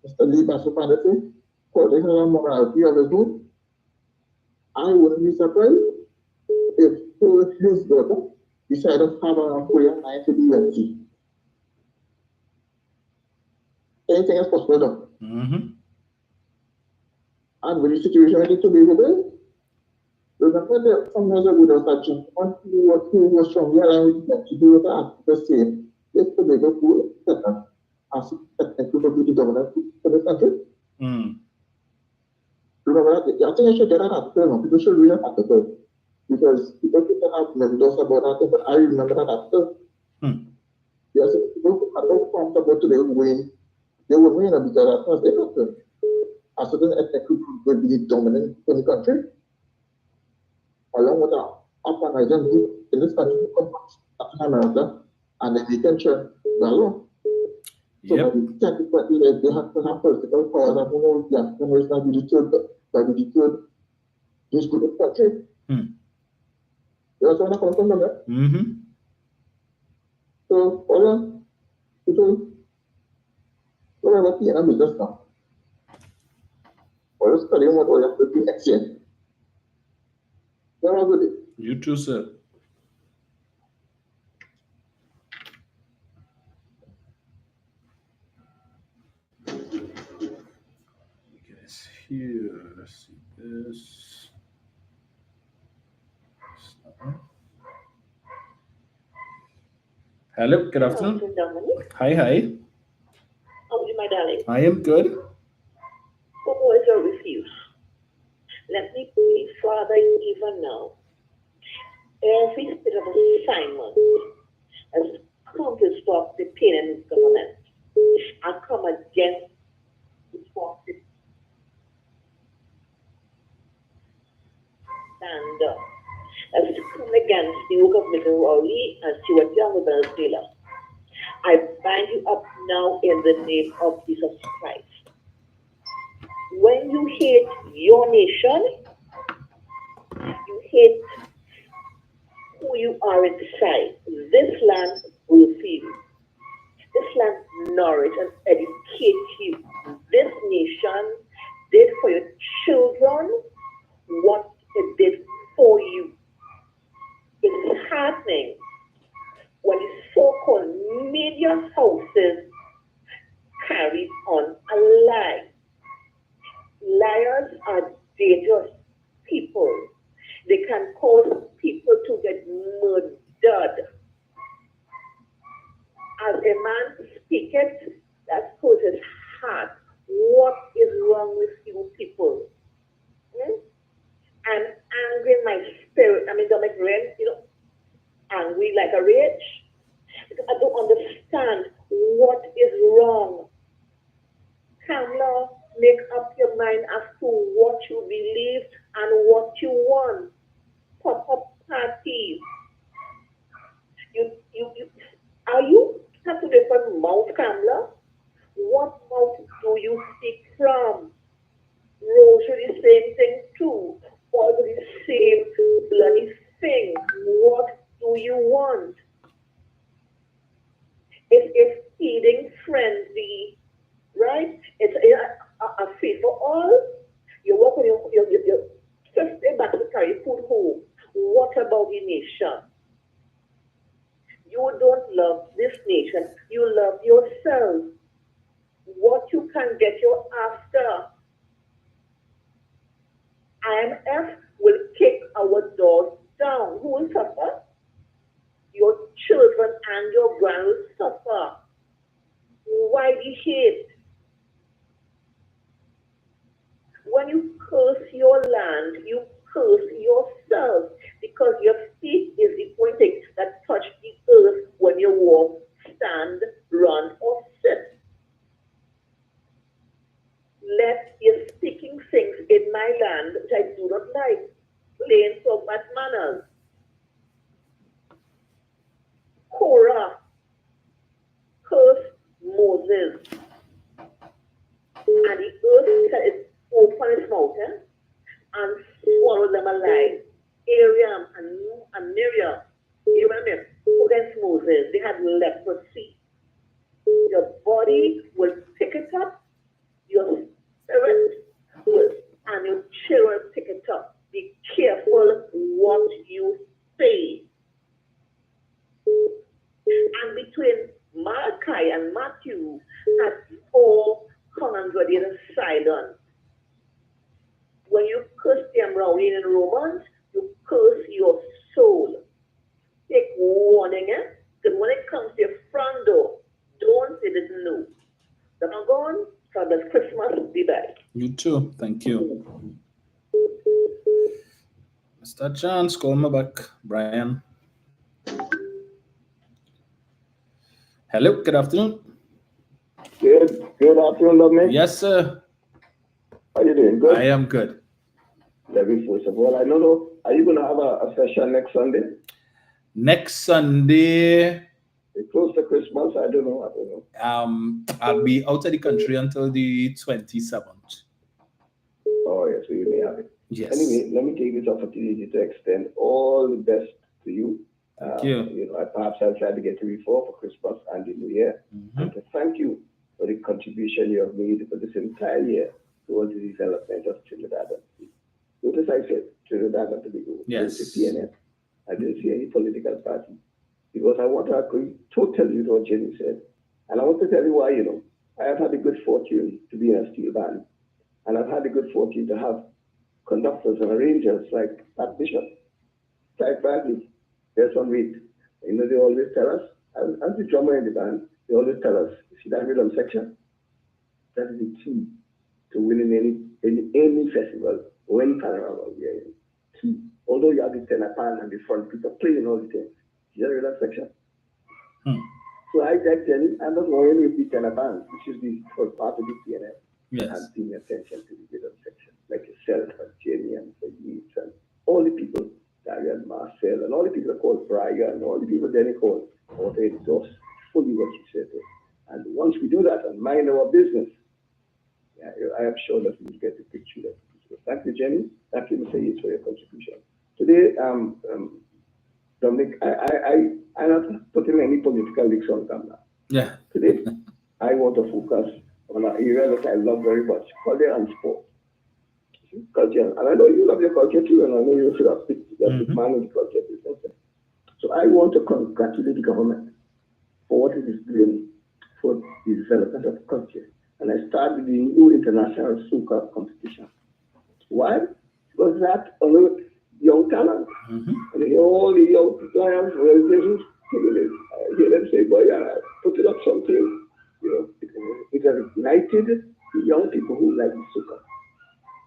Mr. Lee Basupanda say, politics and morality of his own. I wouldn't be surprised if his daughter decided to have a prayer night to the UNC. Anything is possible, though. And with the situation with the Tobago, remember that some years ago there was a gentleman who was strongly aligned with the UNC. He was asked the same. If Tobago could set up as technically to be the governor for the country. Remember that? I think I should get an article. People should read an article. because people keep on members about that, but I remember that after. Yes, people are not comfortable to they will win because at first they happened. A certain ethnic group will be dominant in the country, along with an upper group in this country who come from Latin America, and then they can turn value. So by the 10 to 20 years, they have to have political powers and who knows, the African not be deterred by the deterred this group of country. You understand what I'm talking about? So, people, whatever the enemy does now, or just studying what all have to be exchange. Have a good day. You too, sir. Guys, here, let's see this. Hello, good afternoon. Hi. How are you, my darling? I am good. What is your refuse? Let me pray, Father, even now. Every spirit of assignment has come to stop the pain in this government. I come against the forces. Stand up. As we come against the work of Missouri and Stuart Young of Venezuela. I bind you up now in the name of Jesus Christ. When you hate your nation, you hate who you are inside. This land will feed you. This land nourish and educate you. This nation did for your children what it did for you. It is happening when the so-called media houses carry on a lie. Liars are dangerous people. They can cause people to get murdered. As a man speaketh, that goes his heart. What is wrong with you people? I'm angry in my spirit. I mean, don't make rain, angry like a rage. Because I don't understand what is wrong. Kamla, make up your mind as to what you believe and what you want. Pop-up parties. Are you have to different mouth, Kamla? What mouth do you speak from? Rosary, the same thing too. All the same bloody thing. What do you want? It's feeding frenzy, right? It's a feed for all. You walk on your 50 back to carry food home. What about the nation? You don't love this nation. You love yourself. What you can get, you're after. IMF will kick our doors down. Who will suffer? Your children and your grand will suffer. Why the hate? When you curse your land, you curse yourself because your feet is the only thing that touch the earth when you walk, stand, run, or sit. Let your speaking things in my land which I do not like, plain so bad manners. Korah cursed Moses, and the earth is open its mouth and swallow them alive. Ariam and Miriam, you remember, against Moses, they had leprosy. Your body will pick it up, your spirit will, and your children pick it up. Be careful what you say. And between Malachi and Matthew had 400 years silence. When you curse them rowing in Romans, you curse your soul. Take warning, because when it comes to your front door, don't say this no. Then I'm gone. God bless Christmas. Be back. You too. Thank you. Let's Mr. Chance, call me back, Brian. Hello, good afternoon. Good afternoon, Dominic. Yes, sir. How you doing? Good? I am good. Let me first of all, I don't know, are you going to have a session next Sunday? Next Sunday. It's close to Christmas, I don't know. I'll be out of the country until the 27th. Oh, yeah, so you may have it. Yes. Anyway, let me take this opportunity to extend all the best to you. Thank you. You know, perhaps I'll try to get you before for Christmas and the New Year. And to thank you for the contribution you have made for this entire year towards the development of Trinidad. Notice I said Trinidad and Tobago. Yes. The PNF. I didn't see any political party. Because I want to agree totally with what Jenny said. And I want to tell you why, you know. I have had the good fortune to be in a steel band. And I've had the good fortune to have conductors and arrangers like Pat Bishop, Type Bradley, there's some weight. You know, they always tell us, as the drummer in the band, they always tell us, you see that rhythm section? That is the key to winning any festival or any panorama we are in. Key. Although you have the tenor pan and the front people playing all the things. See that rhythm section? So I said, Jenny, I'm not worrying with the tenor band, which is the first part of the PNF. Yes. And paying attention to the rhythm section, like yourself and Jenny and the Yeats and all the people, Darian, Marcel, and all the people called Brian, and all the people Jenny called, or they exhaust fully what you said. And once we do that and mind our business, yeah, I am sure that we will get the picture. So thank you, Jenny. Thank you, Mr. Yates, for your contribution. Today, Dominic, I'm not putting any political links on camera. Yeah. Today, I want to focus on an area that I love very much, culture and sport. Culture, and I know you love your culture too, and I know you should have picked man in the culture business. So I want to congratulate the government for what it is doing for the development of culture. And I started the new international soca competition. Why? Because that allows young talent. And all the young players, hear them say, boy, put it up something. You know, it has ignited the young people who like the soca.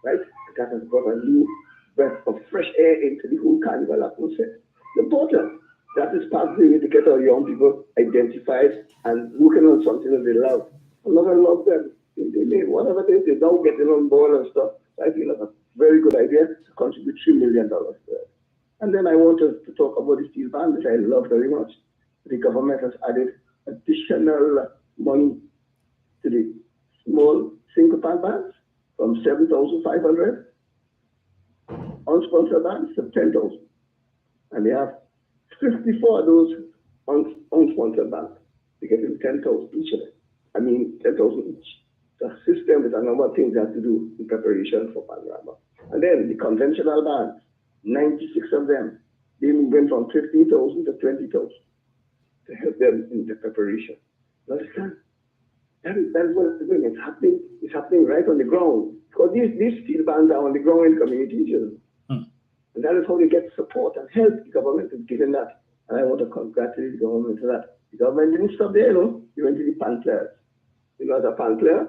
Right? That has brought a new breath of fresh air into the whole carnival atmosphere. The important, that is part of the way to get our young people identified and working on something that they love. I love them. They may, whatever it is, they don't get on board and stuff. So I feel that's a very good idea to contribute $3 million to it. And then I want to talk about the steel band, which I love very much. The government has added additional money to the small single band bands from 7,500 unsponsored bands to 10,000. And they have 54 of those unsponsored bands. They get them 10,000 each of them. I mean, 10,000 each. The system is a number of things they have to do in preparation for panorama. And then the conventional bands, 96 of them, they went from 15,000 to 20,000 to help them in the preparation. You understand? That is what it's doing. It's happening right on the ground. Because these steel bands are on the ground in communities. You know? And that is how they get support and help. The government is giving that. And I want to congratulate the government for that. The government didn't stop there, you know. You went to the pan players. You know, as a pan player,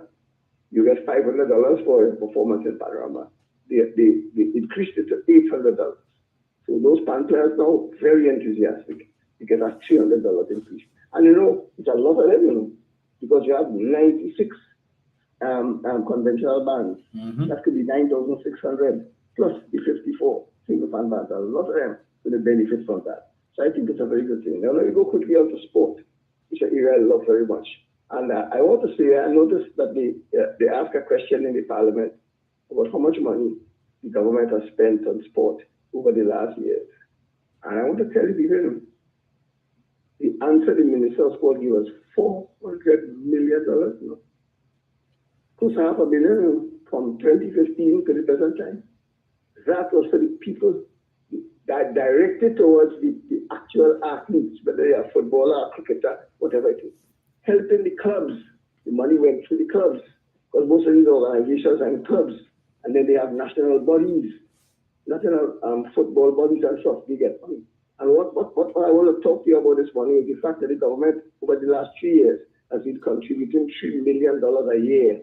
you get $500 for a performance in panorama. They increased it to $800. So those pan players now very enthusiastic. You get a $300 increase. And you know, it's a lot of them, you know, because you have 96 conventional bands. That could be 9,600 plus the 54 single fan bands. A lot of them will benefit from that. So I think it's a very good thing. Now let me go quickly on to sport, which is an area I love very much. And I want to say, I noticed that they asked a question in the Parliament about how much money the government has spent on sport over the last years. And I want to tell you, the answer the Minister of Sport gave us $400 million. You know? Close to $500 million from 2015 to the present time. That was for the people that directed towards the actual athletes, whether they are footballer or cricketer, whatever it is. Helping the clubs. The money went through the clubs. Because most of these organizations are in clubs. And then they have national bodies, national football bodies and stuff. They get money. And what I want to talk to you about this morning is the fact that the government, over the last 3 years, has been contributing $3 million a year.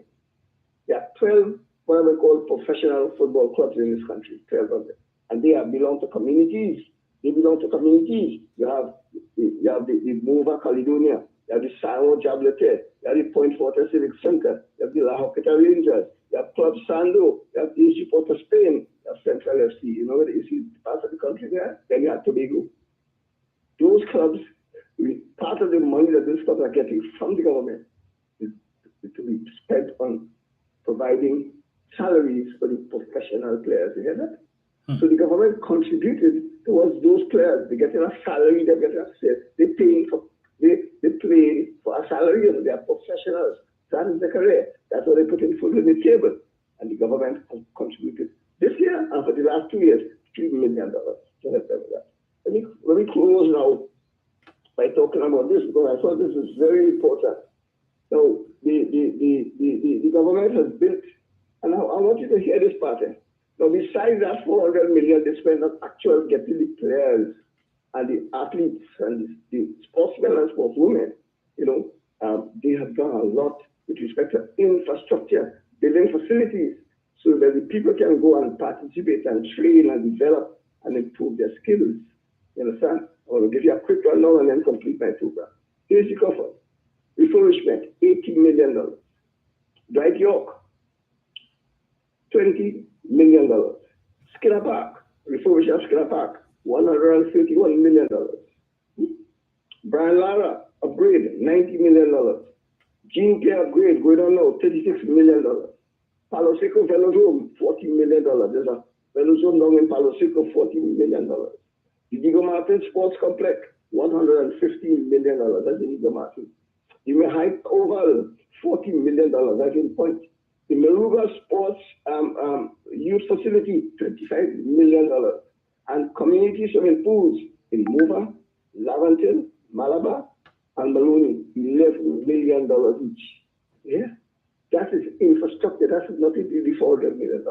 There are 12, what we call professional football clubs in this country, 12 of them. and they have belong to communities. They belong to communities. You have the Mova Caledonia, you have the Sao Jablete, you have the Point Fortress Civic Center, you have the La Joqueta Rangers, you have Club Sando, you have the Port of Spain, you have Central FC. You know where you see parts of the country there? Then you have Tobago. Those clubs, part of the money that these clubs are getting from the government is to be spent on providing salaries for the professional players. You hear that? So the government contributed towards those players. They're getting a salary, they're getting a set. They play for a salary, and they are professionals. That is their career. That's what they put in food on the table. And the government has contributed this year and for the last 2 years, $3 million to help them with that. Let me close now by talking about this, because I thought this is very important. Now, the government has built, and I want you to hear this pattern. Now, besides that 400 million they spend on actual getting the players and the athletes and the sportsmen and sportswomen, they have done a lot with respect to infrastructure, building facilities, so that the people can go and participate and train and develop and improve their skills. You understand? I want to give you a quick rundown and then complete my program. Here's the cover. Refurbishment, $80 million. Dwight York, $20 million. Skinner Park, refurbishment of Skinner Park, $131 million. Brian Lara, upgrade, $90 million. Gene Care upgrade, going on now, $36 million. Palo Seco Velodrome, $40 million. There's a Velodrome down in Palo Seco, $40 million. The Diego Martin Sports Complex, $115 million. That's the Diego Martin. The Mehike Oval, $40 million. That's in Point. The Meruga Sports Youth Facility, $25 million. And community swimming pools in Mova, Lavanton, Malabar, and Maloney, $11 million each. Yeah? That is infrastructure. That's nothing to the $400 million.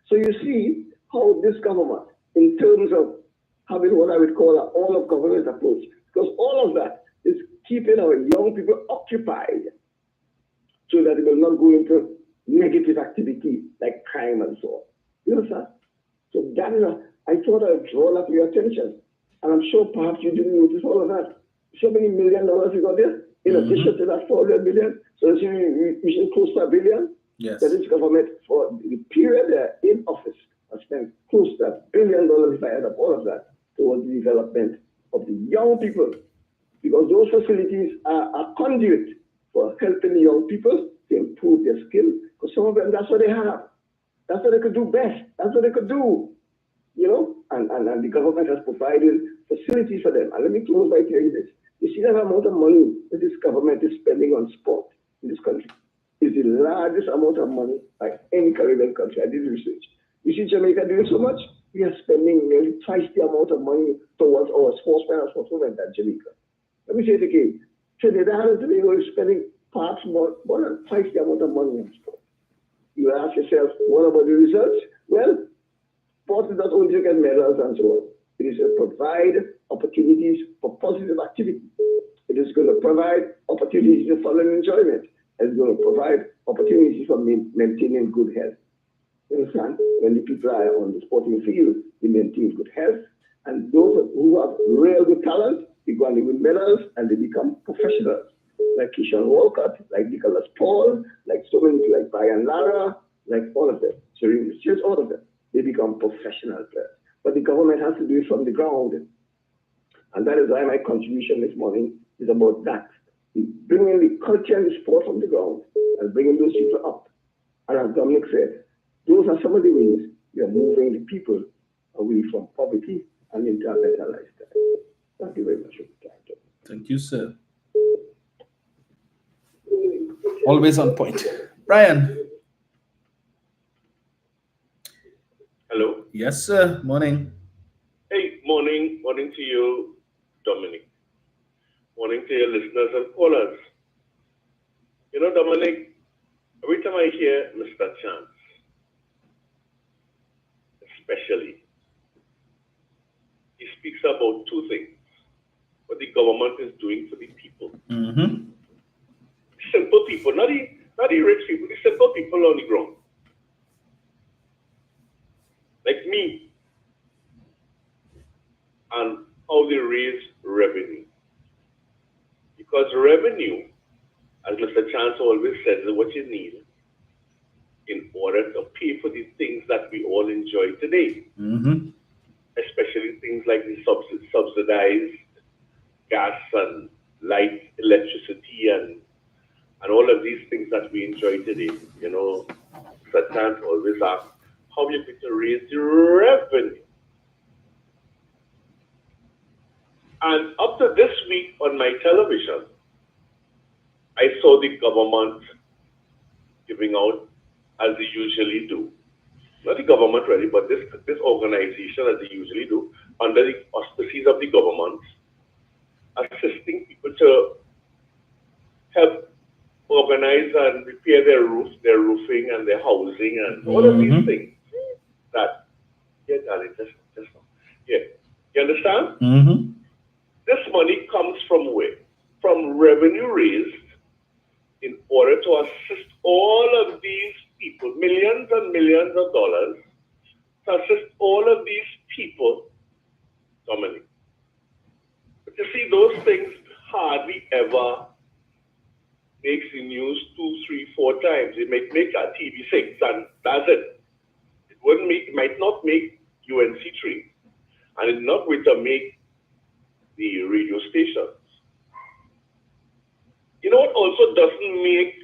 So you see how this government, in terms of having what I would call an all-of-government approach, because all of that is keeping our young people occupied so that they will not go into negative activity like crime and so on. You understand? So that is I thought I would draw that to your attention. And I'm sure perhaps you didn't notice all of that. So many $1 million we got there, in addition to that 400 million. So we should close to $1 billion. Yes. That is government for the period they're in office has spent close to $1 billion if I add up all of that towards the development of the young people. Because those facilities are a conduit for helping the young people to improve their skills. Because some of them, that's what they have. That's what they could do best. That's what they could do. And the government has provided facilities for them. And let me close by telling you this. You see that amount of money that this government is spending on sport in this country is the largest amount of money by any Caribbean country. I did research. You see Jamaica doing so much, we are spending nearly twice the amount of money towards our sportsmen and sportswomen than Jamaica. Let me say it again. Trinidad and Tobago is spending perhaps more than twice the amount of money on sport. You ask yourself, what about the results? Well, sport is not only to get medals and so on. It is to provide opportunities for positive activity. It is going to provide opportunities for fun and enjoyment. It's going to provide opportunities for maintaining good health. You understand? When the people are on the sporting field, they maintain good health. And those who have real good talent, they go and they win medals and they become professionals. Like Keyshawn Walcott, like Nicholas Paul, like so many, like Brian Lara, like all of them. So it's just all of them. They become professional players. But the government has to do it from the ground. And that is why my contribution this morning is about that. Bringing the culture and the sport from the ground and bringing those people up. And as Dominic said, those are some of the ways we are moving the people away from poverty and into a better lifestyle. Thank you very much for your time. Thank you, sir. Always on point. Brian. Hello. Yes, sir. Morning. Hey, morning. Morning to you, Dominic. Morning to your listeners and callers. Dominic, every time I hear Mr. Chance, especially, he speaks about two things. What the government is doing for the people. Mm-hmm. Simple people, not the rich people, the simple people on the ground. Like me, and how they raise revenue. Because revenue, as Mr. Chance always says, is what you need in order to pay for the things that we all enjoy today. Especially things like the subsidized gas and light, electricity, and all of these things that we enjoy today. You know, Mr. Chance always asks, how are you going to raise the revenue? And up to this week on my television, I saw the government giving out, as they usually do. Not the government really, but this organization, as they usually do, under the auspices of the government, assisting people to help organize and repair their roofs, their roofing and their housing and all of these things. That, yeah, darling, just yeah. You understand? This money comes from where? From revenue raised in order to assist all of these people, millions and millions of dollars, to assist all of these people, Dominic. But you see, those things hardly ever makes the news 2, 3, 4 times. It might make a TV 6, and that's it. It might not make UNC 3, and it's not going to make the radio stations. You know what also doesn't make,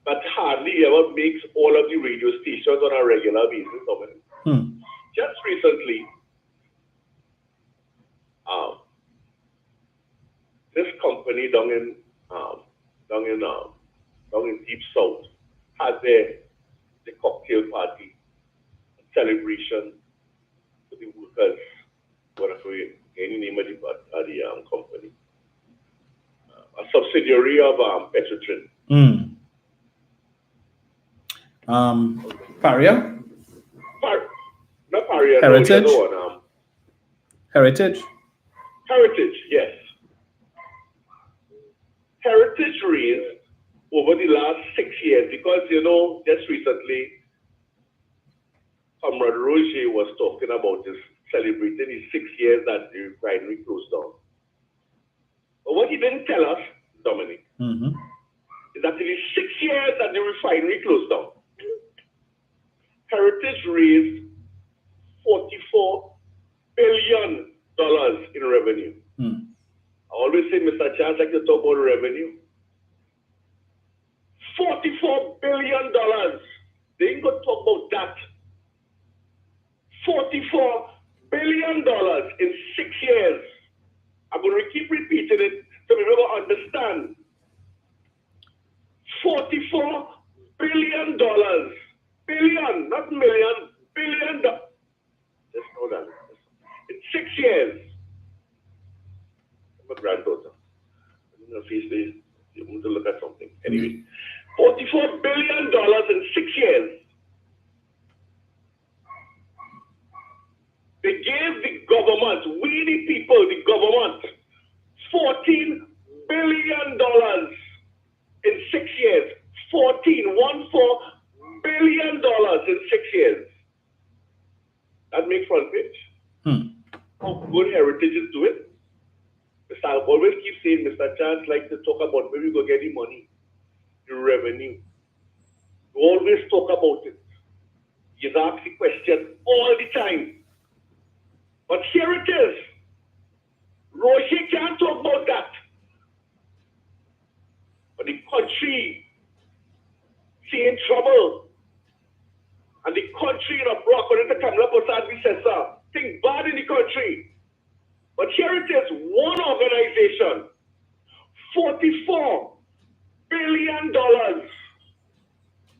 that hardly ever makes all of the radio stations on a regular basis? Just recently, this company down in Deep South had the cocktail party celebration for the workers, whatever any name of the company, a subsidiary of Petrotrin. Paria? Not Paria, Heritage? No, the other one, Heritage? Heritage, yes. Heritage raised over the last 6 years, because, you know, just recently, Comrade Roger was talking about this, celebrating his 6 years that the refinery closed down. But what he didn't tell us, Dominic, is that in the 6 years that the refinery closed down, Heritage raised $44 billion in revenue. I always say, Mr. Chance, like to talk about revenue. $44 billion. They ain't going to talk about that. $44 billion in 6 years. I'm going to keep repeating it so we will understand. $44 billion. Billion, not million, billion. Just know that. In 6 years. My granddaughter. I'm going to face this. You want to look at something. Anyway, $44 billion in 6 years. They gave the government, we the people, the government, $14 billion in 6 years. 14 billion in 6 years. That makes front page. How good Heritage is doing. Mr. I always keep saying, Mr. Chance likes to talk about where we go get the money, the revenue. We always talk about it. He's asked the question all the time. But here it is. Roshi can't talk about that. But the country in trouble. And the country in a block, according to Kamala Prasad, we said, sir, things bad in the country. But here it is, one organization, $44 billion.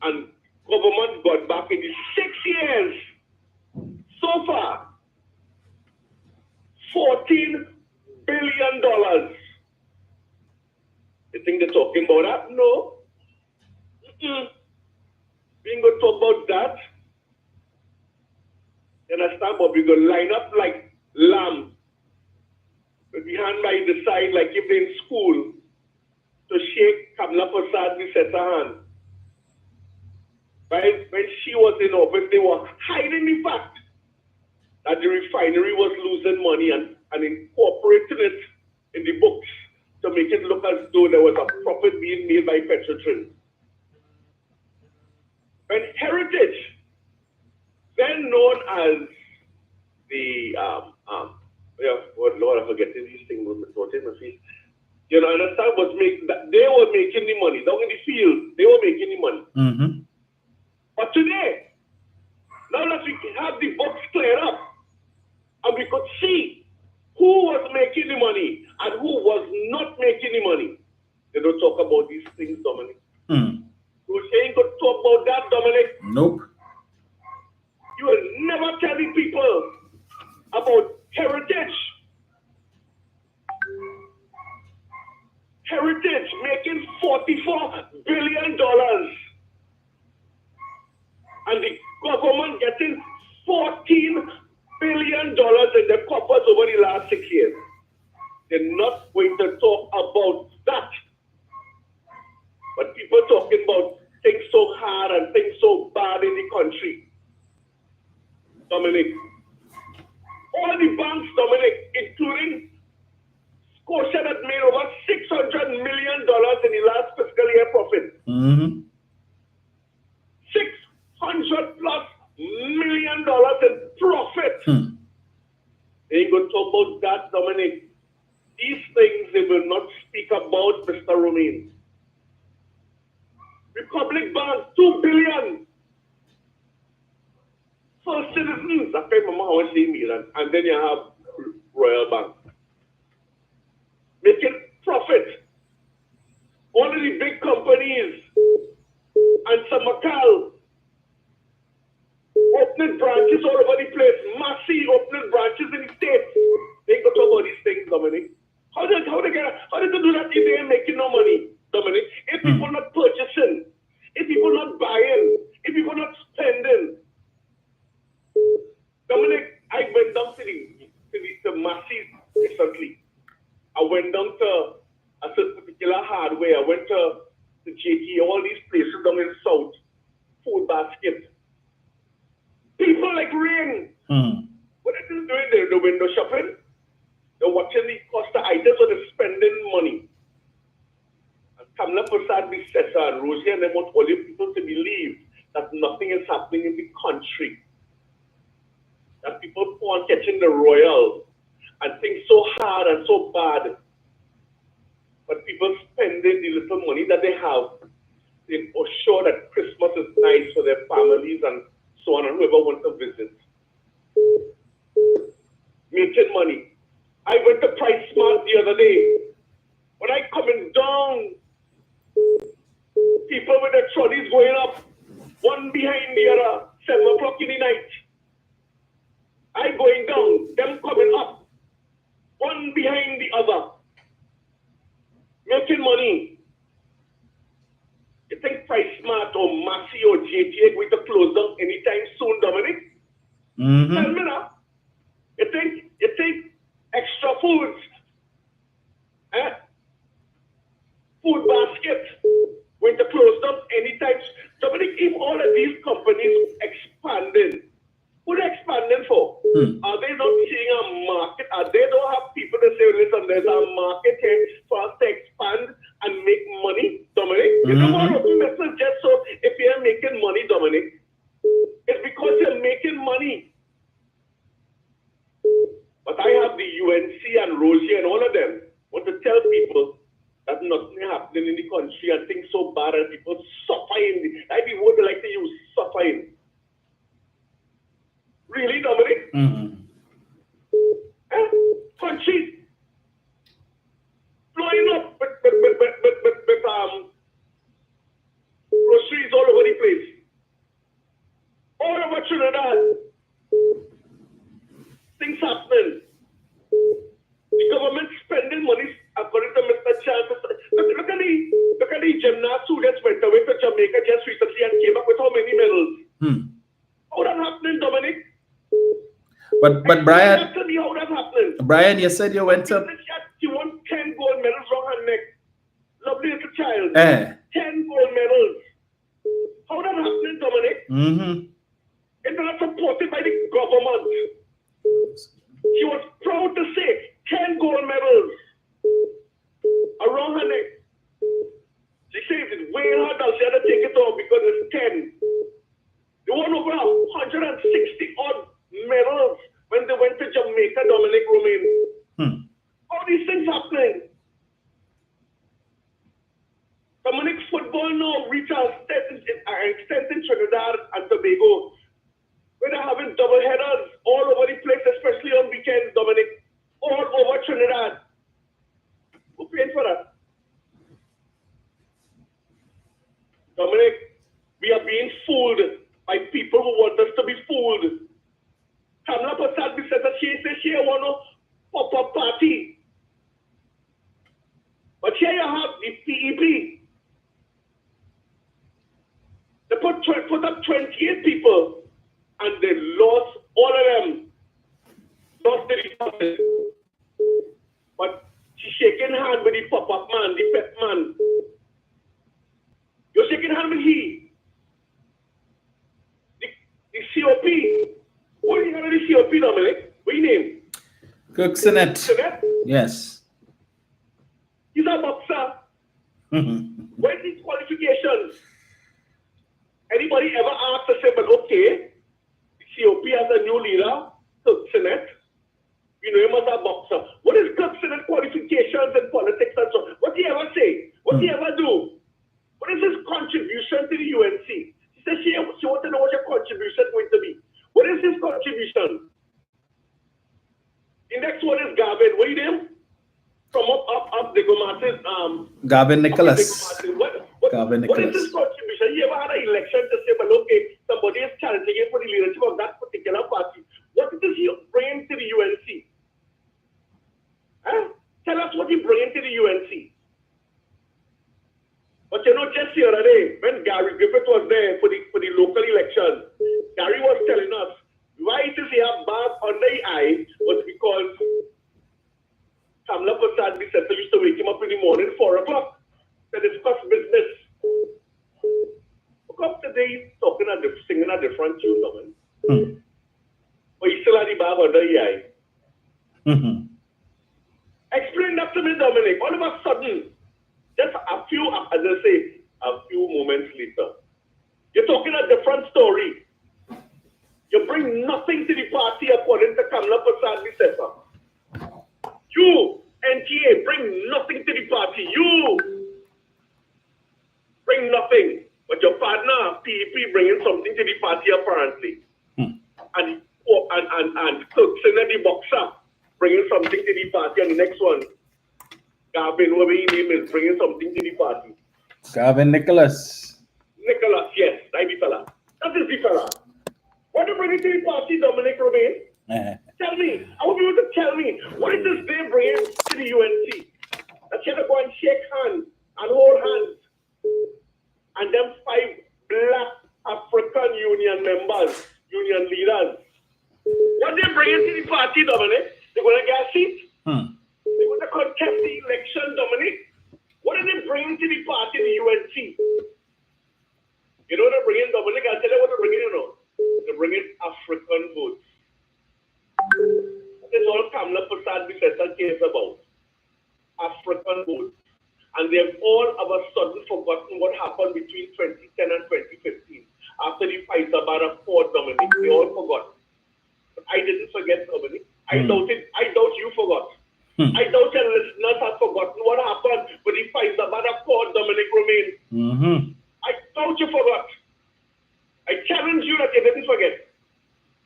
And government got back in the 6 years so far, $14 billion. You think they're talking about that? No. We ain't going to talk about that. You understand? But we're going to line up like lamb with the hand by the side, like if they're in school, to shake Kamala Prasad, we set her hand. Right? When she was in office, they were hiding the fact that the refinery was losing money and incorporating it in the books to make it look as though there was a profit being made by Petrotrin. When Heritage, then known as the, what Lord, I'm forgetting these things, you know, understand, they were making the money. Down in the field, they were making the money. Mm-hmm. But today, now that we have the books cleared up, and we could see who was making the money and who was not making the money, they don't talk about these things, Dominic. You ain't going to talk about that, Dominic. Nope. You will never tell the people about Heritage. Heritage making $44 billion. And the government getting $14 billion in the coffers over the last 6 years. They're not going to talk about that. But people talking about things so hard and things so bad in the country. Dominic, all the banks, Dominic, including Scotia, that made over $600 million in the last fiscal year profit. Mm-hmm. $600+ million in profit. They ain't going to talk about that, Dominic. These things they will not speak about, Mr. Romain. Republic Bank, $2 billion. First Citizens, I can't remember how much they made, and then you have Royal Bank. Making profit. All of the big companies and Samakal opening branches all over the place, massive opening branches in the States. They ain't gonna talk about these things, Dominic. How did they do that if they ain't making no money, Dominic? If people not purchasing, if people not buying, if people not spending. Dominic, I went down to the Massey recently. I went down to a certain particular hardware. I went to the JT, all these places down in the South, Food Basket. People like rain. What are they doing? The window shopping. They're watching the cost of items, so they're spending money. And Kamala Prasad, Bissessa, and Rosie, and they want all the people to believe that nothing is happening in the country. That people aren't catching the royal and things so hard and so bad. But people spending the little money that they have, they are sure that Christmas is nice for their families and so on, and whoever wants to visit. Making money. I went to Price Smart the other day. When I coming down, people with their trolleys going up, one behind the other, 7 o'clock in the night. I going down, them coming up, one behind the other. Making money. You think Price Smart or Massey or JT are going to close down anytime soon, Dominic? Tell me now. You think Extra Foods, Food Basket, going to close down anytime? Dominic, if all of these companies expanding, what are they expanding for? Are they not seeing a market? Are they don't have people to say, listen, there's a market here for us to expand and make money, Dominic? You know what open message just so if you're making money, Dominic, it's because you're making money. But I have the UNC and Rosie and all of them want to tell people that nothing happening in the country and things so bad and people suffering. I be what they like to use, suffering. Really, Dominic? Country blowing up with groceries all over the place. All over Trinidad. Things happening. The government spending money according to Mr. Chan. Look at the gymnast who just went away to Jamaica just recently and came back with how many medals? How that happening, Dominic? But Brian, how that happening? Brian, you said you went to. She won 10 gold medals on her neck. Lovely little child. 10 gold medals. How that happening, Dominic? It's not supported by the government. extent in Trinidad and Tobago, where they're having double headers all over the place, especially on weekends, Dominic, all over Trinidad. Who pays for that? Dominic, we are being fooled by people who want us to be fooled. Kamla Prasad said that she says she want to pop-up party. But here you have the PEP. They put up 28 people and they lost all of them. Lost the deposit. But she's shaking hand with the pop-up man, the pep man. You're shaking hand with he. The COP. What do you have the COP, Dominic? What do you name? Kirksonet. Yes. He's a boxer. Where's his qualifications? Anybody ever asked to say, but okay, the COP has a new leader, Kirksonet. We know him as a boxer. What is Kirksonet qualifications in politics and so on? What did he ever say? What did he ever do? What is his contribution to the UNC? She said she wants to know what your contribution is going to be. What is his contribution? The next one is Gavin. What do you name? From up the Gomatis. Gavin Nicholas. What Gavin is Nicholas. his contribution? You ever had an election to say, well, okay, somebody is challenging him for the leadership of that particular party. What does he bring to the UNC? Huh? Tell us what he brings to the UNC. But you know, just the other day, when Gary Griffith was there for the local election, Gary was telling us why it is he have bars under the eye was because Kamla Prasad used to wake him up in the morning 4 o'clock to discuss business. Look up today, singing a different tune, man. But he still had the bar under the eye. Explain that to me, Dominic. All of a sudden, just a few moments later, you're talking a different story. You bring nothing to the party according to Kamla Prasad. You, NTA, bring nothing to the party. You bring nothing. But your partner, PEP, bringing something to the party apparently. And Kirksonet, the boxer, bringing something to the party. And the next one, Gavin, whoever his name is, bringing something to the party. Gavin Nicholas. Nicholas, yes, that's the fella. That is the fella. What do you bring to the party, Dominic Romain? Tell me. I want you to tell me. What is this they bring to the UNC? That you have to go and shake hands and hold hands. And them 5 black African union members, union leaders. What they bring to the party, Dominic? They're going to get a seat. They're going to contest the election, Dominic. What are they bringing to the party, the UNC? You know what they're bringing, Dominic? I'll tell you what they're bringing, you know. They're bringing African votes. That is all Kamla Prasad case about. African votes. And they've all of a sudden forgotten what happened between 2010 and 2015. After the fight about a Ford, Dominic, they all forgot. But I didn't forget, Dominic. I doubt you forgot. I doubt your listeners have forgotten what happened with the fight about a Ford, Dominic Romain. I doubt you forgot. I challenge you that you didn't forget.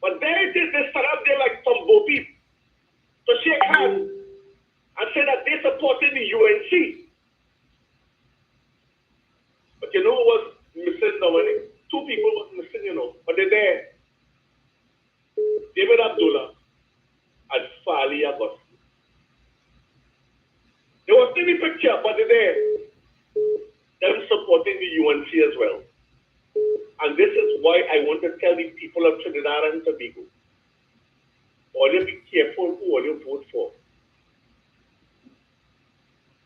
But there it is, they stand up there like some bopies to shake hands and say that they supported the UNC. But you know who was missing, Dominic? 2 people was missing, you know. But they're there. David Abdullah and Fali Augustus. They were still in the picture, but they're there. Them supporting the UNC as well. And this is why I want to tell the people of Trinidad and Tobago, always be careful who you vote for.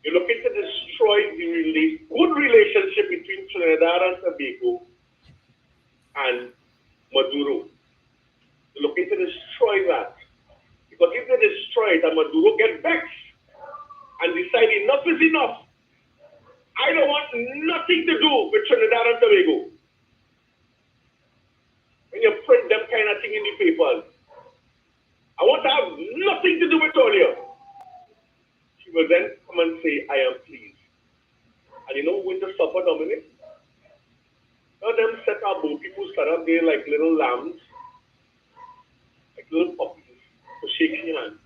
You're looking to destroy the good relationship between Trinidad and Tobago and Maduro. You're looking to destroy that. Because if they destroy it and Maduro get vexed and decide enough is enough, I don't want nothing to do with Trinidad and Tobago. When you print them kind of thing in the papers, I want to have nothing to do with Tolia. She will then come and say, I am pleased. And you know who will suffer, Dominic? Now them set up both people stand up there like little lambs, like little puppies, so shaking hands.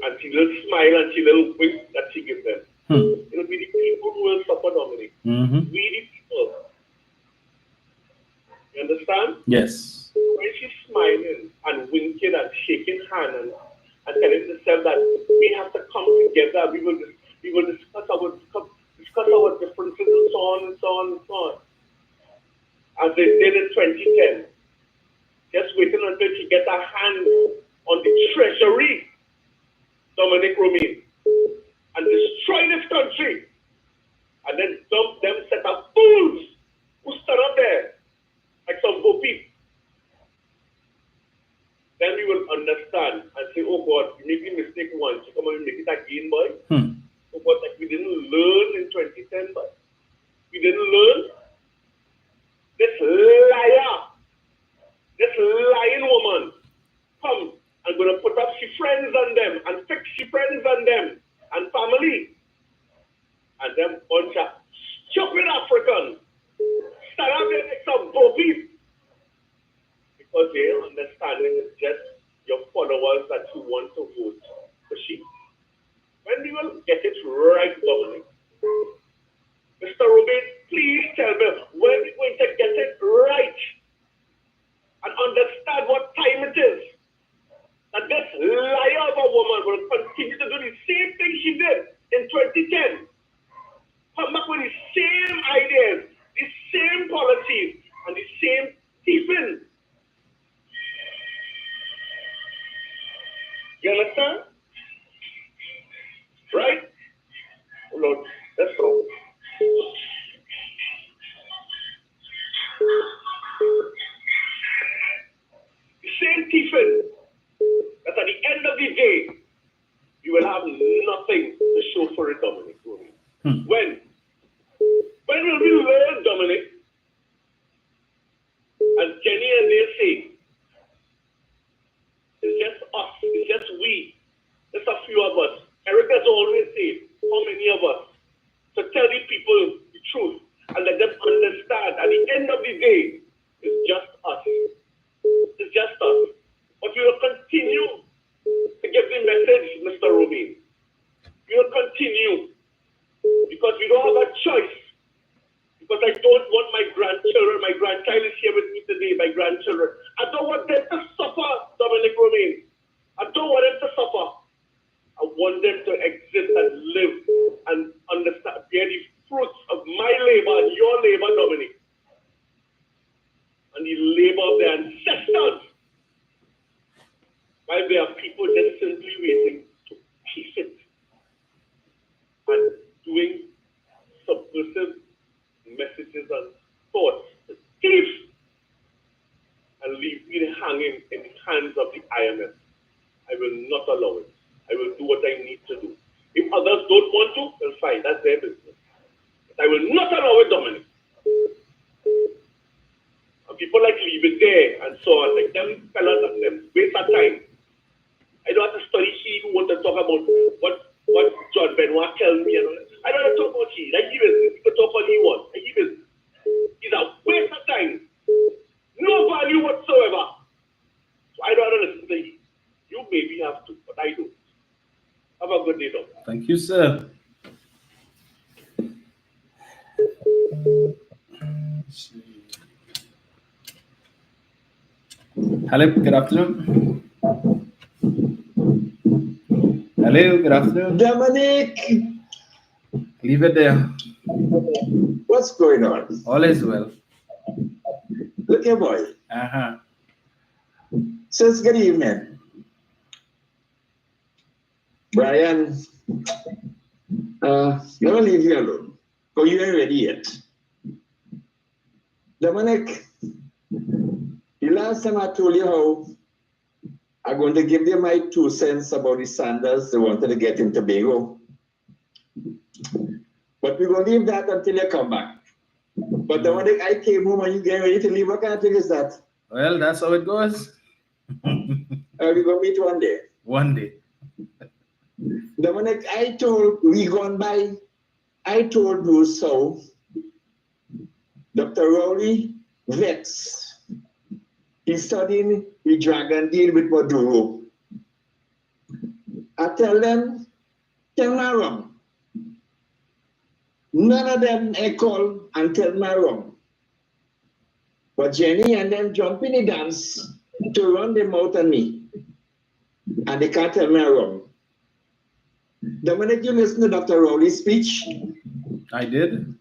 And she will smile and she will wink that she gives them. It will be the people who will suffer, Dominic. We the people. You understand? Yes. When she's smiling and winking and shaking hands and telling herself that we have to come together, we will discuss our differences and so on and so on and so on. As they did in 2010. Just waiting until she gets her hand on the treasury, Dominic Romain, and destroy this country, and then dump them set of fools who stand up there like some boopies. Then we will understand and say, oh God, we made a mistake once, you come and make it again, boy. Oh God, like we didn't learn in 2010, boy. We didn't learn. This liar, this lying woman, come and going to put up she friends on them and fix she friends on them and family. And them bunch of stupid Africans stand up there like some boobies. Because their understanding is just your followers that you want to vote for she. When we will get it right, Dominic. Mr. Rubin, please tell me when we're going to get it right and understand what time it is. That this liar of a woman will continue to do the same thing she did in 2010. Come back with the same ideas, the same policies, and the same thieving. You understand? Right? Oh Lord, let's go. The same thieving that at the end of the day, you will have nothing to show for it, Dominic. When will we learn, Dominic? As Jenny and they say, it's just us, it's just we. There's a few of us. Eric has always said, how many of us? To tell the people the truth and let them understand. At the end of the day, it's just us. It's just us. But we will continue to give the message, Mr. Romain. We will continue because we don't have a choice. Because I don't want my grandchild is here with me today, my grandchildren. I don't want them to suffer, Dominic Romain. I don't want them to suffer. I want them to exist and live and understand, bear the fruits of my labor and your labor, Dominic. And the labor of their ancestors. While there are people just simply waiting to piece it and doing subversive messages and thoughts to thief and leave it hanging in the hands of the IMF. I will not allow it. I will do what I need to do. If others don't want to, then fine, that's their business. But I will not allow it, Dominic. And people like leave it there and so on, like them fellas and them waste of time. I don't have to study he who want to talk about what John Benoit tells me. I don't have to talk about he. Like he business. He can talk all he wants. Like he business. He's a waste of time. No value whatsoever. So I don't listen to you. You maybe have to, but I don't. Have a good day, Doctor. Thank you, sir. Hello, good afternoon. Hello, good afternoon. Dominic! Leave it there. What's going on? All is well. Look here, boy. Says good evening. Brian, never leave you alone. Because you ain't ready yet. Dominic, the last time I told you how I'm going to give you my 2 cents about the Sandals they wanted to get in Tobago. But we're going to leave that until you come back. But Dominic, I came home and you get ready to leave. What kind of thing is that? Well, that's how it goes. We're going to meet one day. One day. Dominic, I told you so Dr. Rowley vexed. He's studying the dragon deal with Maduro. I tell them, tell me wrong. None of them call and tell me wrong. But Jenny and them jump in the dance to run them out on me. And they can't tell me wrong. Dominic, you listen to Dr. Rowley's speech? I did.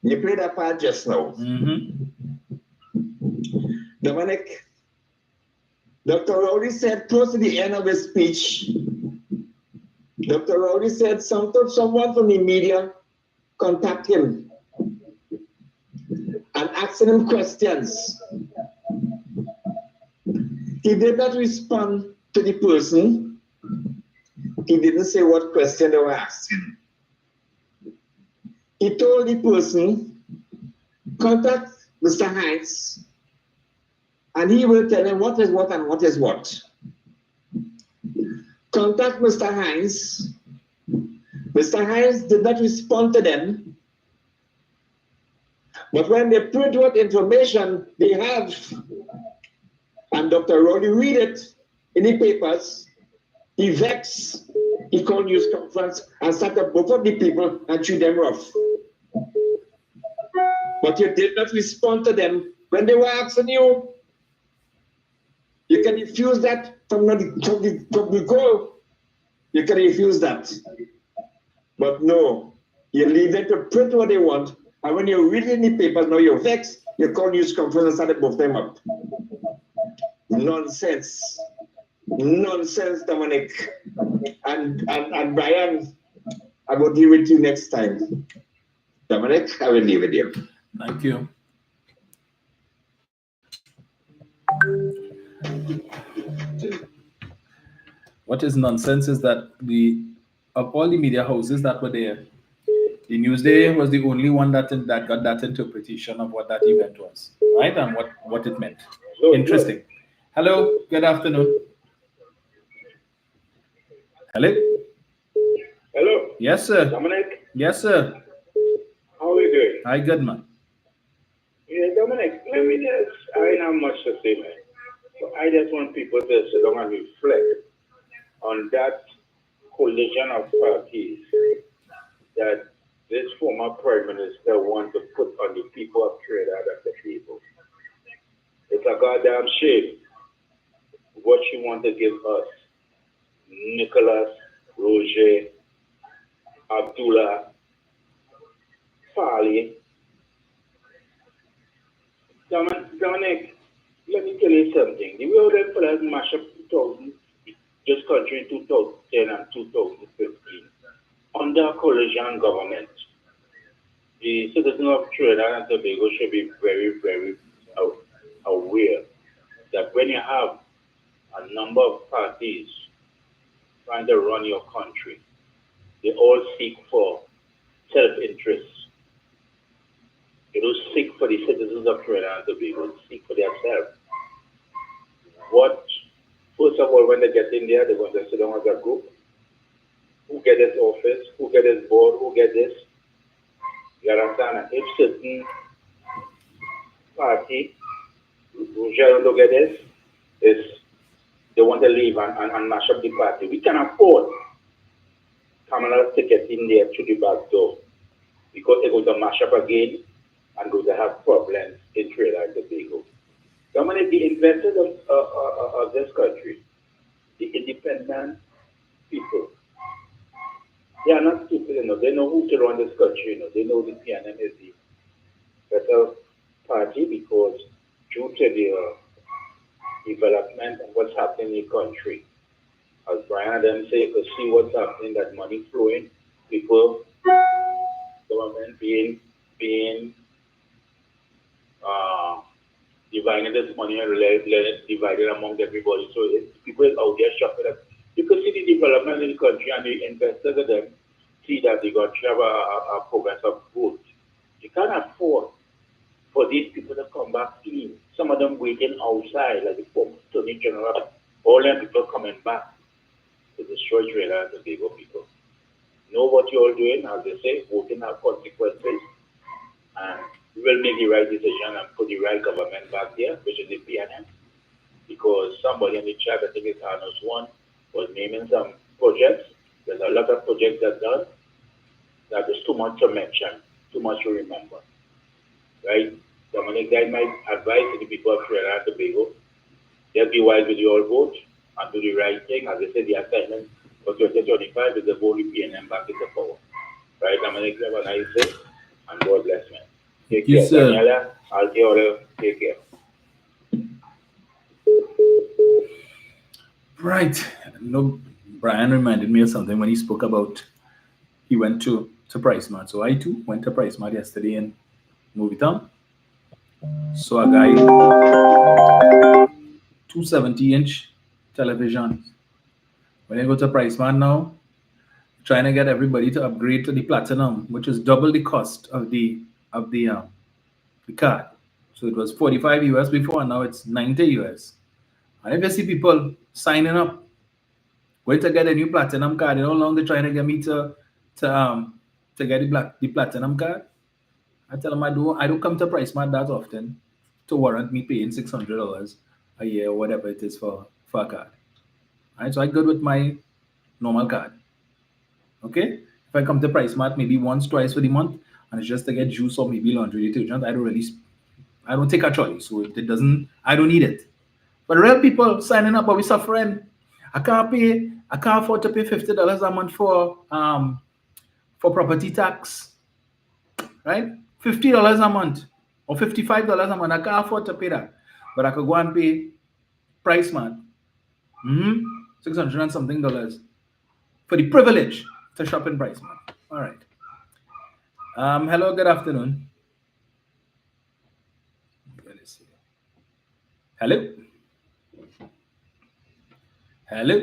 You played that part just now. Dominic, Dr. Rowley said close to the end of his speech, Dr. Rowley said someone from the media contact him and asking him questions. He did not respond to the person. He didn't say what question they were asking. He told the person, contact Mr. Hines, and he will tell him what is what and what is what. Contact Mr. Hines. Mr. Hines did not respond to them. But when they print what information they have, and Dr. Rowley read it in the papers, he vexed. He called news conference and sat up both of the people and treat them rough. But you did not respond to them when they were asking you. You can refuse that from the goal. You can refuse that. But no, you leave them to print what they want. And when you read it in the papers, now you're vexed, you call news conference and start both them up. Nonsense. Nonsense, Dominic. And Brian, I will deal with you next time. Dominic, I will leave it here. Thank you. What is nonsense is that of all the media houses that were there, the Newsday was the only one that got that interpretation of what that event was, right? And what it meant. Interesting. Hello, good afternoon. Hello? Hello. Yes, sir. Dominic? Yes, sir. How are you doing? Hi, good man. Yeah, Dominic, let me just, I ain't have much to say, man. So I just want people to sit down and reflect on that coalition of parties that this former Prime Minister wants to put on the people of Trinidad and the people. It's a goddamn shame what you want to give us. Nicholas, Roger, Abdullah, Farley. Dominic, let me tell you something. The way them fellas mash up this country in 2010 and 2015, under coalition government, the citizens of Trinidad and Tobago should be very, very aware that when you have a number of parties trying to run your country, they all seek for self-interest. They don't seek for the citizens of Trinidad and Tobago, they seek for themselves. First of all, when they get in there, they want to sit down as a group. Who get this office? Who get this board? Who get this? You understand? And if certain party, who don't get this, they want to leave and mash up the party. We can afford Kamala's to get in there through the back door because they're going to mash up again and going to have problems in Trinidad and Tobago. Dominic, the investors of this country, the independent people, they are not stupid enough. They know who to run this country. They know the PNM is the better party because due to the development and what's happening in the country, as Brian and them say, you can see what's happening, that money flowing, people, government being dividing this money and let it divided among everybody. So people out there shopping. You can see the development in the country and the investors of them see that the country have a progress of growth. You can't afford for these people to come back in. Some of them waiting outside, like the former Attorney General. All them people coming back to destroy Trinidad and Tobago people. Know what you're all doing, as they say, voting have consequences. And we will make the right decision and put the right government back there, which is the PNM. Because somebody in the chat, I think it's Arnold Swan, was naming some projects. There's a lot of projects that done that is too much to mention, too much to remember. Right? So I'm going to guide my advice to the people of Trinidad and Tobago. Just be wise with your vote and do the right thing. As I said, the assignment for 2025 is to vote the PNM back into power. Right? I'm going to have a nice day and God bless me. Take care. Daniela, I'll take order. Take care. Right. No, Brian reminded me of something when he spoke about he went to Price Mart. So I too went to Price Mart yesterday in Movie Town. So a guy 270-inch television. When I go to Price Mart now, trying to get everybody to upgrade to the platinum, which is double the cost of the card. So it was 45 US before, and now it's 90 US. And if you see people signing up, going to get a new platinum card, you know how long they're trying to get me to get the platinum card? I tell them I don't come to Price Mart that often to warrant me paying $600 a year or whatever it is for a card. All right, so I go with my normal card. Okay, if I come to Price Mart maybe once, twice for the month, and it's just to get juice or maybe laundry detergent, I don't take a choice. So it doesn't, I don't need it. But real people signing up, but we suffering. I can't afford to pay $50 a month for property tax, right? $50 a month or $55 a month. I can't afford to pay that, but I could go and pay Price Mart, $600 and something for the privilege to shop in Price Mart. All right. Hello, good afternoon. Hello. Hello.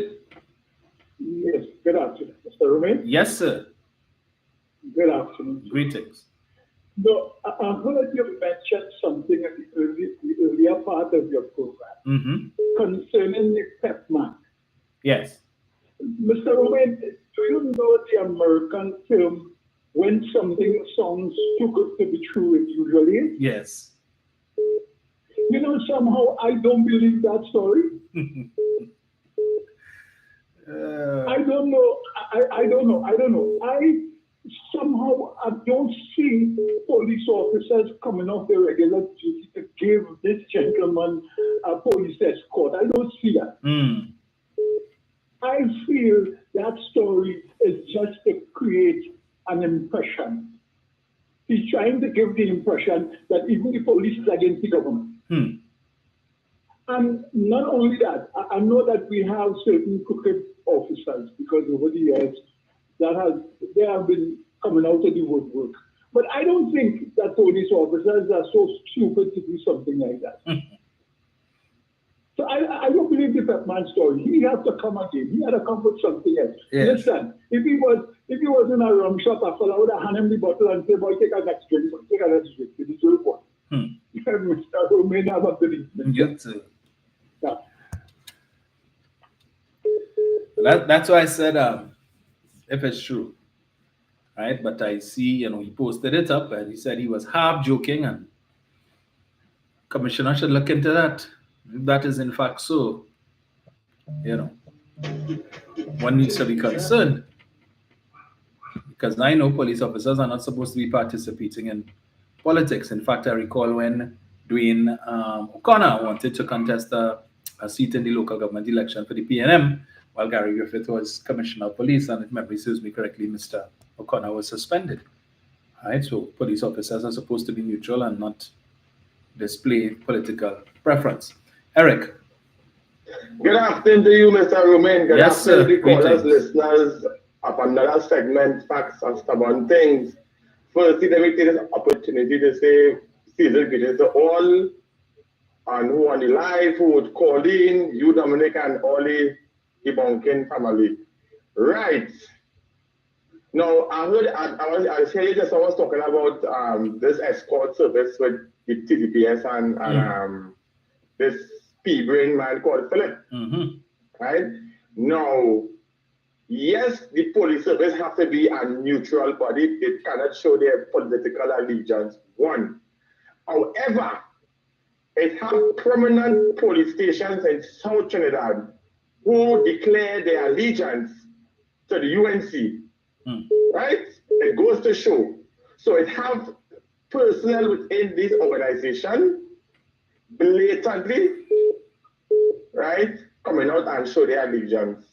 Yes, good afternoon. Mr. Romain? Yes, sir. Good afternoon. Greetings. No, I heard you mention something in the earlier part of your program concerning the pep mark. Yes. Mr. Romain, do you know the American term, when something sounds too good to be true, it usually is? Yes. You know, somehow I don't believe that story. I don't know. I don't know. I don't see police officers coming off their regular duty to give this gentleman a police escort. I don't see that. I feel that story is just to create an impression. He's trying to give the impression that even the police is against the government. And not only that, I know that we have certain crooked officers because over the years they have been coming out of the woodwork. But I don't think that police officers are so stupid to do something like that. So I don't believe the Pepman story. He has to come again. He had to come with something else. Yes. Listen, if he was in a rum shop, a fellow would have handed him the bottle and say, boy, take a next drink. Take a next drink. It is your point. Mr. Romain have a belief. Yes, sir. That's why I said if it's true, right? But I see, he posted it up and he said he was half joking, and Commissioner should look into that. If that is in fact so, one needs to be concerned, because I know police officers are not supposed to be participating in politics. In fact, I recall when Dwayne O'Connor wanted to contest a seat in the local government election for the PNM, while Gary Griffith was Commissioner of Police, and if memory serves me correctly, Mr. O'Connor was suspended. Right? So police officers are supposed to be neutral and not display political preference. Eric. Good afternoon to you, Mr. Romain. Good afternoon to callers, listeners of another segment, Facts and Stubborn Things. Firstly, let me take this opportunity to say season greetings to all and who on the live, who would call in, you, Dominic, and all the debunking family. Right. Now, I was hearing just someone talking about this escort service with the TTPS and this P-brain man called Philip. Right? Now, yes, the police service have to be a neutral body. They cannot show their political allegiance. One. However, it has prominent police stations in South Trinidad who declare their allegiance to the UNC, right? It goes to show. So it has personnel within this organization blatantly, right, coming out and show their allegiance,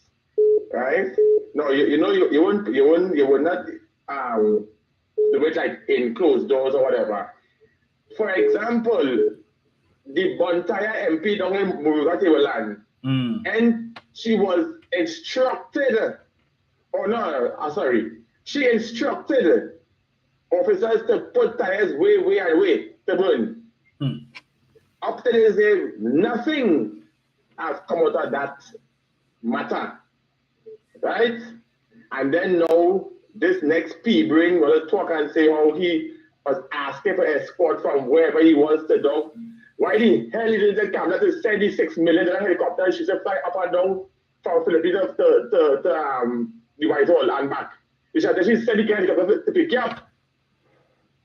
right? No, you would not do it like in closed doors or whatever. For example, the Bontaya MP down in Murugatiwaland, and she was instructed, she instructed officers to put tires way away to burn. Up to this day, nothing has come out of that matter, right? And then now, this next P-Bring will talk and say how he was asking for escort from wherever he wants to do. Why the hell he didn't come? That is $76 million helicopter. She said fly up and down from Philippines to the Whitehall and back. She said the helicopter to pick you up.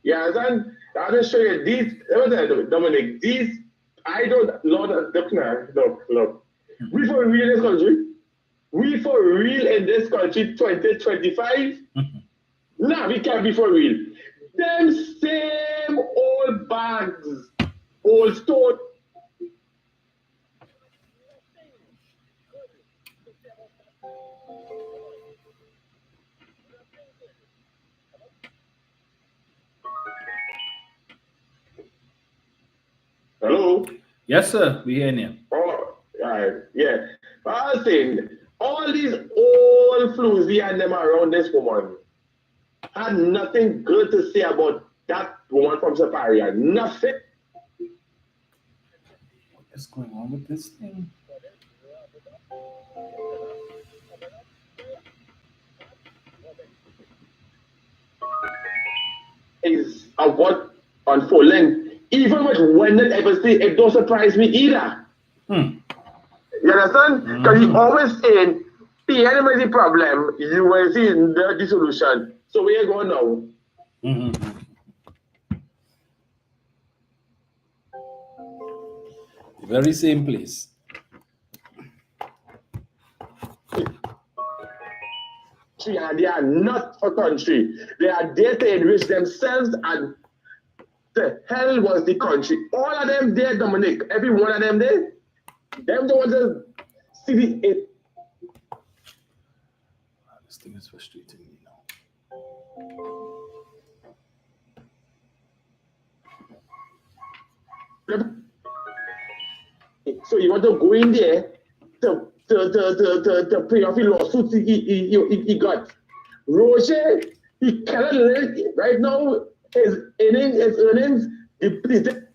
You understand? I'll just show you these, Dominic, these, I don't, Lord, look. We for real in this country? We for real in this country 2025? Nah, we can't be for real. Them same old bags, old store. Hello? Yes, sir. We hear you. Oh, yeah. But I was saying, all these old floozy and them around this woman had nothing good to say about that woman from Saparia. Nothing. What is going on with this thing? Is of what unfolding. Even with Wendell Eversley, it don't surprise me either. You understand? Because he always saying, the enemy is the problem, you will see the solution. So where you going now? Very same place. And they are not a country. They are there to enrich themselves, and the hell was the country. All of them there, Dominic, every one of them there, them the ones that see the This thing is frustrating me now. So you want to go in there to pay off the lawsuits he got. Roger, he cannot live right now. His earnings depleted.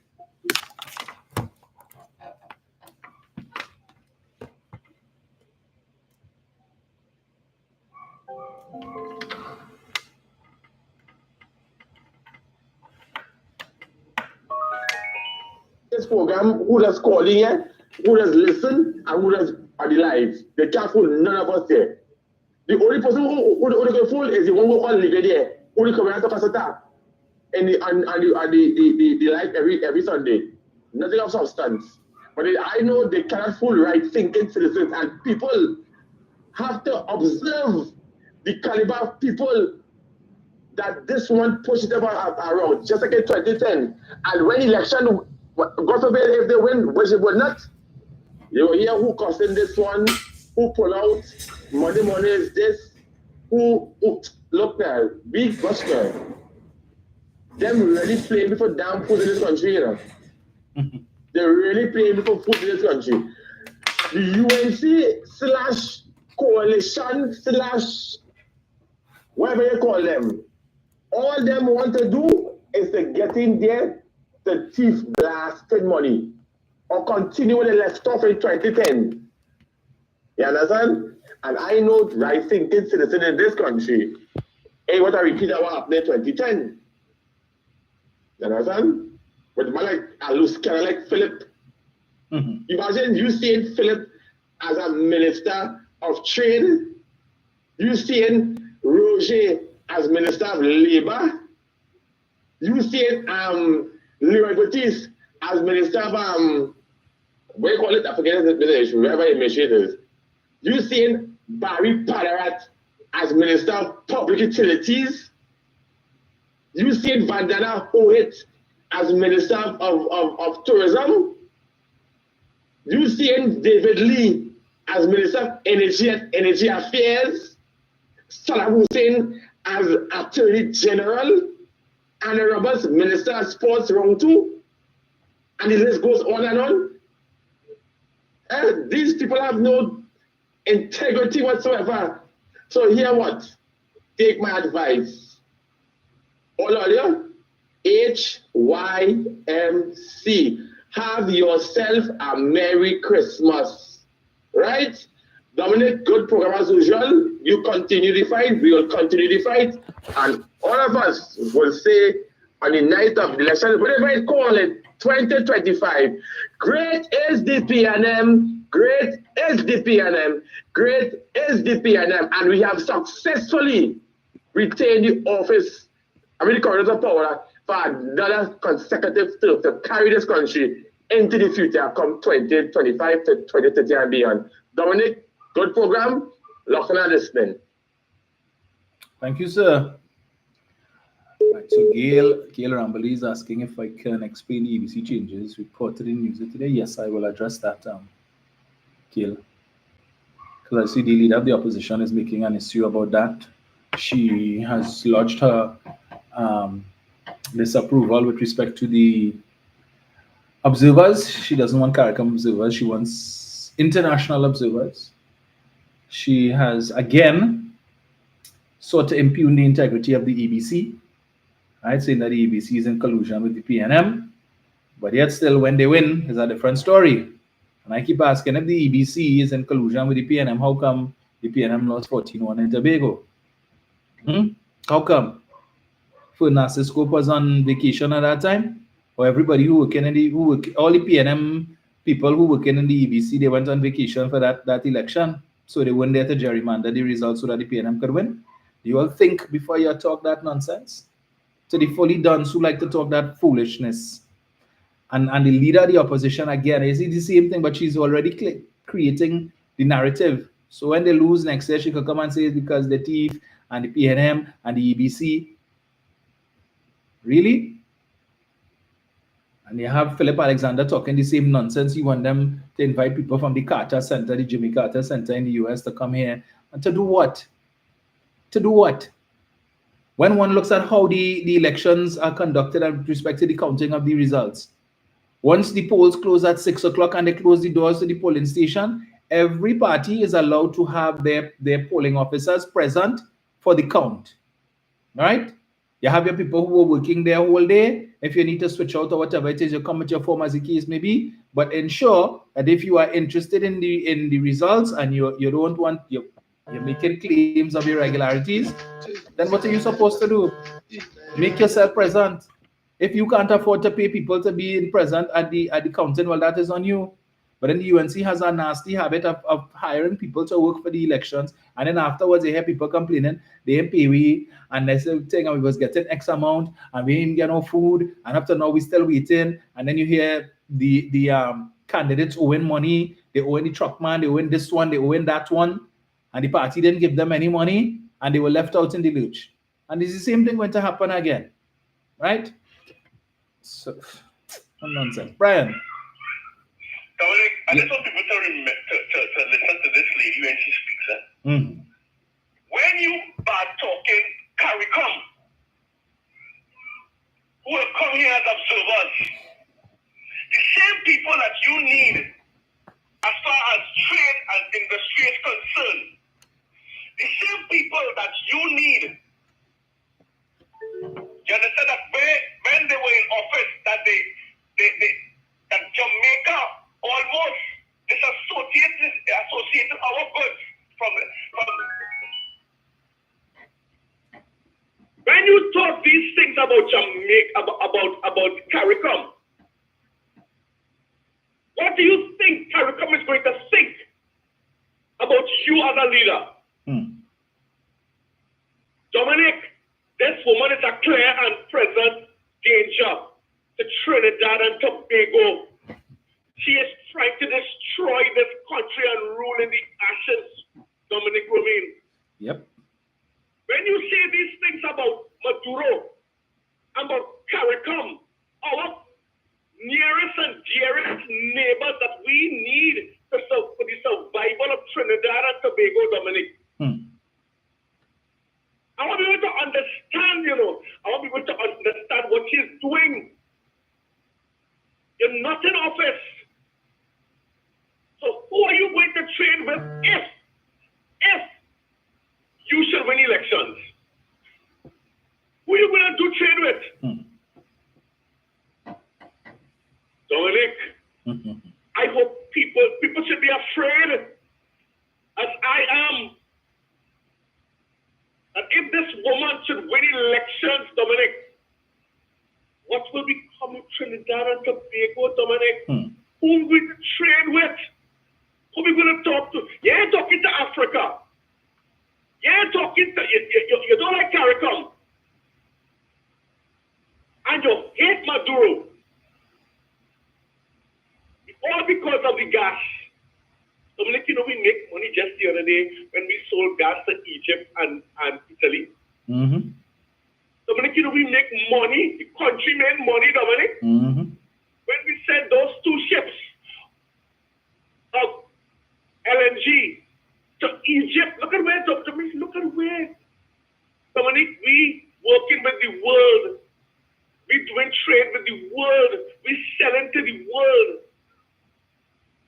This program, who does calling here, who does listen, and who does are the lives. They can't fool none of us there. The only person who they can fool is the one who call live there, who they come out to Casata and the life every Sunday. Nothing of substance. But I know they cannot fool right thinking citizens, and people have to observe the caliber of people that this one pushed them around, just like in 2010. And when election, God forbid if they win, which it would not, you will hear who costing this one, who pull out, money is this, who look there, big buster. Them really playing for damn food in this country, you know. They're really playing for food in this country. The UNC/coalition/ whatever you call them, all them want to do is to get in there to thief blasted money or continue what they left off in 2010. You understand? And I know right thinking citizen in this country ain't what I repeat what happened in 2010. You understand? But man like I lose kind of like Philip. Imagine you seeing Philip as a minister of trade. You seeing Roger as minister of labor. You seeing Leroy Batiste as Minister of what do you call it? I forget the ministry, wherever the ministry is. You seen Barry Padarat as Minister of Public Utilities. You seen Vandana Hoyt as Minister of Tourism. You seen David Lee as Minister of Energy Affairs. Saddam Hussein as Attorney General. Anna Roberts, Minister of Sports, round 2. And the list goes on and on. These people have no integrity whatsoever. So here what? Take my advice. All of you, HYMC. Have yourself a Merry Christmas. Right? Dominic, good program as usual. You continue the fight. We will continue the fight. And all of us will say on the night of the election, whatever you call it, 2025, great is the PNM, great is the PNM, great is the PNM. And we have successfully retained the office, the corridors of power for another consecutive term to carry this country into the future come 2025 to 2030 and beyond. Dominic, good program. Lock on listening. Thank you, sir. Right, so Gail Rambali is asking if I can explain the EBC changes reported in news today. Yes, I will address that, Gail. Because I see the leader of the opposition is making an issue about that. She has lodged her disapproval with respect to the observers. She doesn't want CARICOM observers. She wants international observers. She has again sought to impugn the integrity of the EBC, right, saying that the EBC is in collusion with the PNM, but yet still when they win is a different story. And I keep asking, if the EBC is in collusion with the PNM, how come the PNM lost 14-1 in Tobago? How come? Fernandez Scope was on vacation at that time, or everybody all the PNM people who working in the EBC, they went on vacation for that election, so they weren't there to gerrymander the results so that the PNM could win. Do you all think before you talk that nonsense? So the fully dons who like to talk that foolishness. And the leader of the opposition, again, is the same thing, but she's already creating the narrative. So when they lose next year, she could come and say it's because the thief and the PNM and the EBC. Really? And you have Philip Alexander talking the same nonsense. You want them to invite people from the Carter Center, the Jimmy Carter Center in the US to come here. And to do what? To do what? When one looks at how the elections are conducted with respect to the counting of the results, once the polls close at 6 o'clock and they close the doors to the polling station, every party is allowed to have their polling officers present for the count. All right? You have your people who are working there whole day. If you need to switch out or whatever it is, you come with your form as the case may be. But ensure that if you are interested in the results and you don't want you're making claims of irregularities, then what are you supposed to do? Make yourself present. If you can't afford to pay people to be present at the counting, well, that is on you. But then the UNC has a nasty habit of hiring people to work for the elections, and then afterwards they hear people complaining they didn't pay we, and they say thing we was getting X amount and we didn't get no food, and up to now we still waiting. And then you hear the candidates owing money, they owe the truckman, they owe this one, they owe that one, and the party didn't give them any money, and they were left out in the lurch. And it's the same thing going to happen again, right? So, nonsense. Brian. Dominic, I just want people to listen to this lady when she speaks. When you are talking CARICOM, who will come here as observers, the same people that you need as far as trade and industry is concerned, the same people that you need. You understand that when they were in office, that that Jamaica almost associated our goods from when you talk these things about Jamaica, about CARICOM, what do you think CARICOM is going to think about you as a leader? Dominic, this woman is a clear and present danger to trade Tobago. She is trying to destroy this country and rule in the ashes, Dominic Romain. Yep. When you say these things about Maduro, about CARICOM, our nearest and dearest neighbors that we need for the survival of Trinidad and Tobago, Dominic. I want people to understand, I want people to understand what she's doing. You're not in office. So who are you going to trade with if you should win elections? Who are you going to do trade with? Dominic, I hope people should be afraid, as I am, that if this woman should win elections, Dominic, what will become of Trinidad and Tobago, Dominic? Who are we going to trade with? Who are we going to talk to? You're talking to Africa. You're talking to, you don't like CARICOM. And you hate Maduro. All because of the gas. Dominic, we make money just the other day when we sold gas to Egypt and Italy. Dominic, we make money. The country made money, Dominic. When we sent those 2 ships of LNG to Egypt, look at where, Dominic, Dominic, we working with the world. We doing trade with the world. We selling to the world.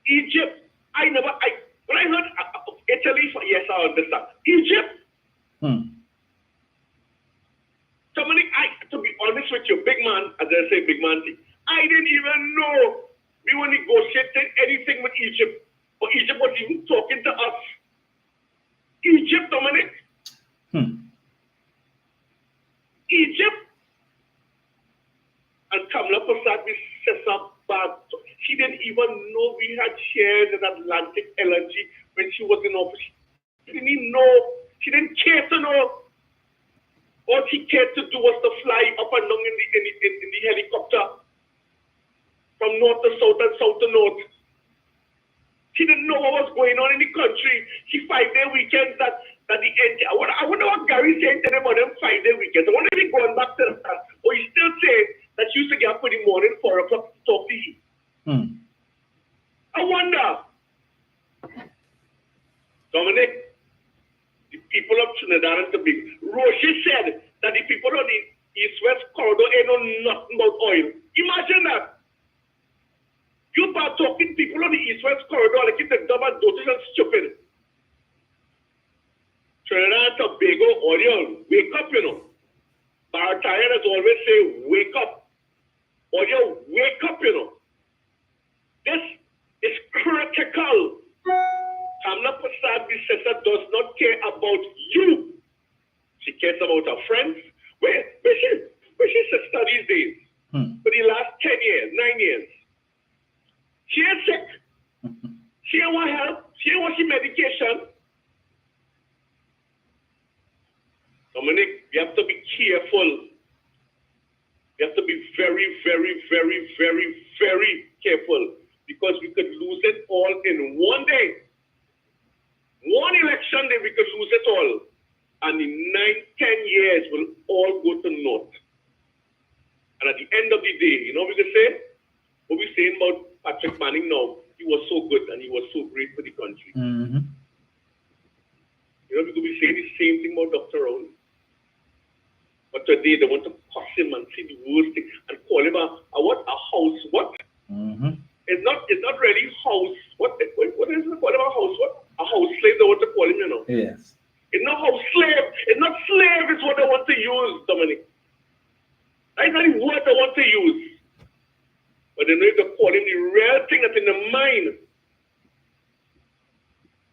Egypt, when I heard of Italy, yes, I understand. Egypt, Dominic, to be honest with you, big man, as I say, big man thing, I didn't even know we were negotiating anything with Egypt, or Egypt was even talking to us. Egypt, Dominic. Egypt. And Kamala Prasad, we set up bad. She didn't even know we had shares in Atlantic LNG when she was in office. She didn't even know. She didn't care to know. All she cared to do was to fly up and down in the helicopter from north to south and south to north. She didn't know what was going on in the country. She 5-day weekends that the end. I wonder what Gary's saying to them about them 5-day weekends. I wonder if he's going back to the past. Or he's still saying that you used to get up in the morning 4 o'clock to talk to you. I wonder. Dominic, the people of Trinidad and Tobago, Roche said that the people on the East-West corridor ain't know nothing about oil. Imagine that. You are talking people on the East-West corridor like it's a dumb and dotish and stupid. Trinidad and Tobago, oil, wake up, Baratayan has always say, wake up. Oil, wake up, This is critical. Kamala Prasad, the sister, does not care about you. She cares about her friends. Where she sister these days? For the last 10 years, 9 years. She is sick. She ain't want help. She ain't want she medication. Dominic, you have to be careful. You have to be very, very, very, very, very careful because we could lose it all in one day. One election day, we could lose it all. And in 9-10 years, we'll all go to naught. And at the end of the day, you know what we could say? What we're saying about Patrick Manning now, he was so good and he was so great for the country. You know, we could be saying the same thing about Dr. Raul. But today they want to cuss him and see the worst thing and call him a house what? It's not really house. What is it called? A house what? A house slave they want to call him, Yes. It's not house slave. It's not slave is what they want to use, Dominic. That's not the word they want to use. But they know to call him the real thing that's in the mind.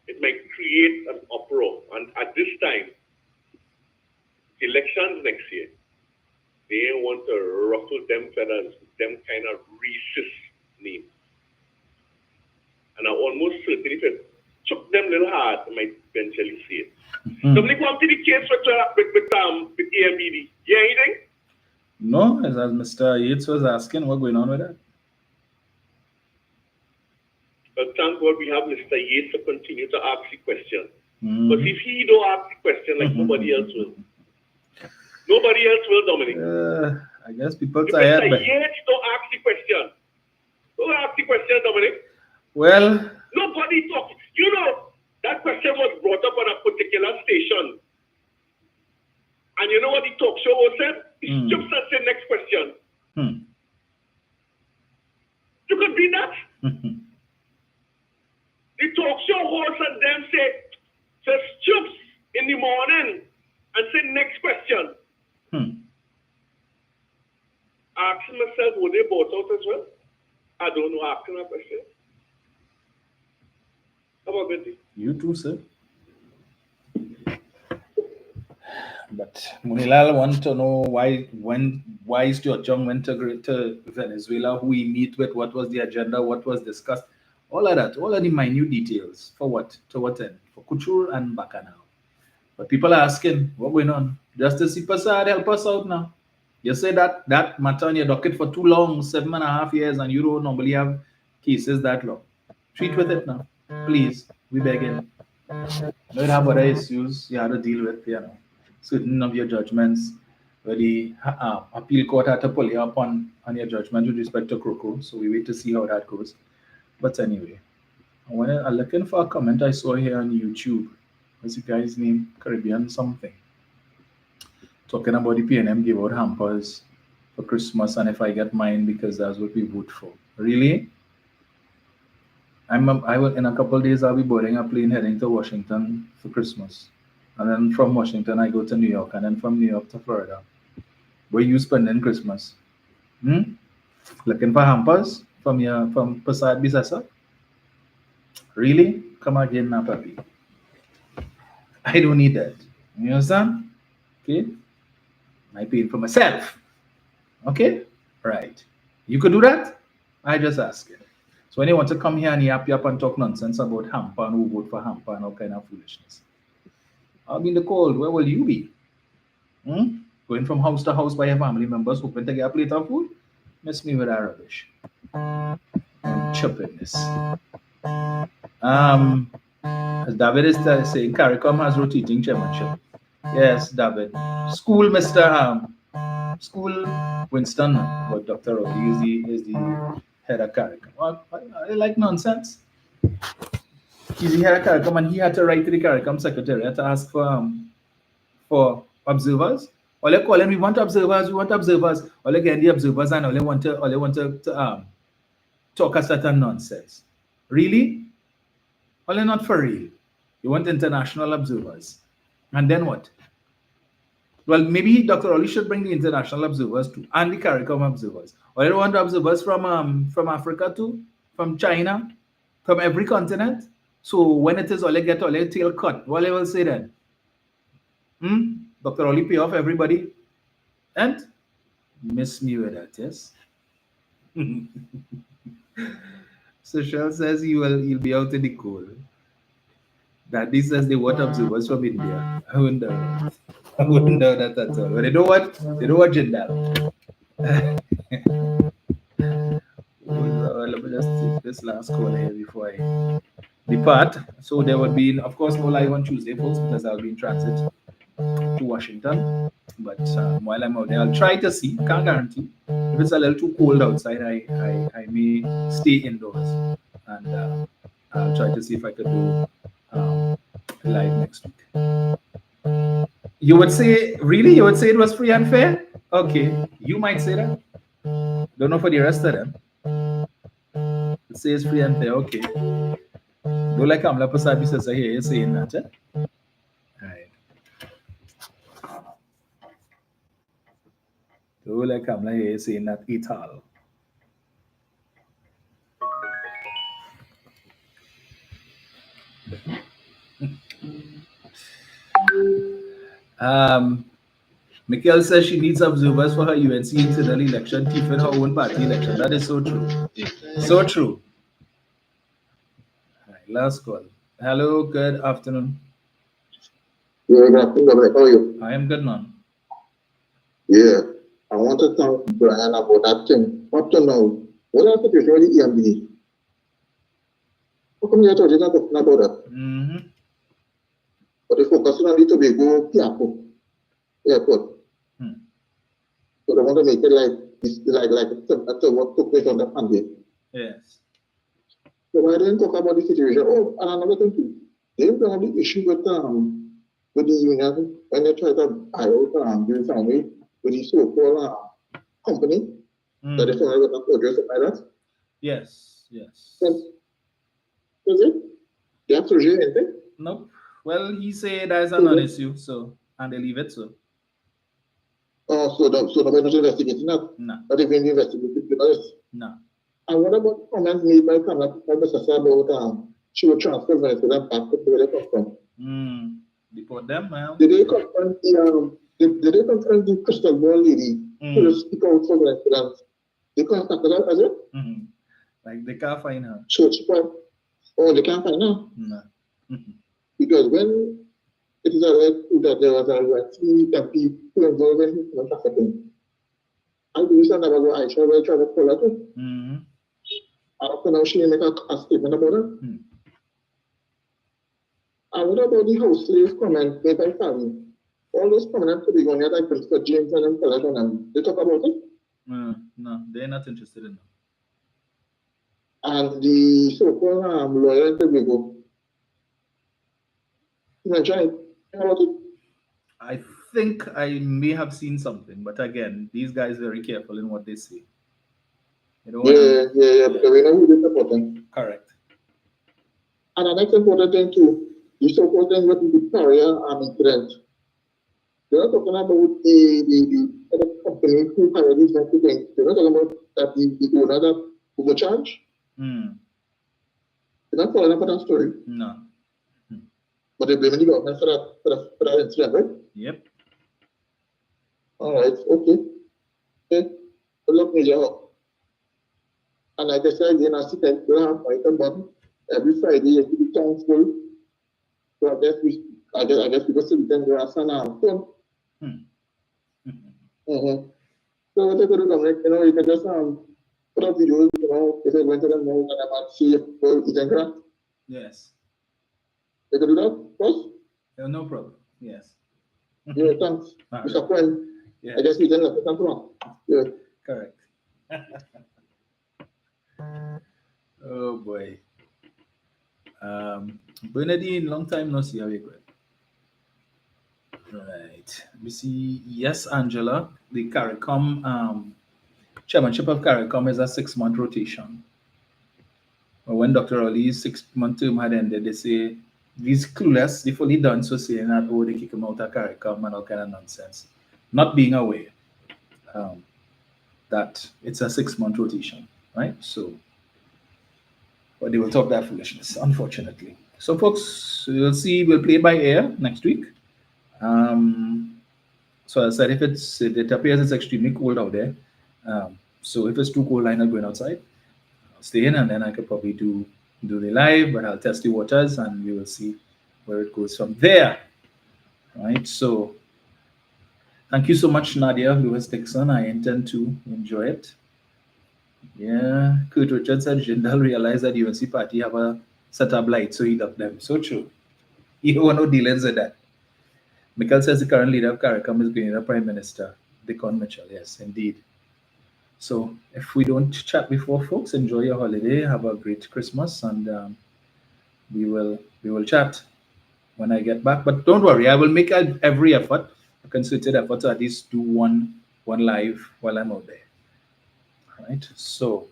It might create an uproar. And at this time, elections next year, they want to ruffle them feathers with them kind of racist names. And I'm almost certain if you chuck them a little hard, I might eventually see it. Dominic, what did the case with AMBD? Yeah, anything? No, as Mr. Yates was asking, what's going on with that? But thank God we have Mr. Yates to continue to ask the question. But if he don't ask the question, like nobody else will. Nobody else will, Dominic. I guess people if tired. Mr. Yates don't ask the question. Don't ask the question, Dominic. Well, nobody talks. You know, that question was brought up on a particular station. And you know what the talk show was said? It's just that the next question. You could be that. The talk show host and them say, just chips in the morning and say next question. Asking myself, were they bought out as well? I don't know, asking a question. How about Betty? You too, sir. But Munilal want to know why Stuart Young went to Venezuela, who he meet with, what was the agenda, what was discussed, all of that, all of the minute details. For what? To what end? For Couture and Bacchanal. But people are asking, what going on? Justice Ipasad, help us out now. You say that matter on your docket for too long, 7.5 years, and you don't normally have cases that long. Treat with it now. Please, we begging. You have other issues you have to deal with, you know. Certain of your judgments, where the appeal court had to pull you up on your judgment with respect to Croco, so we wait to see how that goes. But anyway, I'm looking for a comment I saw here on YouTube. What's the guy's name? Caribbean something. Talking about the PNM give out hampers for Christmas, and if I get mine, because that's what we vote for. Really? I will, in a couple of days, I'll be boarding a plane heading to Washington for Christmas. And then from Washington, I go to New York, and then from New York to Florida. Where you spending Christmas? Looking for hampers from Passat Bisasa? Really? Come again now, papi. I don't need that. You understand? Okay? I pay for myself. Okay? Right. You could do that? I just ask it. So when you want to come here and yap and talk nonsense about hamper and who vote for hamper and all kind of foolishness, I'll be in the cold. Where will you be? Going from house to house by your family members hoping to get a plate of food? Miss me with that rubbish. And choppiness. As David is saying, CARICOM has rotating chairmanship. Yes, David. School, Mr. School Winston, but Dr. Roddy is the head of CARICOM. Well, I like nonsense. He's the head of CARICOM, and he had to write to the CARICOM secretariat to ask for observers. All they call them, we want observers. All they get the observers, and all they want to talk a certain nonsense. Really? All they not for real. You want international observers. And then what? Well, maybe Dr. Oli should bring the international observers too, and the CARICOM observers. Or they want observers from Africa too, from China, from every continent. So when it is all they get all their tail cut, what they will say then? Dr. Oli pay off everybody, and miss me with that, yes. So Shell says he'll be out in the cold. Daddy says they want observers from India. I wouldn't know that at all. But they know what Jindal. Let me just take this last call here before I depart. So there will be, of course, no live on Tuesday, folks, because I'll be in transit to Washington. But while I'm out there, I'll try to see. Can't guarantee. If it's a little too cold outside, I may stay indoors, and I'll try to see if I could do live next week. You would say, really? You would say it was free and fair? Okay, you might say that. Don't know for the rest of them. It says free and fair, okay. Don't like Kamla Pasabi says I hear you saying that, eh? Right. Don't like Kamla hear you saying that at all. Mikhail says she needs observers for her UNC internal election, even her own party election. That is so true. So true. All right, last call. Hello, good afternoon. Good afternoon, Dominic. How are you? I am good, man. Yeah, I want to talk to Brian about that thing. Up to now, what is the situation with the EMD? How come you told you not talking about that? But they focus on the Tobago Piapo airport. So they want to make it like what took place on the Monday. Yes. So why didn't talk about the situation? Oh, and another thing too. They don't have the issue with the union when they try to buy out the family with the so-called company that they found out about address like that. Yes, yes. That's it. They have to review anything? Nope. Well, he said there's a non-issue, so and they leave it so. Oh, so they're not investigating that? No. But they've been investigating this? No. And what about comments made by Mr. about she will transfer Venezuela back to where they come from? Deport them, man. Did they confront the crystal ball lady to speak out for Venezuelans? They contacted her as well? Like they can't find her. So she can't. Oh, they can't find her? No. Because when it is alleged that there was a people involved in human trafficking, I believe that never go Aisha will try to call her too. After now she make a statement about it. And what about the house slave comment made by family? All those comments to be going here like Christopher James and Peloton and they talk about it? No, they're not interested in that. And the so-called lawyer in Tobago, you mentioned about it? I think I may have seen something, but again, these guys are very careful in what they say. You know because we know who they're supporting. Correct. And the next important thing too, the so-called thing with the Victoria incident. They're not talking about the company who carried these things. They're not talking about that the owner that overcharged. They're not following up on that story. No. But they're blaming the government for that incident, right? Yep. All right, okay. Good luck, Major. And like I said again, I see that we have fight and button every Friday. You have to be thankful. So I guess because we can do a phone. So what you could do, Dominic, you can just put up videos, if you're going to the mall and about see people eating crap. Yes. You can do that first? Yeah, no problem. Yes. Yeah, thanks. Mr. Friend. I guess we didn't have to Yeah. Correct. Oh boy. Bernadine, long time no see. How you going? Right. We see, yes, Angela, the CARICOM chairmanship of CARICOM is a 6-month rotation. But when Dr. Ali's 6-month term had ended, they say these clueless, they fully done so saying that, oh, they kick him out of CARICOM and all kind of nonsense. Not being aware that it's a 6-month rotation, right? So, but they will talk that foolishness, unfortunately. So, folks, we'll see. We'll play by ear next week. So I said, if it appears it's extremely cold out there. So if it's too cold, I'm not going outside. I'll stay in, and then I could probably do the live, but I'll test the waters, and we will see where it goes from there. Right. So thank you so much, Nadia Lewis Dixon. I intend to enjoy it. Yeah, Kurt Richard said Jindal realized that UNC party have a set up light, so he ducked them. So true. You don't want no dealings with that. Michael says the current leader of CARICOM is Grenada Prime Minister, Dickon Mitchell. Yes, indeed. So if we don't chat before, folks, enjoy your holiday. Have a great Christmas, and we will chat when I get back. But don't worry, I will make every effort, a concerted effort, to at least do one live while I'm out there. All right. So,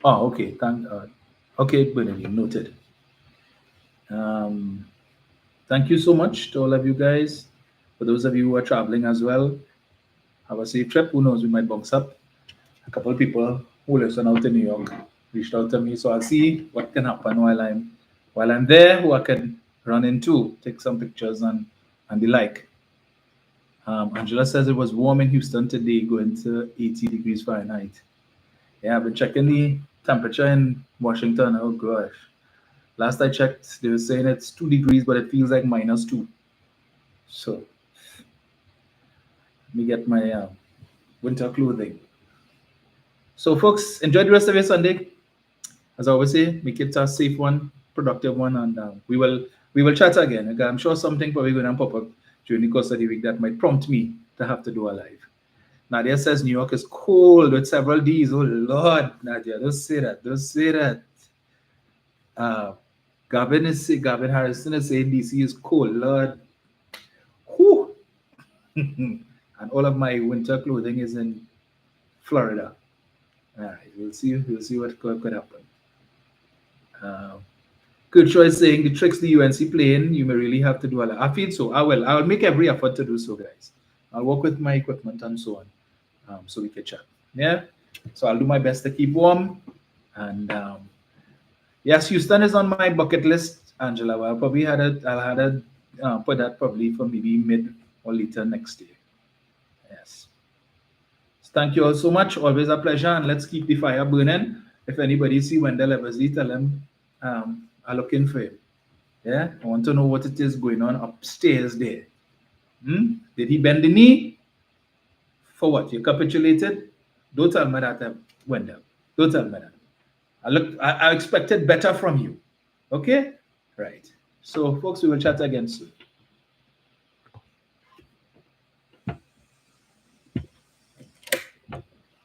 okay. Okay, Bernadine, noted. Thank you so much to all of you guys. For those of you who are traveling as well, have a safe trip. Who knows, we might bounce up. A couple of people who listen out in New York reached out to me, so I'll see what can happen while I'm there, who I can run into, take some pictures and the like. Angela says it was warm in Houston today, going to 80 degrees Fahrenheit. Yeah, I've been checking the temperature in Washington. Oh gosh. Last I checked, they were saying it's 2 degrees, but it feels like -2. So, let me get my winter clothing. So, folks, enjoy the rest of your Sunday. As I always say, make it a safe one, productive one, and we will chat again. Okay? I'm sure something probably going to pop up during the course of the week that might prompt me to have to do a live. Nadia says New York is cold with several Ds. Oh Lord, Nadia, don't say that. Don't say that. Gavin Harrison is saying DC is cold. Lord. Whew. And all of my winter clothing is in Florida. All right, we'll see what could happen. Good choice saying the tricks the UNC playing, you may really have to do a lot. I feel so. I'll make every effort to do so, guys. I'll work with my equipment and so on. So we can chat. Yeah. So I'll do my best to keep warm. And yes, Houston is on my bucket list, Angela. Well, I'll probably put that probably for maybe mid or later next year. Yes. Thank you all so much. Always a pleasure. And let's keep the fire burning. If anybody see Wendell Eversley, tell him I'm looking for him. Yeah. I want to know what it is going on upstairs there. Did he bend the knee? For what? You capitulated? Don't tell me that, Wendell. Don't tell me that. I expected better from you. Okay? Right. So, folks, we will chat again soon.